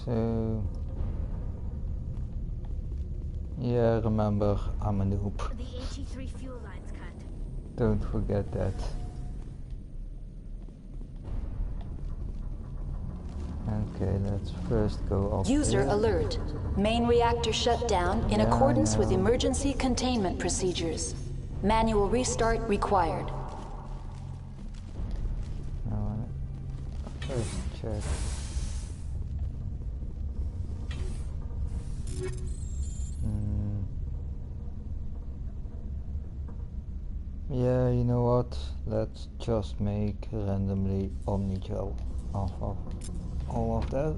So, yeah, remember, I'm a noob. The AT3 fuel line's cut. Don't forget that. Okay, let's first go up User here. alert. Main reactor shut down in accordance with emergency containment procedures. Manual restart required. Now, first check. Yeah, you know what? Let's just make randomly Omnigel off of all of that.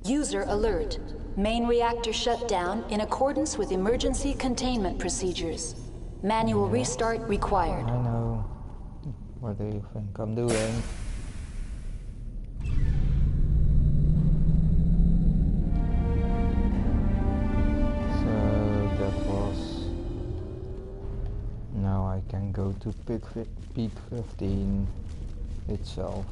User alert. Main reactor shut down in accordance with emergency containment procedures. Manual restart required. I know. What do you think I'm doing? So that was... Now I can go to peak 15 itself.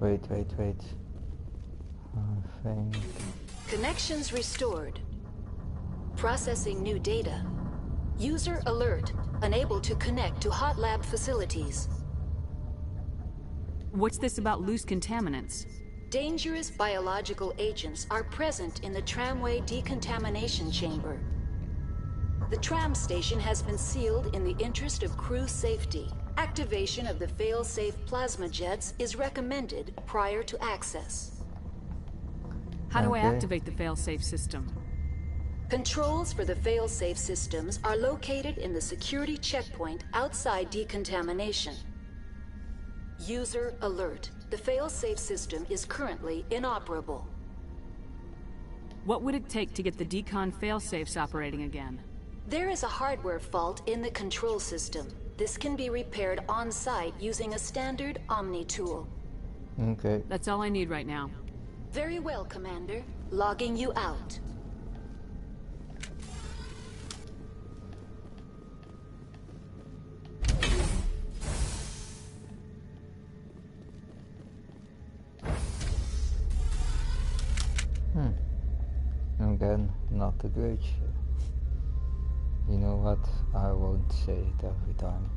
Wait. I think... Connections restored. Processing new data. User alert. Unable to connect to hot lab facilities. What's this about loose contaminants? Dangerous biological agents are present in the tramway decontamination chamber. The tram station has been sealed in the interest of crew safety. Activation of the fail-safe plasma jets is recommended prior to access. How do I activate the failsafe system? Controls for the failsafe systems are located in the security checkpoint outside decontamination. User alert. The failsafe system is currently inoperable. What would it take to get the decon failsafes operating again? There is a hardware fault in the control system. This can be repaired on-site using a standard Omni tool. Okay. That's all I need right now. Very well, Commander. Logging you out. Again, not a great show. You know what? I won't say it every time.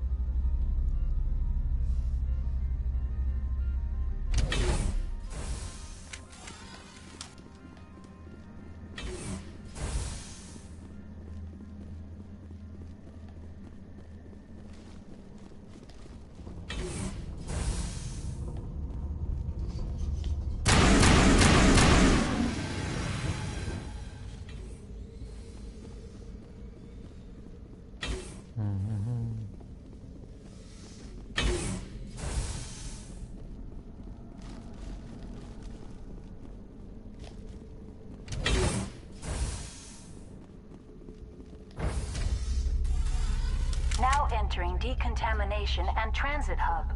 Now entering decontamination and transit hub.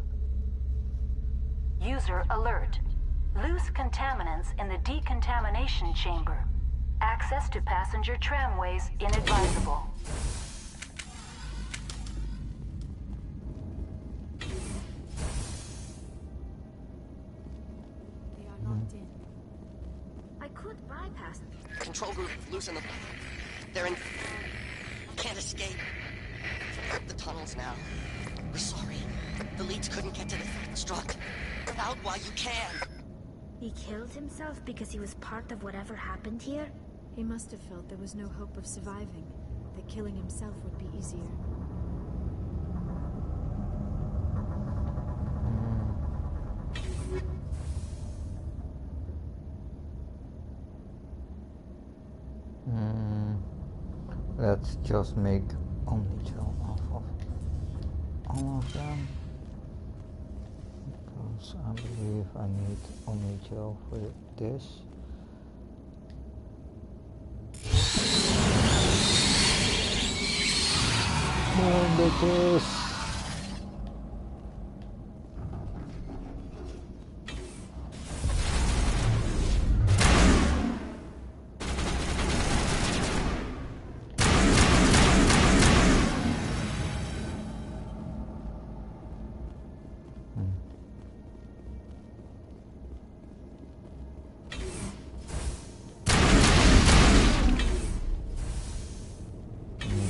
User alert. Loose contaminants in the decontamination chamber. Access to passenger tramways inadvisable. They are locked in. I could bypass. Control group, loosen them. They're in... Can't escape. The tunnels now. We're sorry. The leads couldn't get to the struck. Get out while you can. He killed himself because he was part of whatever happened here? He must have felt there was no hope of surviving, that killing himself would be easier. Let's just make Omnichel off of all of them. Because I believe I need Omnichel for this. Come on, bitches!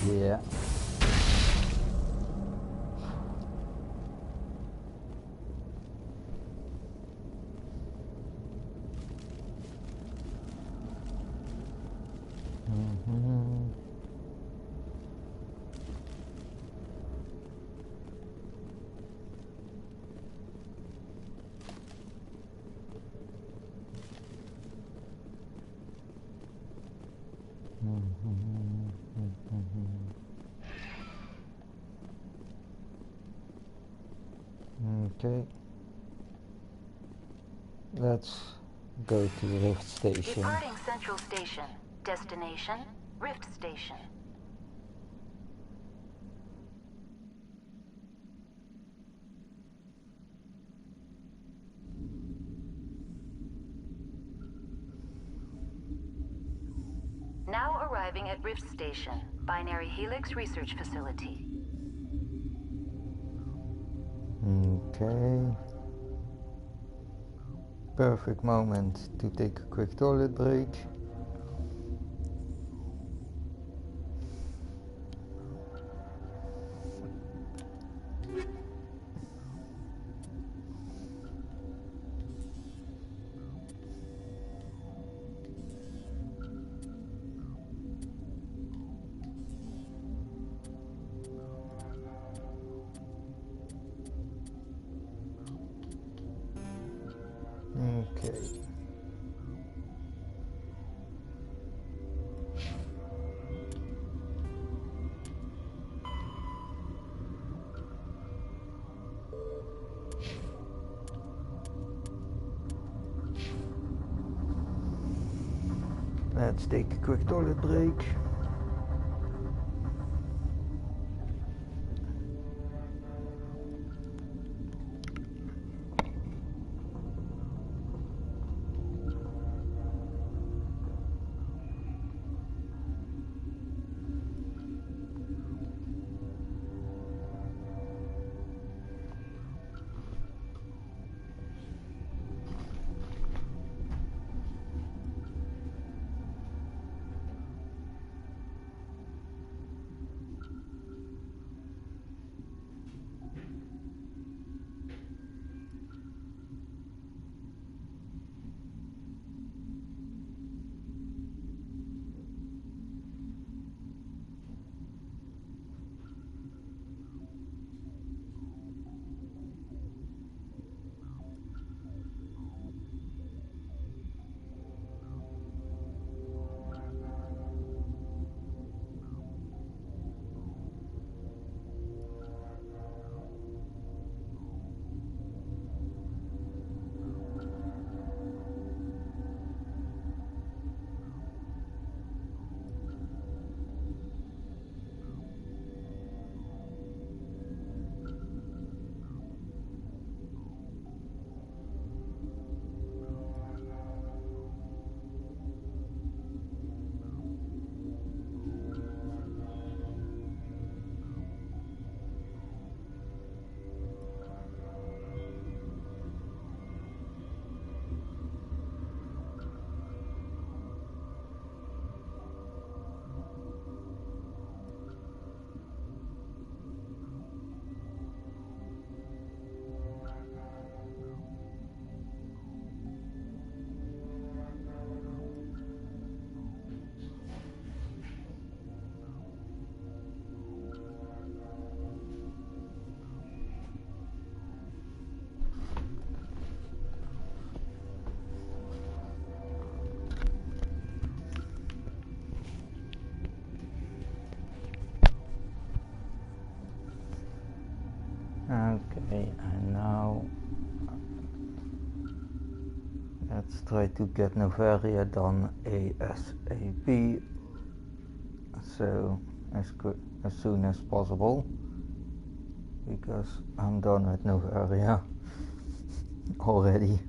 Yeah. Okay. Let's go to Rift Station. Departing Central Station. Destination, Rift Station. Now arriving at Rift Station, Binary Helix Research Facility. Okay. Perfect moment to take a quick toilet break. Okay. Let's take a quick toilet break. Okay, and now let's try to get Novaria done ASAP, so as soon as possible, because I'm done with Novaria already.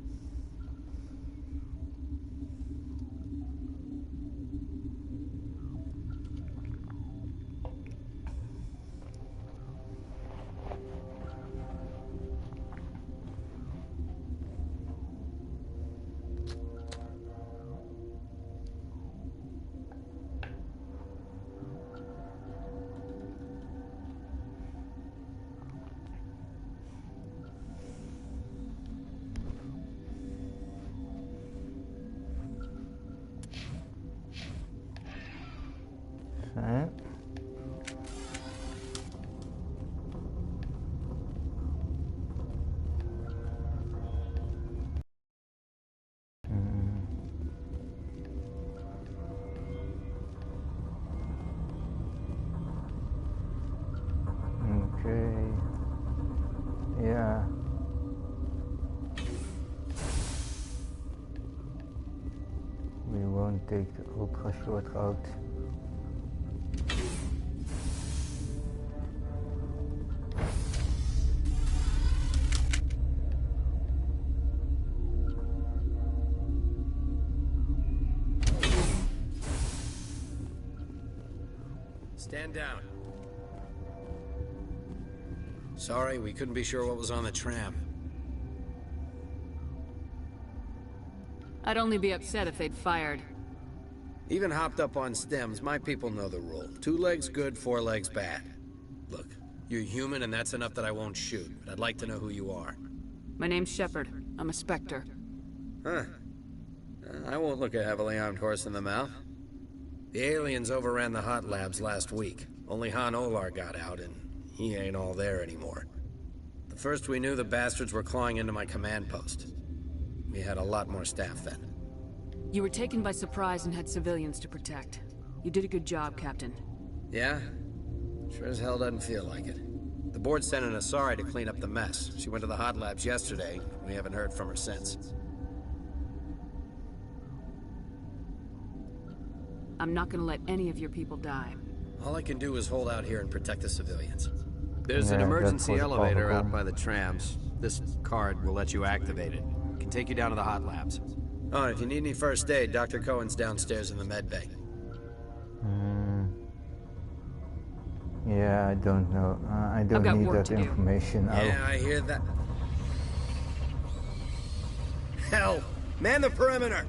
Okay. Okay. Yeah. We won't take the ultra short route. Stand down. Sorry, we couldn't be sure what was on the tram. I'd only be upset if they'd fired. Even hopped up on stems, my people know the rule. 2 legs good, 4 legs bad. Look, you're human and that's enough that I won't shoot, but I'd like to know who you are. My name's Shepard. I'm a Spectre. Huh. I won't look a heavily armed horse in the mouth. The aliens overran the hot labs last week. Only Han Olar got out, and he ain't all there anymore. The first we knew, the bastards were clawing into my command post. We had a lot more staff then. You were taken by surprise and had civilians to protect. You did a good job, Captain. Yeah? Sure as hell doesn't feel like it. The board sent an Asari to clean up the mess. She went to the hot labs yesterday. We haven't heard from her since. I'm not gonna let any of your people die. All I can do is hold out here and protect the civilians. There's an Yeah, emergency that's what the elevator protocol. out by the trams. This card will let you activate it. It can take you down to the hot labs. Oh, and if you need any first aid, Dr. Cohen's downstairs in the med bay. Yeah, I don't know. I don't got need work that to do. information now. Yeah, I hear that. Hell! Man the perimeter!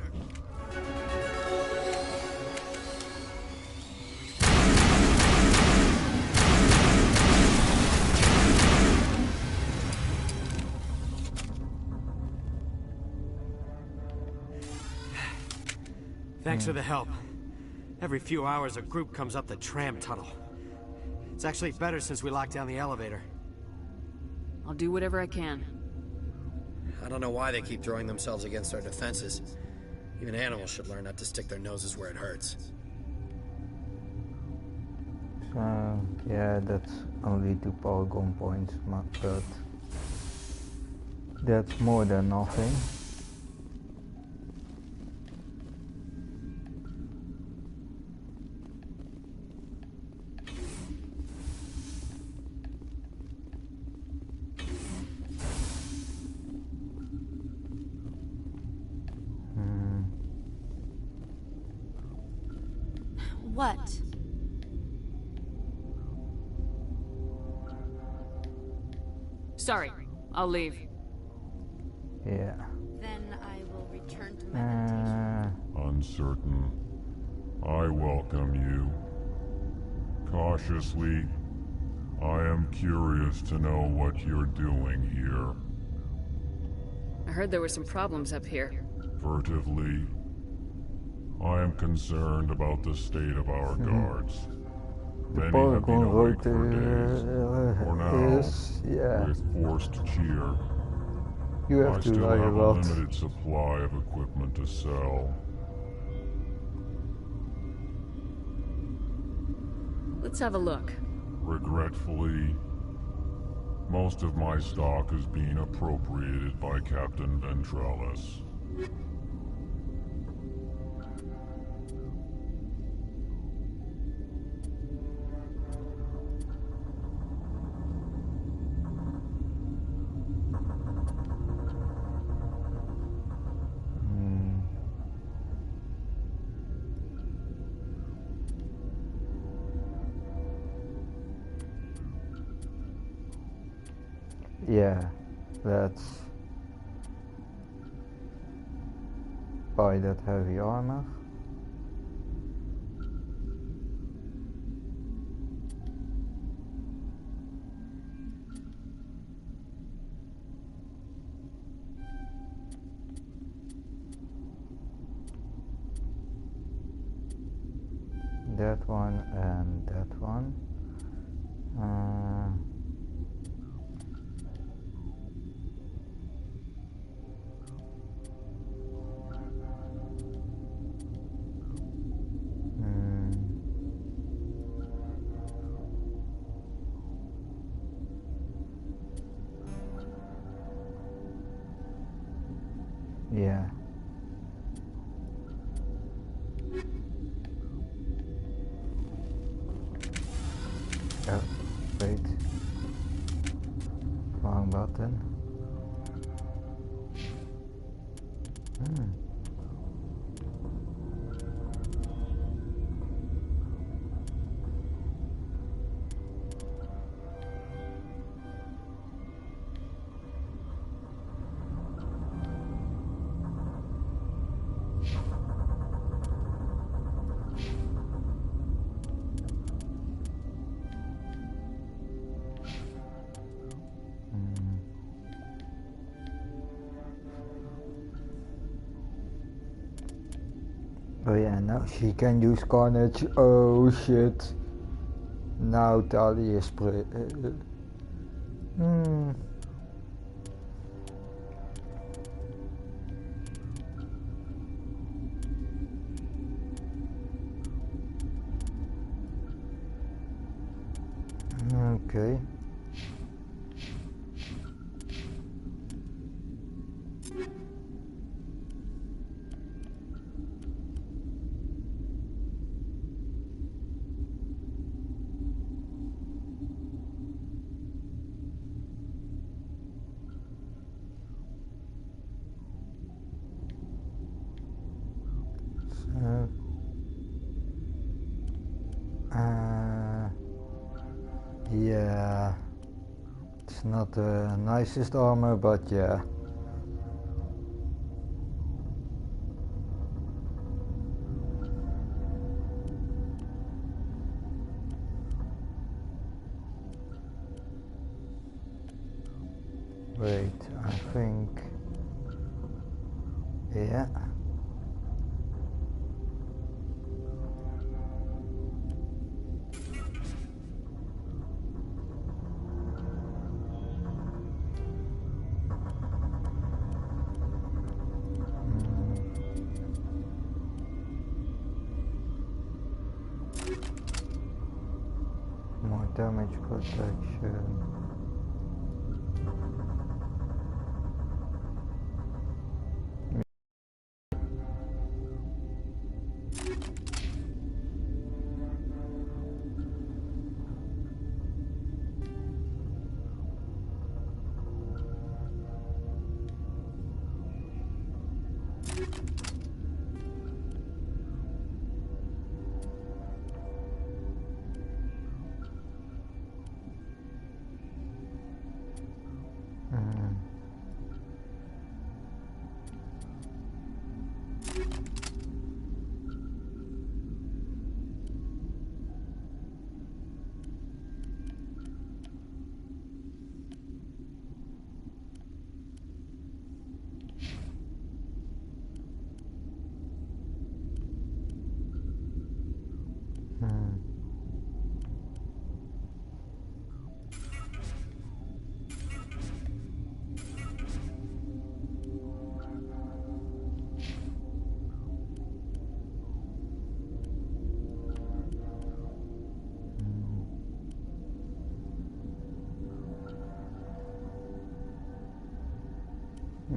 Thanks for the help. Every few hours, a group comes up the tram tunnel. It's actually better since we locked down the elevator. I'll do whatever I can. I don't know why they keep throwing themselves against our defenses. Even animals should learn not to stick their noses where it hurts. So, yeah, that's only 2 polygon points, but that's more than nothing. What? Sorry, I'll leave. Yeah. Then I will return to my meditation. Uncertain. I welcome you. Cautiously, I am curious to know what you're doing here. I heard there were some problems up here. Furtively, I am concerned about the state of our guards. Many have been polygon awake rotor for days. For now, is, yeah. with forced cheer, You have I to still lie have a a lot. limited supply of equipment to sell. Let's have a look. Regretfully, most of my stock is being appropriated by Captain Ventrellis. Yeah, let's buy that heavy armor. That one and that one. Yeah. Oh, wait. Wrong button. Oh yeah, now she can use Carnage. Oh shit. Now Tali is Okay. Yeah, it's not the nicest armor, but yeah. Wait, I think, yeah. More damage protection.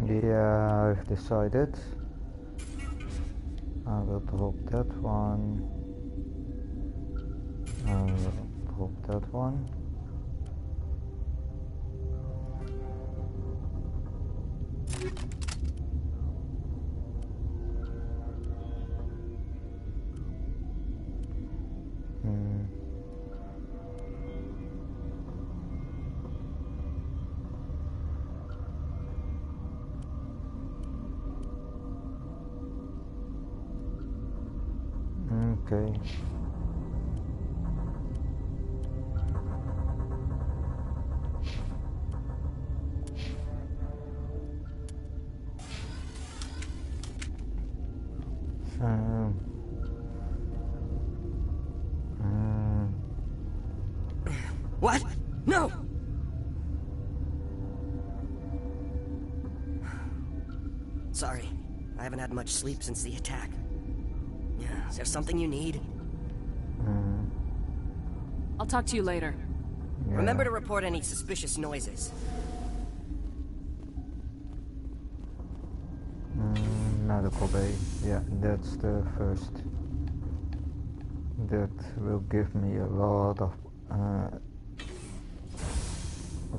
Yeah, I've decided. I will drop that one. I will drop that one. Okay. What? No! Sorry, I haven't had much sleep since the attack. Is there something you need? I'll talk to you later. Yeah. Remember to report any suspicious noises. Medical bay. Yeah, that's the first. That will give me a lot of, at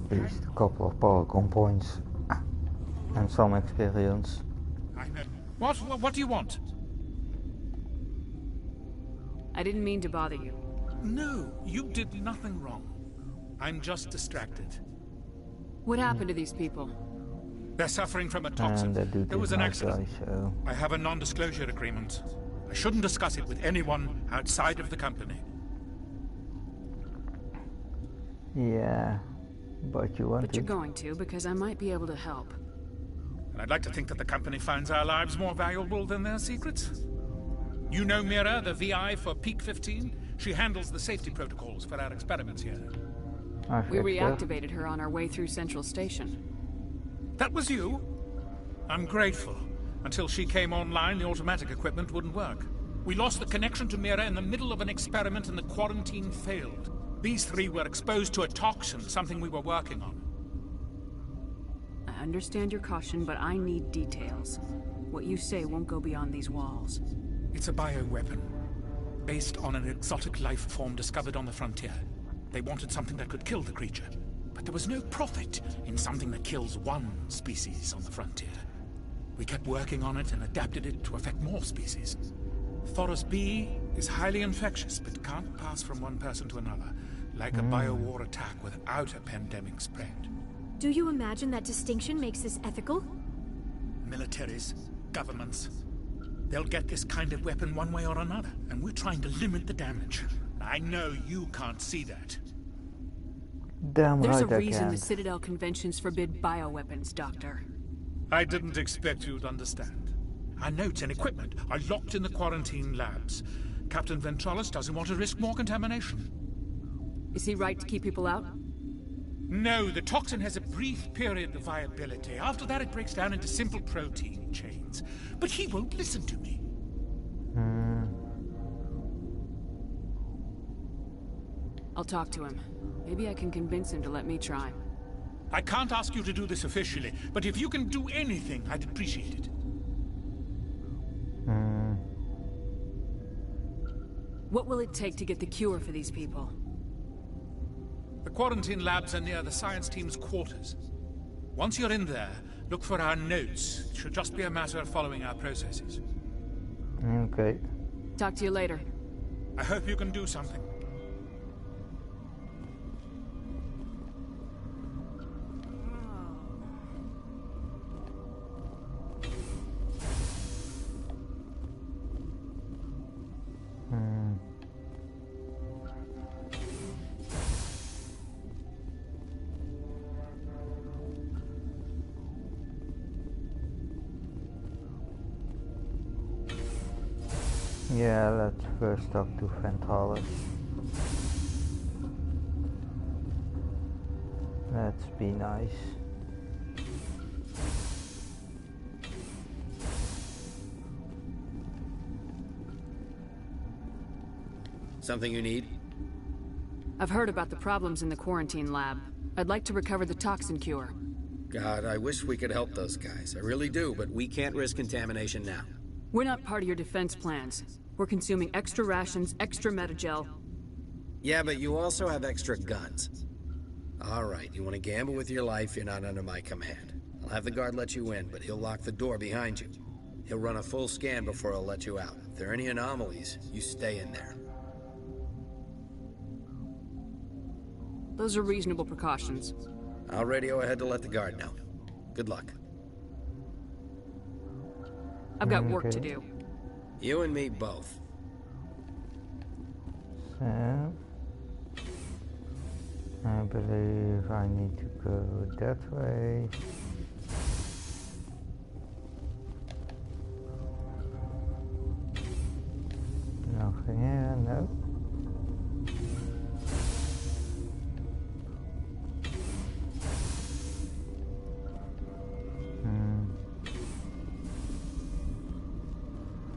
least a couple of Paragon points and some experience. What do you want? I didn't mean to bother you. No, you did nothing wrong. I'm just distracted. What happened to these people? They're suffering from a toxin. There was an accident. So. I have a non-disclosure agreement. I shouldn't discuss it with anyone outside of the company. Yeah, but you want But you're going to, because I might be able to help. And I'd like to think that the company finds our lives more valuable than their secrets. You know Mira, the VI for Peak 15? She handles the safety protocols for our experiments here. We reactivated her on our way through Central Station. That was you? I'm grateful. Until she came online, the automatic equipment wouldn't work. We lost the connection to Mira in the middle of an experiment and the quarantine failed. These three were exposed to a toxin, something we were working on. I understand your caution, but I need details. What you say won't go beyond these walls. It's a bioweapon, based on an exotic life form discovered on the frontier. They wanted something that could kill the creature, but there was no profit in something that kills one species on the frontier. We kept working on it and adapted it to affect more species. Thoros B is highly infectious, but can't pass from one person to another, like a biowar attack without a pandemic spread. Do you imagine that distinction makes this ethical? Militaries, governments, they'll get this kind of weapon one way or another, and we're trying to limit the damage. I know you can't see that. Damn There's right a I reason can. the Citadel conventions forbid bioweapons, Doctor. I didn't expect you'd understand. Our notes and equipment are locked in the quarantine labs. Captain Ventralis doesn't want to risk more contamination. Is he right to keep people out? No, the toxin has a brief period of viability. After that, it breaks down into simple protein chains. But he won't listen to me. I'll talk to him. Maybe I can convince him to let me try. I can't ask you to do this officially, but if you can do anything, I'd appreciate it. What will it take to get the cure for these people? The quarantine labs are near the science team's quarters. Once you're in there, look for our notes. It should just be a matter of following our processes. Okay. Talk to you later. I hope you can do something. Yeah, let's first talk to Ventralis. Let's be nice. Something you need? I've heard about the problems in the quarantine lab. I'd like to recover the toxin cure. God, I wish we could help those guys. I really do, but we can't risk contamination now. We're not part of your defense plans. We're consuming extra rations, extra metagel. Yeah, but you also have extra guns. All right, you want to gamble with your life, you're not under my command. I'll have the guard let you in, but he'll lock the door behind you. He'll run a full scan before he'll let you out. If there are any anomalies, you stay in there. Those are reasonable precautions. I'll radio ahead to let the guard know. Good luck. I've got work to do. You and me both. So, I believe I need to go that way. Nothing here, no.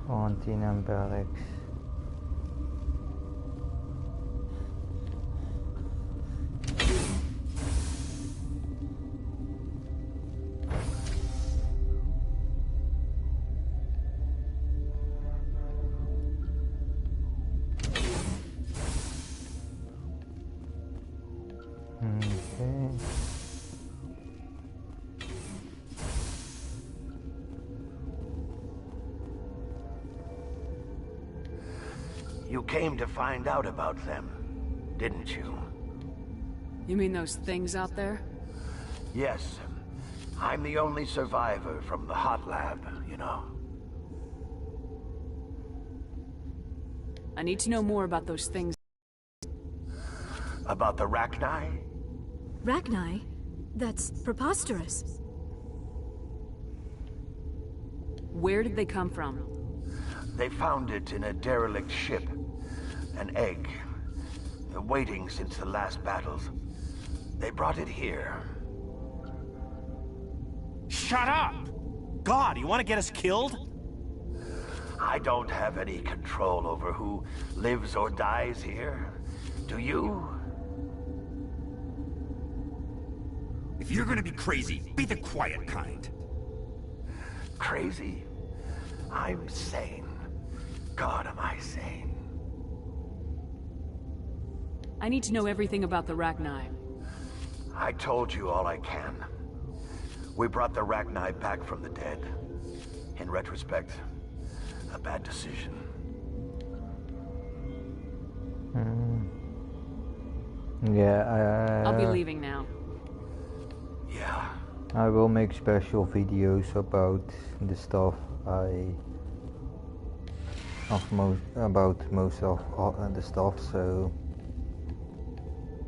Quarantine and barracks. Okay. You came to find out about them, didn't you? You mean those things out there? Yes. I'm the only survivor from the hot lab, you know. I need to know more about those things. About the Rachni? Rachni? That's preposterous. Where did they come from? They found it in a derelict ship. An egg. Waiting since the last battles. They brought it here. Shut up! God, you want to get us killed? I don't have any control over who lives or dies here. Do you? If you're gonna be crazy, be the quiet kind. Crazy? I'm sane. God, am I sane? I need to know everything about the Rachni. I told you all I can. We brought the Rachni back from the dead. In retrospect, a bad decision. Yeah, I'll be leaving now. Yeah. I will make special videos about the stuff about most of the stuff, so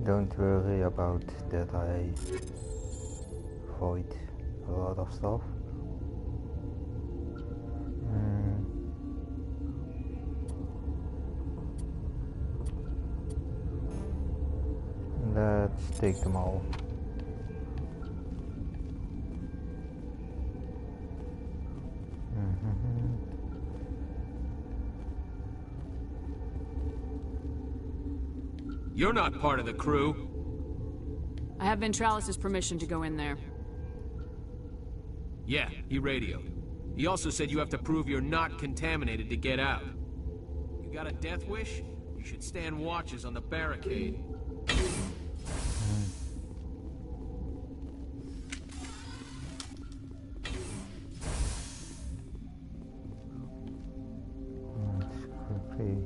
don't worry about that I avoid a lot of stuff. Let's take them all. You're not part of the crew. I have Ventralis' permission to go in there. Yeah, he radioed. He also said you have to prove you're not contaminated to get out. You got a death wish? You should stand watches on the barricade. Let's quickly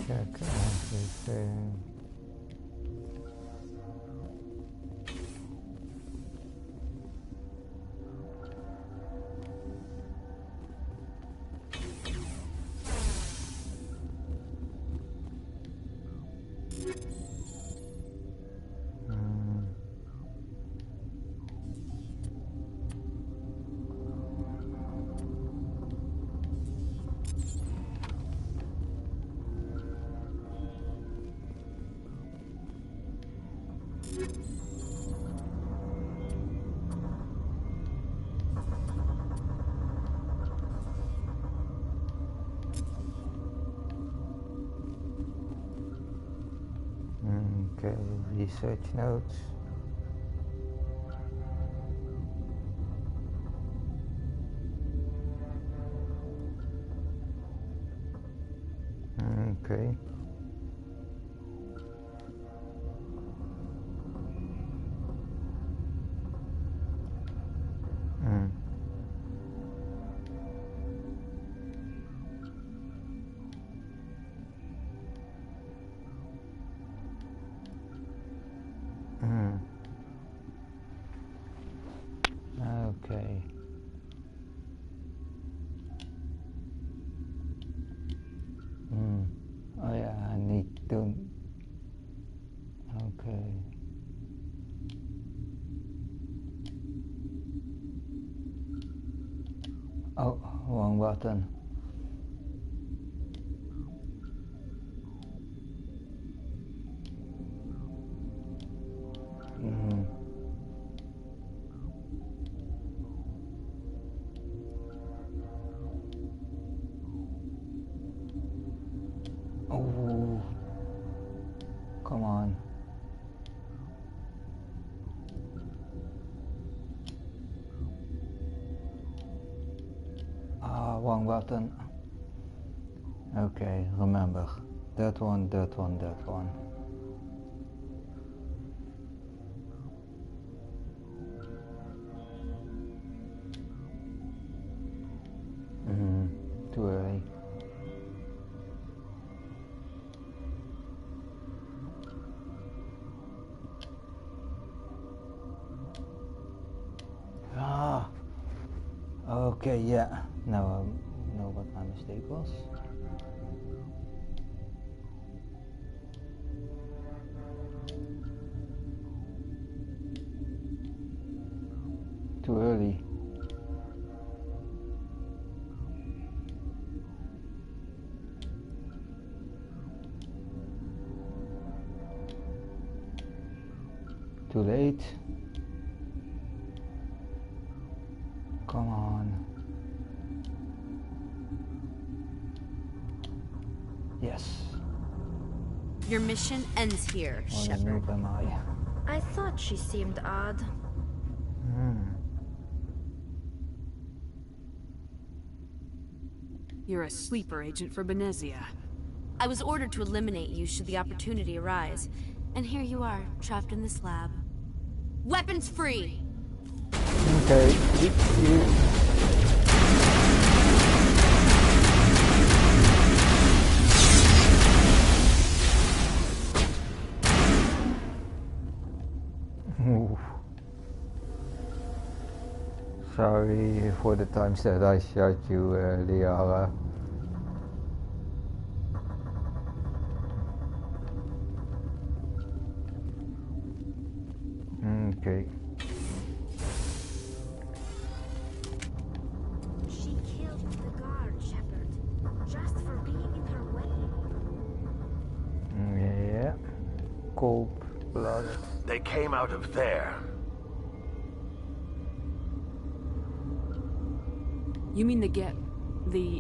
check everything. Okay, research notes. Okay. Okay. Oh yeah, I need to. Okay. Oh, wrong button. Oh, come on. Wrong button. Okay, remember. That one, that one, that one. Too early. Okay, yeah. Now I know what my mistake was. Too early. Too late. Come on. Yes. Your mission ends here, Shepard. I thought she seemed odd. You're a sleeper agent for Benezia. I was ordered to eliminate you should the opportunity arise. And here you are, trapped in this lab. Weapons free! Okay. Sorry for the times that I shot you, Liara. Okay. She killed the guard, Shepard, just for being in her way. Yeah. Cold-blooded. They came out of there. You mean the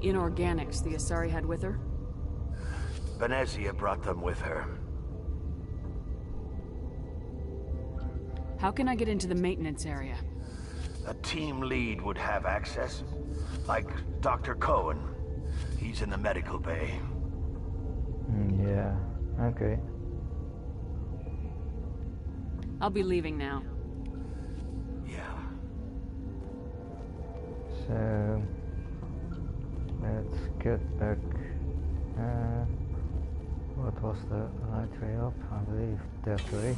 inorganics the Asari had with her? Venezia brought them with her. How can I get into the maintenance area? A team lead would have access. Like Dr. Cohen. He's in the medical bay. Yeah, okay. I'll be leaving now. Yeah. So let's get back. What was the right way up? I believe that way.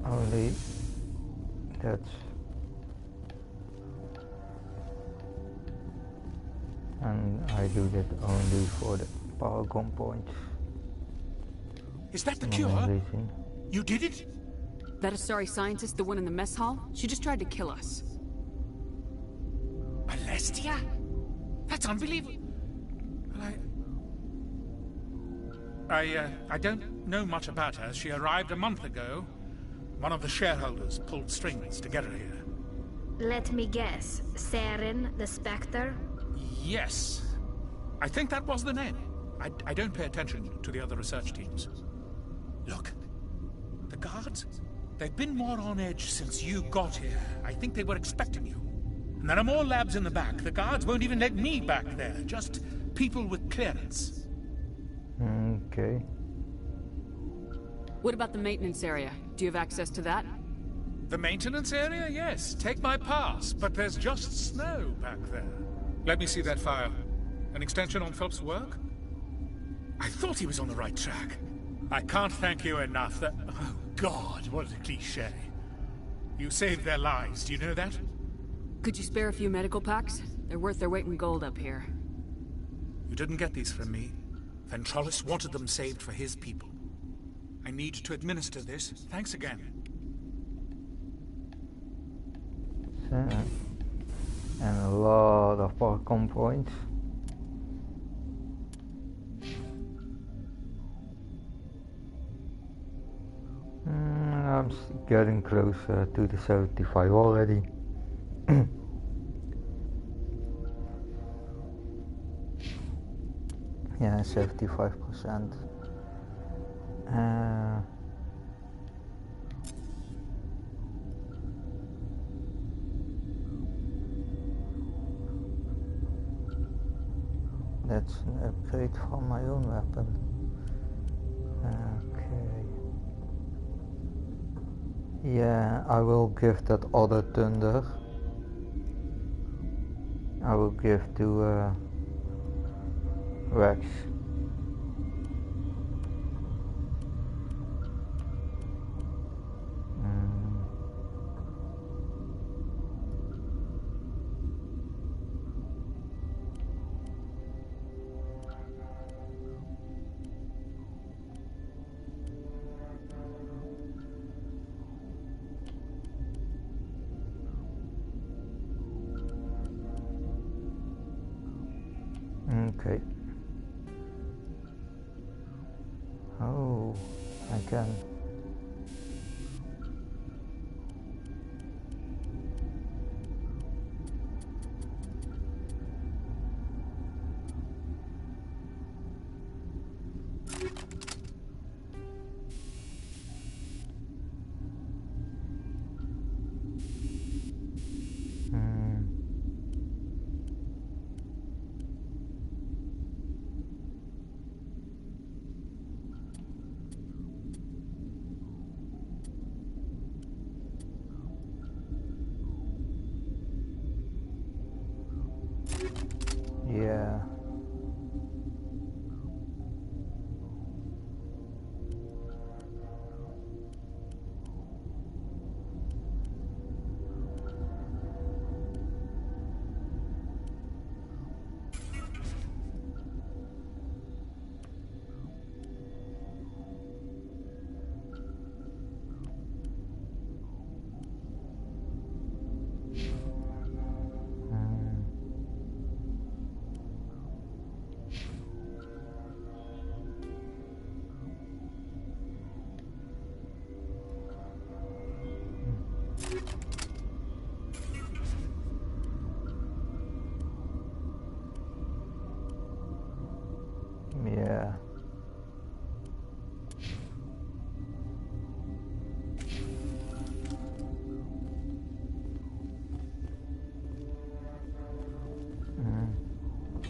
Only that's and I do that only for the Paragon points. Is that the cure? You did it? That Asari scientist, the one in the mess hall? She just tried to kill us. Alestia? That's unbelievable. I don't know much about her. She arrived a month ago. One of the shareholders pulled strings to get her here. Let me guess. Saren, the Spectre? Yes. I think that was the name. I don't pay attention to the other research teams. Look. The guards? They've been more on edge since you got here. I think they were expecting you. And there are more labs in the back. The guards won't even let me back there. Just people with clearance. Okay. What about the maintenance area? Do you have access to that? The maintenance area? Yes. Take my pass. But there's just snow back there. Let me see that file. An extension on Phelps' work? I thought he was on the right track. I can't thank you enough that... Oh, God, what a cliché. You saved their lives, do you know that? Could you spare a few medical packs? They're worth their weight in gold up here. You didn't get these from me. Ventrolis wanted them saved for his people. I need to administer this. Thanks again. So, and a lot of Paragon points. I'm getting closer to the 75 already. Yeah, 75%. That's an upgrade for my own weapon. Okay. Yeah, I will give that other thunder. I will give to Rex. Okay. Oh, I can. Yeah. Yeah.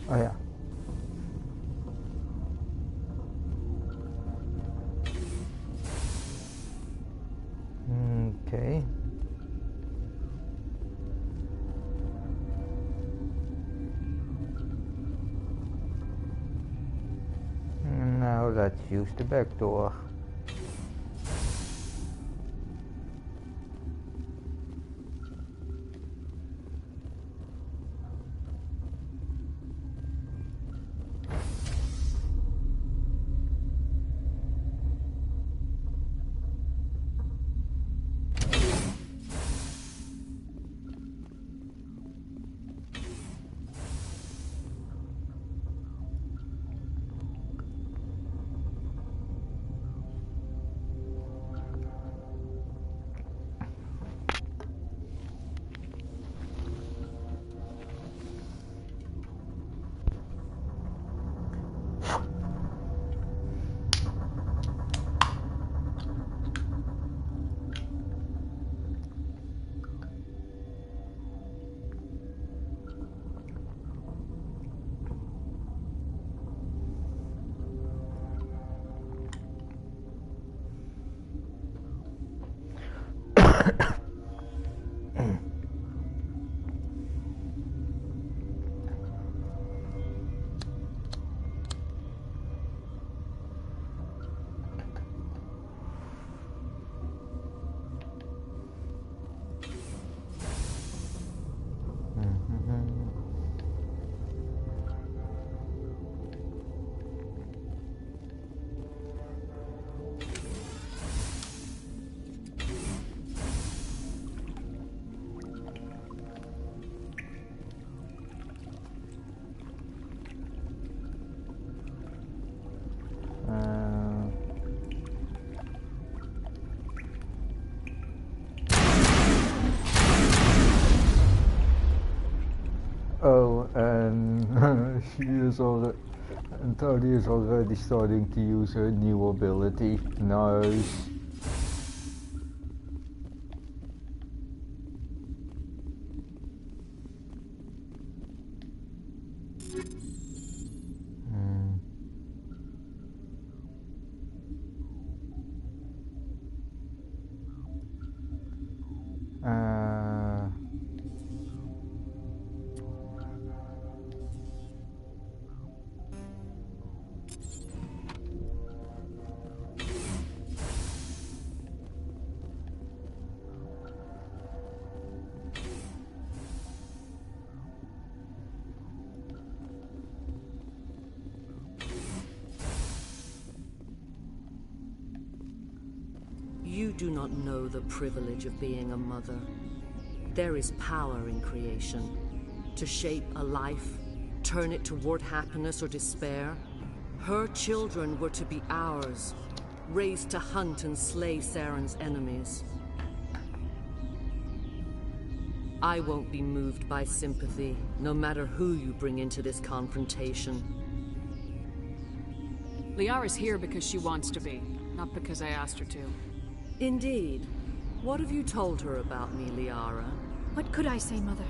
Oh yeah. Okay. Now let's use the back door. Oh, and she is already, and Tony is already starting to use her new ability. Nice. You do not know the privilege of being a mother. There is power in creation. To shape a life, turn it toward happiness or despair. Her children were to be ours, raised to hunt and slay Saren's enemies. I won't be moved by sympathy, no matter who you bring into this confrontation. Liara's here because she wants to be, not because I asked her to. Indeed. What have you told her about me, Liara? What could I say, Mother?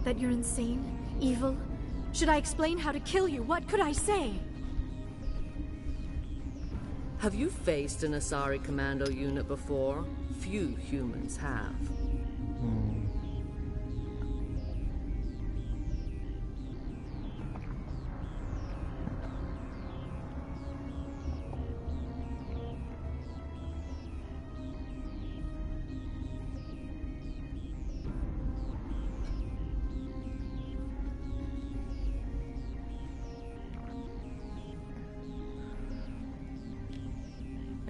That you're insane? Evil? Should I explain how to kill you? What could I say? Have you faced an Asari commando unit before? Few humans have.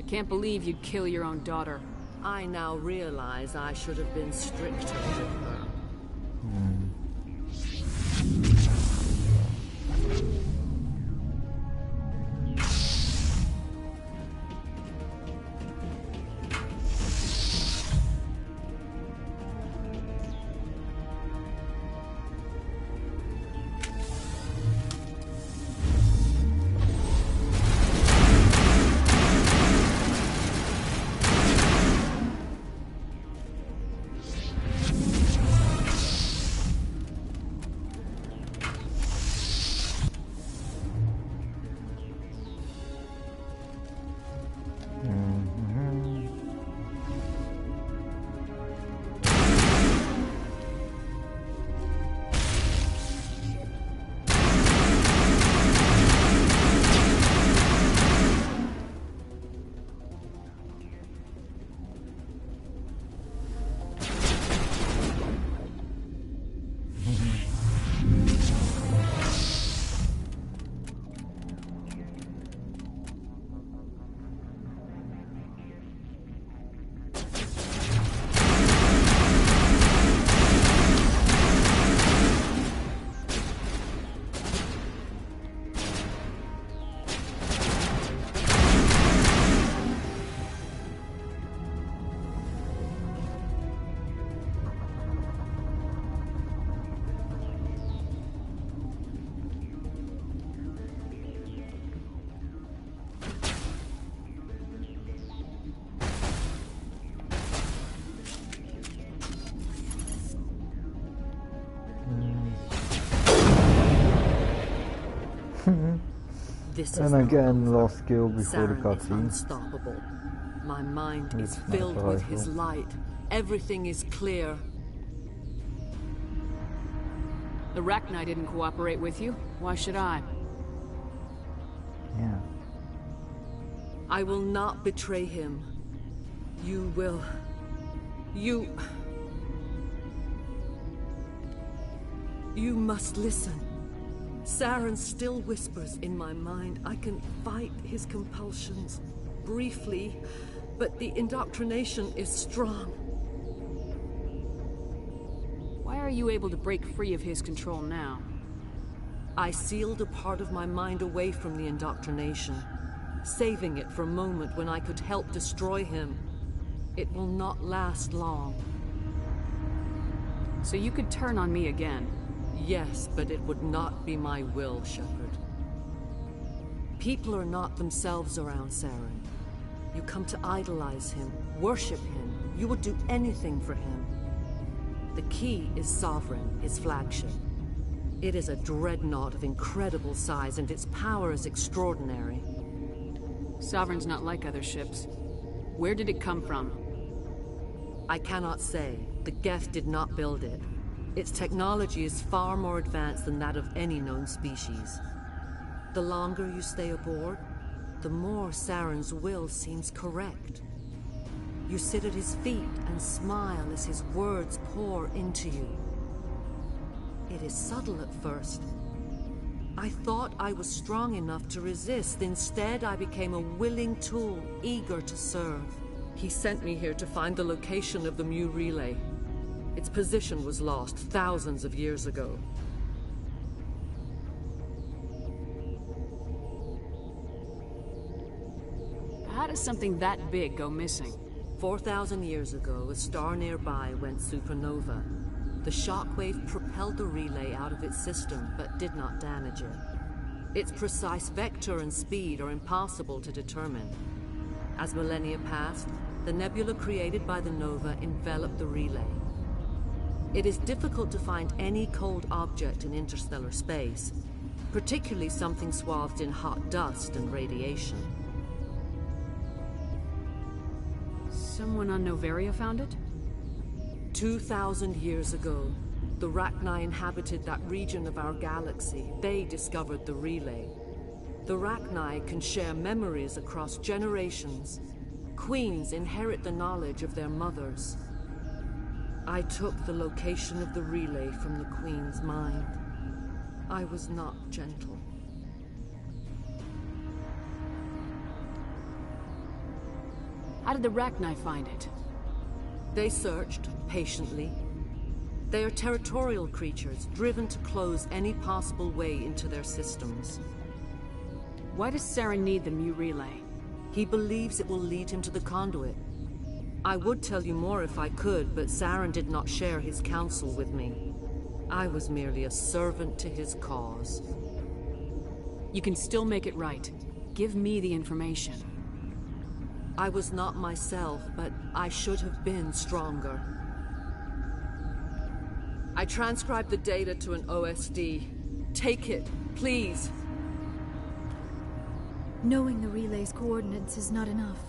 Can't believe you'd kill your own daughter. I now realize I should have been stricter with her. And again, lost skill before the Saren is cutscene. unstoppable. My mind It's is not filled with his powerful. light. Everything is clear. The Rachni didn't cooperate with you. Why should I? Yeah. I will not betray him. You will. You must listen. Saren still whispers in my mind. I can fight his compulsions, briefly, but the indoctrination is strong. Why are you able to break free of his control now? I sealed a part of my mind away from the indoctrination, saving it for a moment when I could help destroy him. It will not last long. So you could turn on me again? Yes, but it would not be my will, Shepard. People are not themselves around Saren. You come to idolize him, worship him. You would do anything for him. The key is Sovereign, his flagship. It is a dreadnought of incredible size, and its power is extraordinary. Sovereign's not like other ships. Where did it come from? I cannot say. The Geth did not build it. Its technology is far more advanced than that of any known species. The longer you stay aboard, the more Saren's will seems correct. You sit at his feet and smile as his words pour into you. It is subtle at first. I thought I was strong enough to resist. Instead, I became a willing tool, eager to serve. He sent me here to find the location of the Mu relay. Its position was lost thousands of years ago. How does something that big go missing? 4,000 years ago, a star nearby went supernova. The shockwave propelled the relay out of its system, but did not damage it. Its precise vector and speed are impossible to determine. As millennia passed, the nebula created by the nova enveloped the relay. It is difficult to find any cold object in interstellar space, particularly something swathed in hot dust and radiation. Someone on Noveria found it? 2,000 years ago, the Rachni inhabited that region of our galaxy. They discovered the relay. The Rachni can share memories across generations. Queens inherit the knowledge of their mothers. I took the location of the relay from the Queen's mind. I was not gentle. How did the Rachni find it? They searched, patiently. They are territorial creatures, driven to close any possible way into their systems. Why does Saren need the Mu Relay? He believes it will lead him to the conduit. I would tell you more if I could, but Saren did not share his counsel with me. I was merely a servant to his cause. You can still make it right. Give me the information. I was not myself, but I should have been stronger. I transcribed the data to an OSD. Take it, please. Knowing the relay's coordinates is not enough.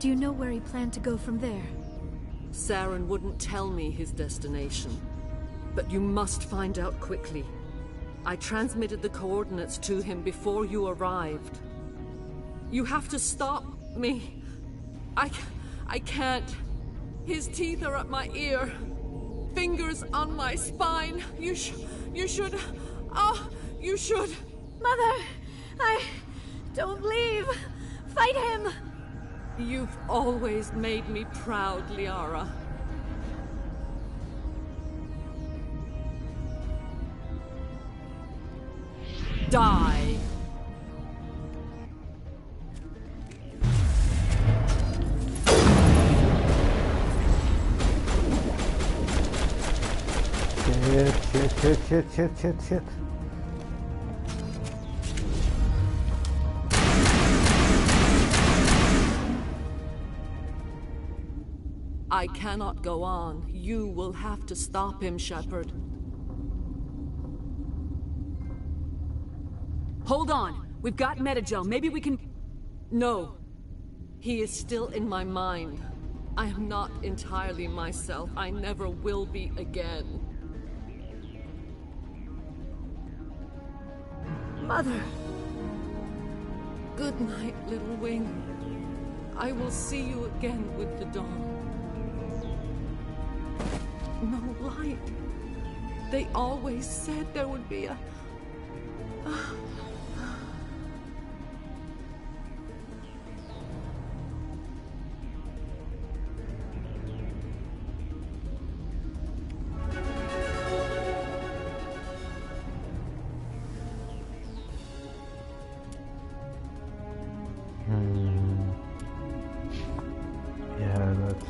Do you know where he planned to go from there? Saren wouldn't tell me his destination. But you must find out quickly. I transmitted the coordinates to him before you arrived. You have to stop me. I can't. His teeth are at my ear. Fingers on my spine. You should... Oh, you should... Mother, don't leave. Fight him. You've always made me proud, Liara. Die. Shit. I cannot go on. You will have to stop him, Shepard. Hold on. We've got Metagel. Maybe we can... No. He is still in my mind. I am not entirely myself. I never will be again. Mother! Good night, little wing. I will see you again with the dawn. No light. They always said there would be a... Yeah, that's...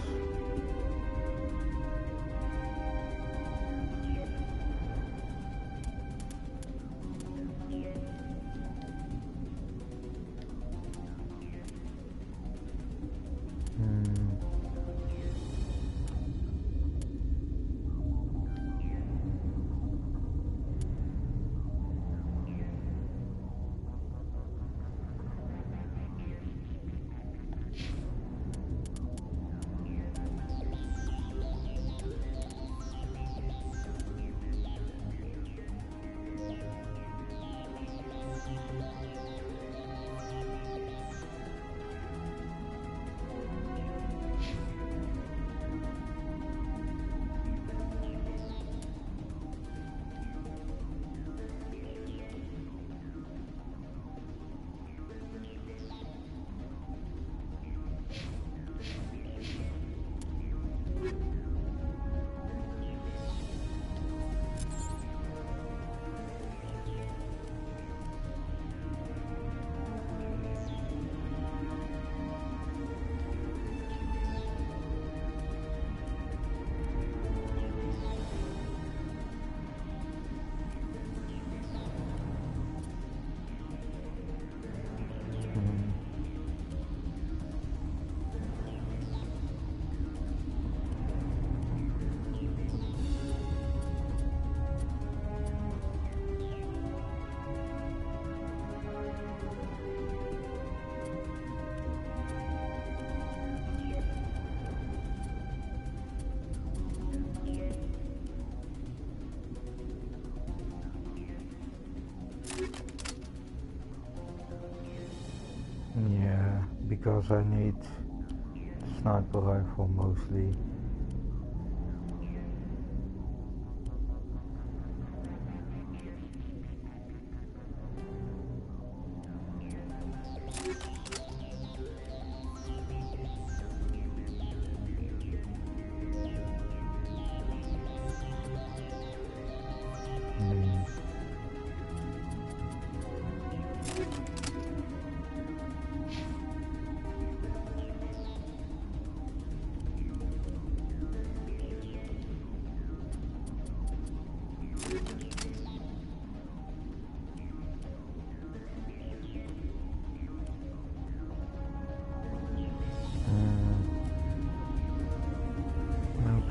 Yeah, because I need the sniper rifle mostly.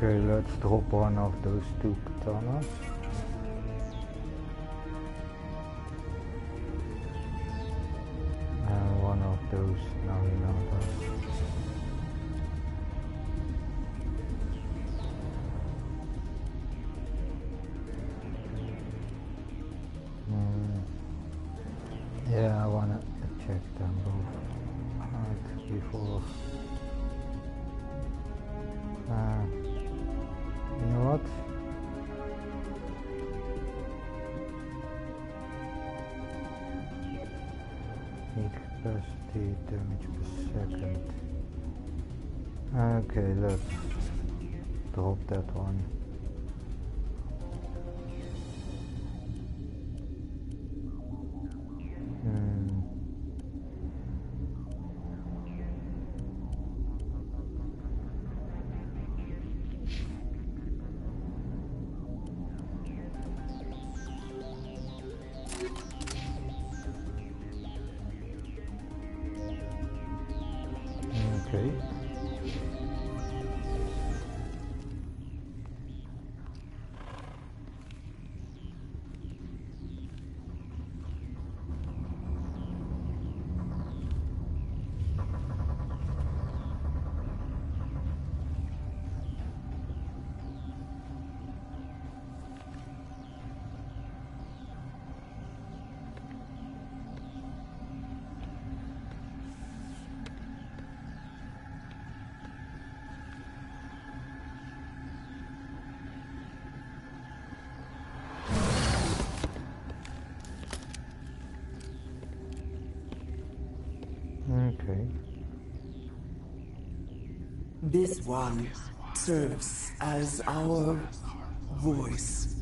Okay, let's drop one of those two katanas. And one of those Naginatas. Yeah, I wanna check them both out before. You know what? Need capacity, damage per second. Okay, let's drop that one. Okay. Okay. This one serves as our voice.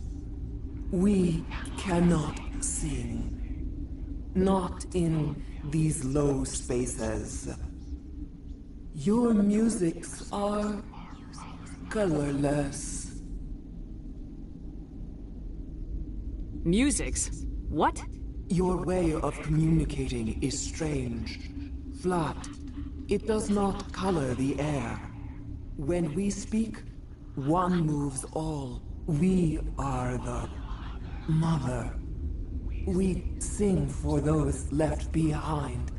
We cannot sing. Not in these low spaces. Your musics are colorless. Musics? What? Your way of communicating is strange. Flat. It does not color the air. When we speak, one moves all. We are the mother. We sing for those left behind.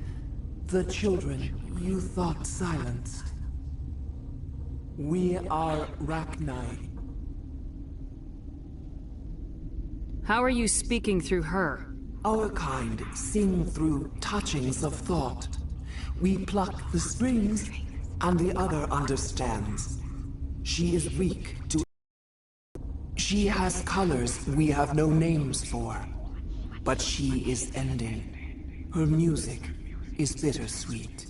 The children you thought silenced. We are Rachni. How are you speaking through her? Our kind sing through touchings of thought. We pluck the strings, and the other understands. She is weak to... She has colors we have no names for. But she is ending. Her music is bittersweet.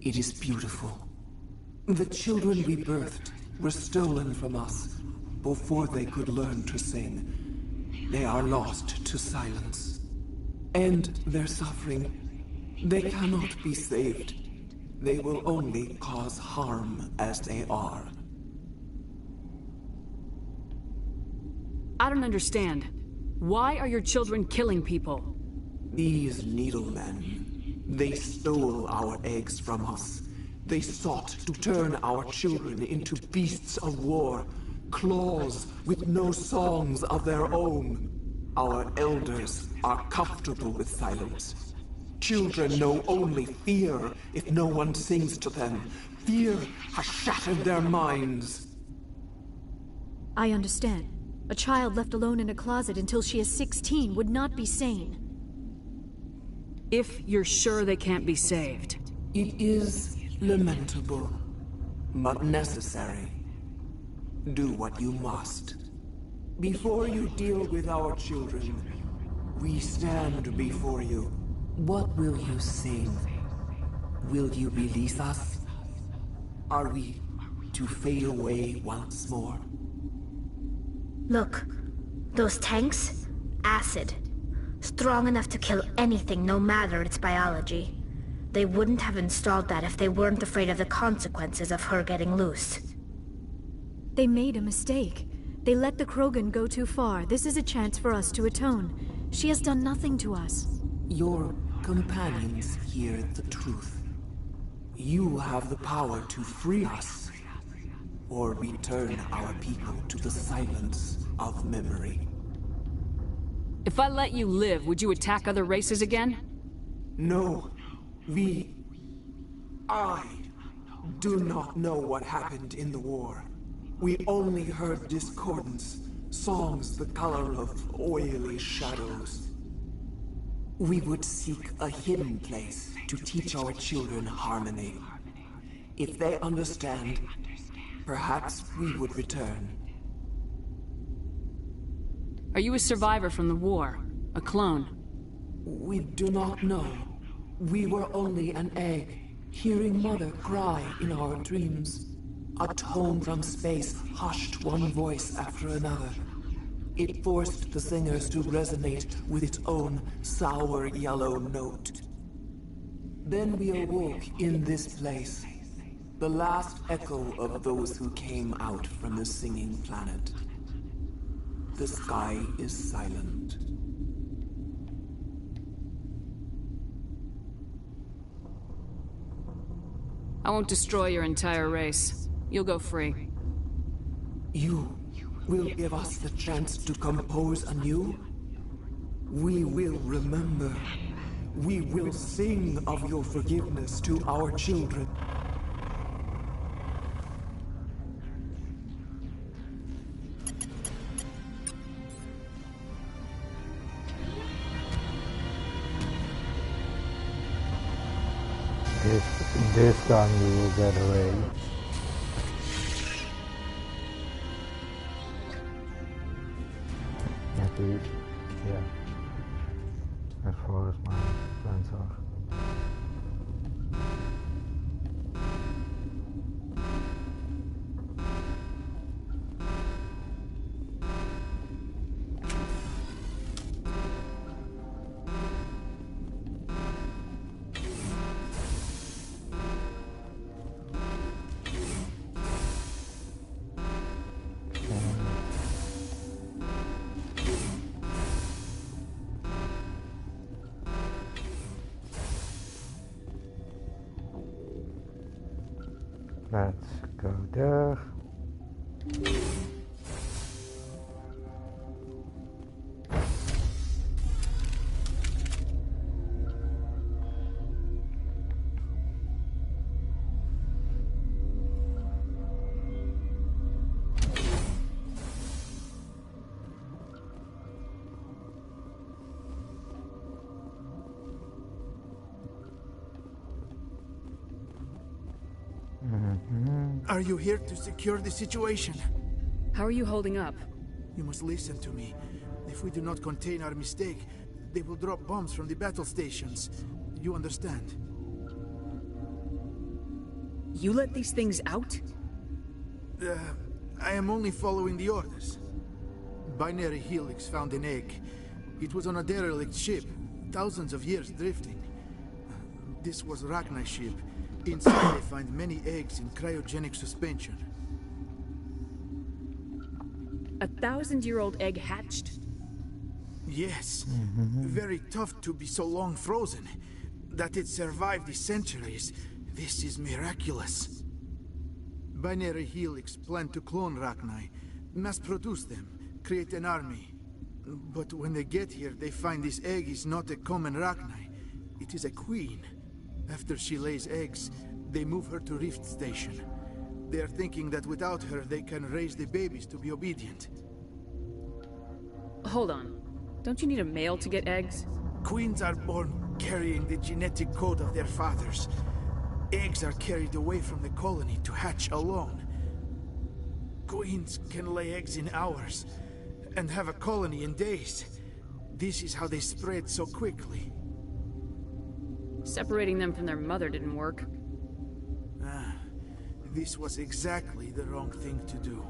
It is beautiful. The children we birthed were stolen from us before they could learn to sing. They are lost to silence. And their suffering, they cannot be saved. They will only cause harm as they are. I don't understand. Why are your children killing people? These needlemen, they stole our eggs from us. They sought to turn our children into beasts of war, claws with no songs of their own. Our elders are comfortable with silence. Children know only fear if no one sings to them. Fear has shattered their minds. I understand. A child left alone in a closet until she is 16 would not be sane. If you're sure they can't be saved. It is lamentable, but necessary. Do what you must. Before you deal with our children, we stand before you. What will you sing? Will you release us? Are we to fade away once more? Look, those tanks? Acid. Strong enough to kill anything, no matter its biology. They wouldn't have installed that if they weren't afraid of the consequences of her getting loose. They made a mistake. They let the Krogan go too far. This is a chance for us to atone. She has done nothing to us. Your companions hear the truth. You have the power to free us. or return our people to the silence of memory. If I let you live, would you attack other races again? No. I do not know what happened in the war. We only heard discordance, songs the color of oily shadows. We would seek a hidden place to teach our children harmony. If they understand, perhaps we would return. Are you a survivor from the war? A clone? We do not know. We were only an egg, hearing Mother cry in our dreams. A tone from space hushed one voice after another. It forced the singers to resonate with its own sour yellow note. Then we awoke in this place, the last echo of those who came out from the singing planet. The sky is silent. I won't destroy your entire race. You'll go free. You will give us the chance to compose anew? We will remember. We will sing of your forgiveness to our children. This time we will get away. At least, yeah. As far as my plans are. Let's go there. Are you here to secure the situation? How are you holding up? You must listen to me. If we do not contain our mistake, they will drop bombs from the battle stations. You understand? You let these things out? I am only following the orders. Binary Helix found an egg. It was on a derelict ship, thousands of years drifting. This was Rachni's ship. Inside they find many eggs in cryogenic suspension. 1,000-year-old egg hatched? Yes. Very tough to be so long frozen. That it survived the centuries. This is miraculous. Binary Helix planned to clone Rachni, mass-produce them, create an army. But when they get here, they find this egg is not a common Rachni. It is a queen. After she lays eggs, they move her to Rift Station. They are thinking that without her, they can raise the babies to be obedient. Hold on. Don't you need a male to get eggs? Queens are born carrying the genetic code of their fathers. Eggs are carried away from the colony to hatch alone. Queens can lay eggs in hours, and have a colony in days. This is how they spread so quickly. Separating them from their mother didn't work. This was exactly the wrong thing to do.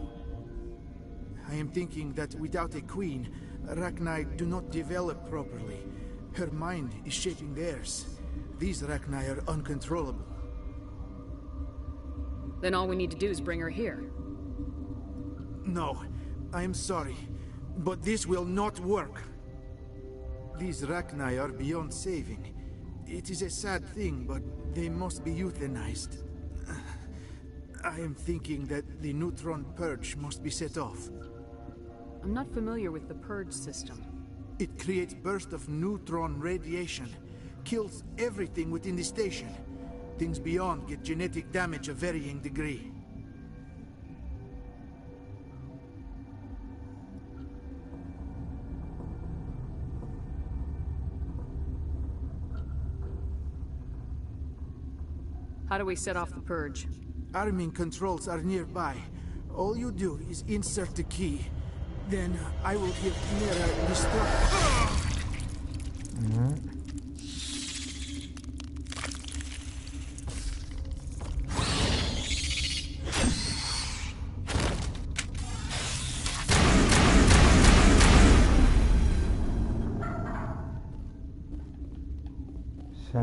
I am thinking that without a queen, Rachni do not develop properly. Her mind is shaping theirs. These Rachni are uncontrollable. Then all we need to do is bring her here. No, I am sorry, but this will not work. These Rachni are beyond saving. It is a sad thing, but they must be euthanized. I am thinking that the neutron purge must be set off. I'm not familiar with the purge system. It creates bursts of neutron radiation, kills everything within the station. Things beyond get genetic damage of varying degree. How do we set off the purge? Arming controls are nearby. All you do is insert the key. Then I will give Mira destruct. So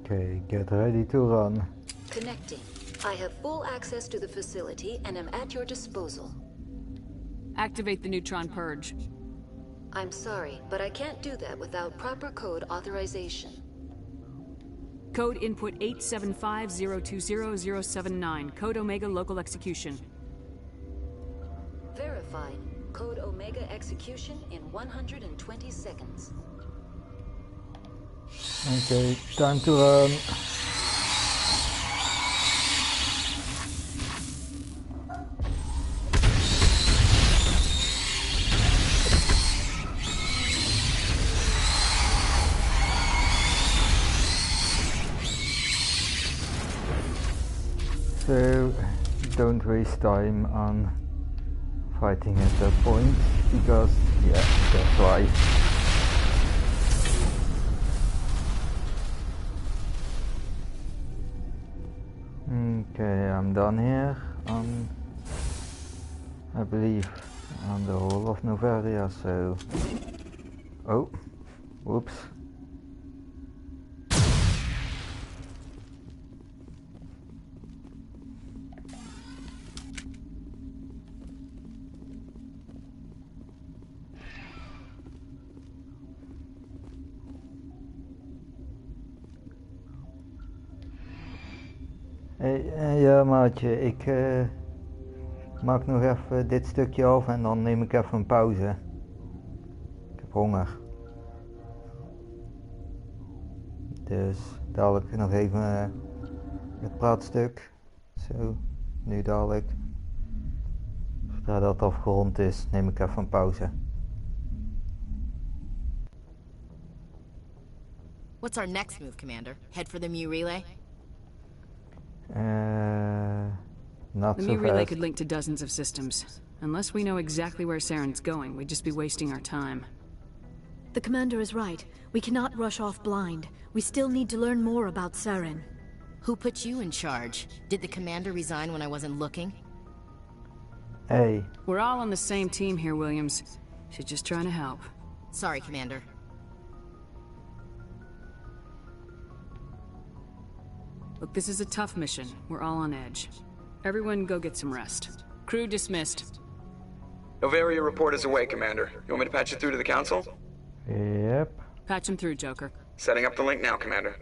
okay, get ready to run. Connecting. I have full access to the facility and am at your disposal. Activate the neutron purge. I'm sorry, but I can't do that without proper code authorization. Code input 875020079. Code Omega local execution. Verified. Code Omega execution in 120 seconds. Okay, time to run. So don't waste time on fighting at that point, because yeah, that's right. Okay, I'm done here on, I believe, on the whole of Noveria, so... Oh, whoops. Ja maatje, ik maak nog even dit stukje af en dan neem ik even een pauze. Ik heb honger. Dus dadelijk nog even het praatstuk. Zo, nu dadelijk. Zodra dat afgerond is, neem ik even een pauze. What's our next move, Commander? Head for the Mu relay? Not the so Mu relay fast. could link to dozens of systems. Unless we know exactly where Saren's going, we'd just be wasting our time. The commander is right. We cannot rush off blind. We still need to learn more about Saren. Who put you in charge? Did the commander resign when I wasn't looking? Hey. We're all on the same team here, Williams. She's just trying to help. Sorry, Commander. Look, this is a tough mission. We're all on edge. Everyone go get some rest. Crew dismissed. Noveria report is away, Commander. You want me to patch it through to the Council? Yep. Patch him through, Joker. Setting up the link now, Commander.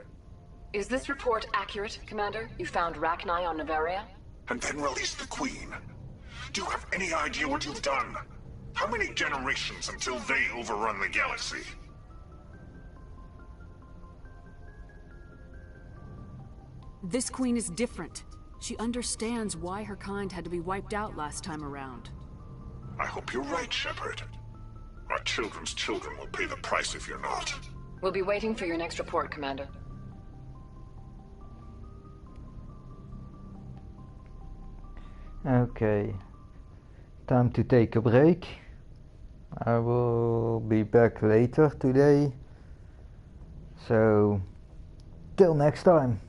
Is this report accurate, Commander? You found Rachni on Noveria? And then release the Queen. Do you have any idea what you've done? How many generations until they overrun the galaxy? This Queen is different. She understands why her kind had to be wiped out last time around. I hope you're right, Shepard. Our children's children will pay the price if you're not. We'll be waiting for your next report, Commander. Okay. Time to take a break. I will be back later today. So, till next time.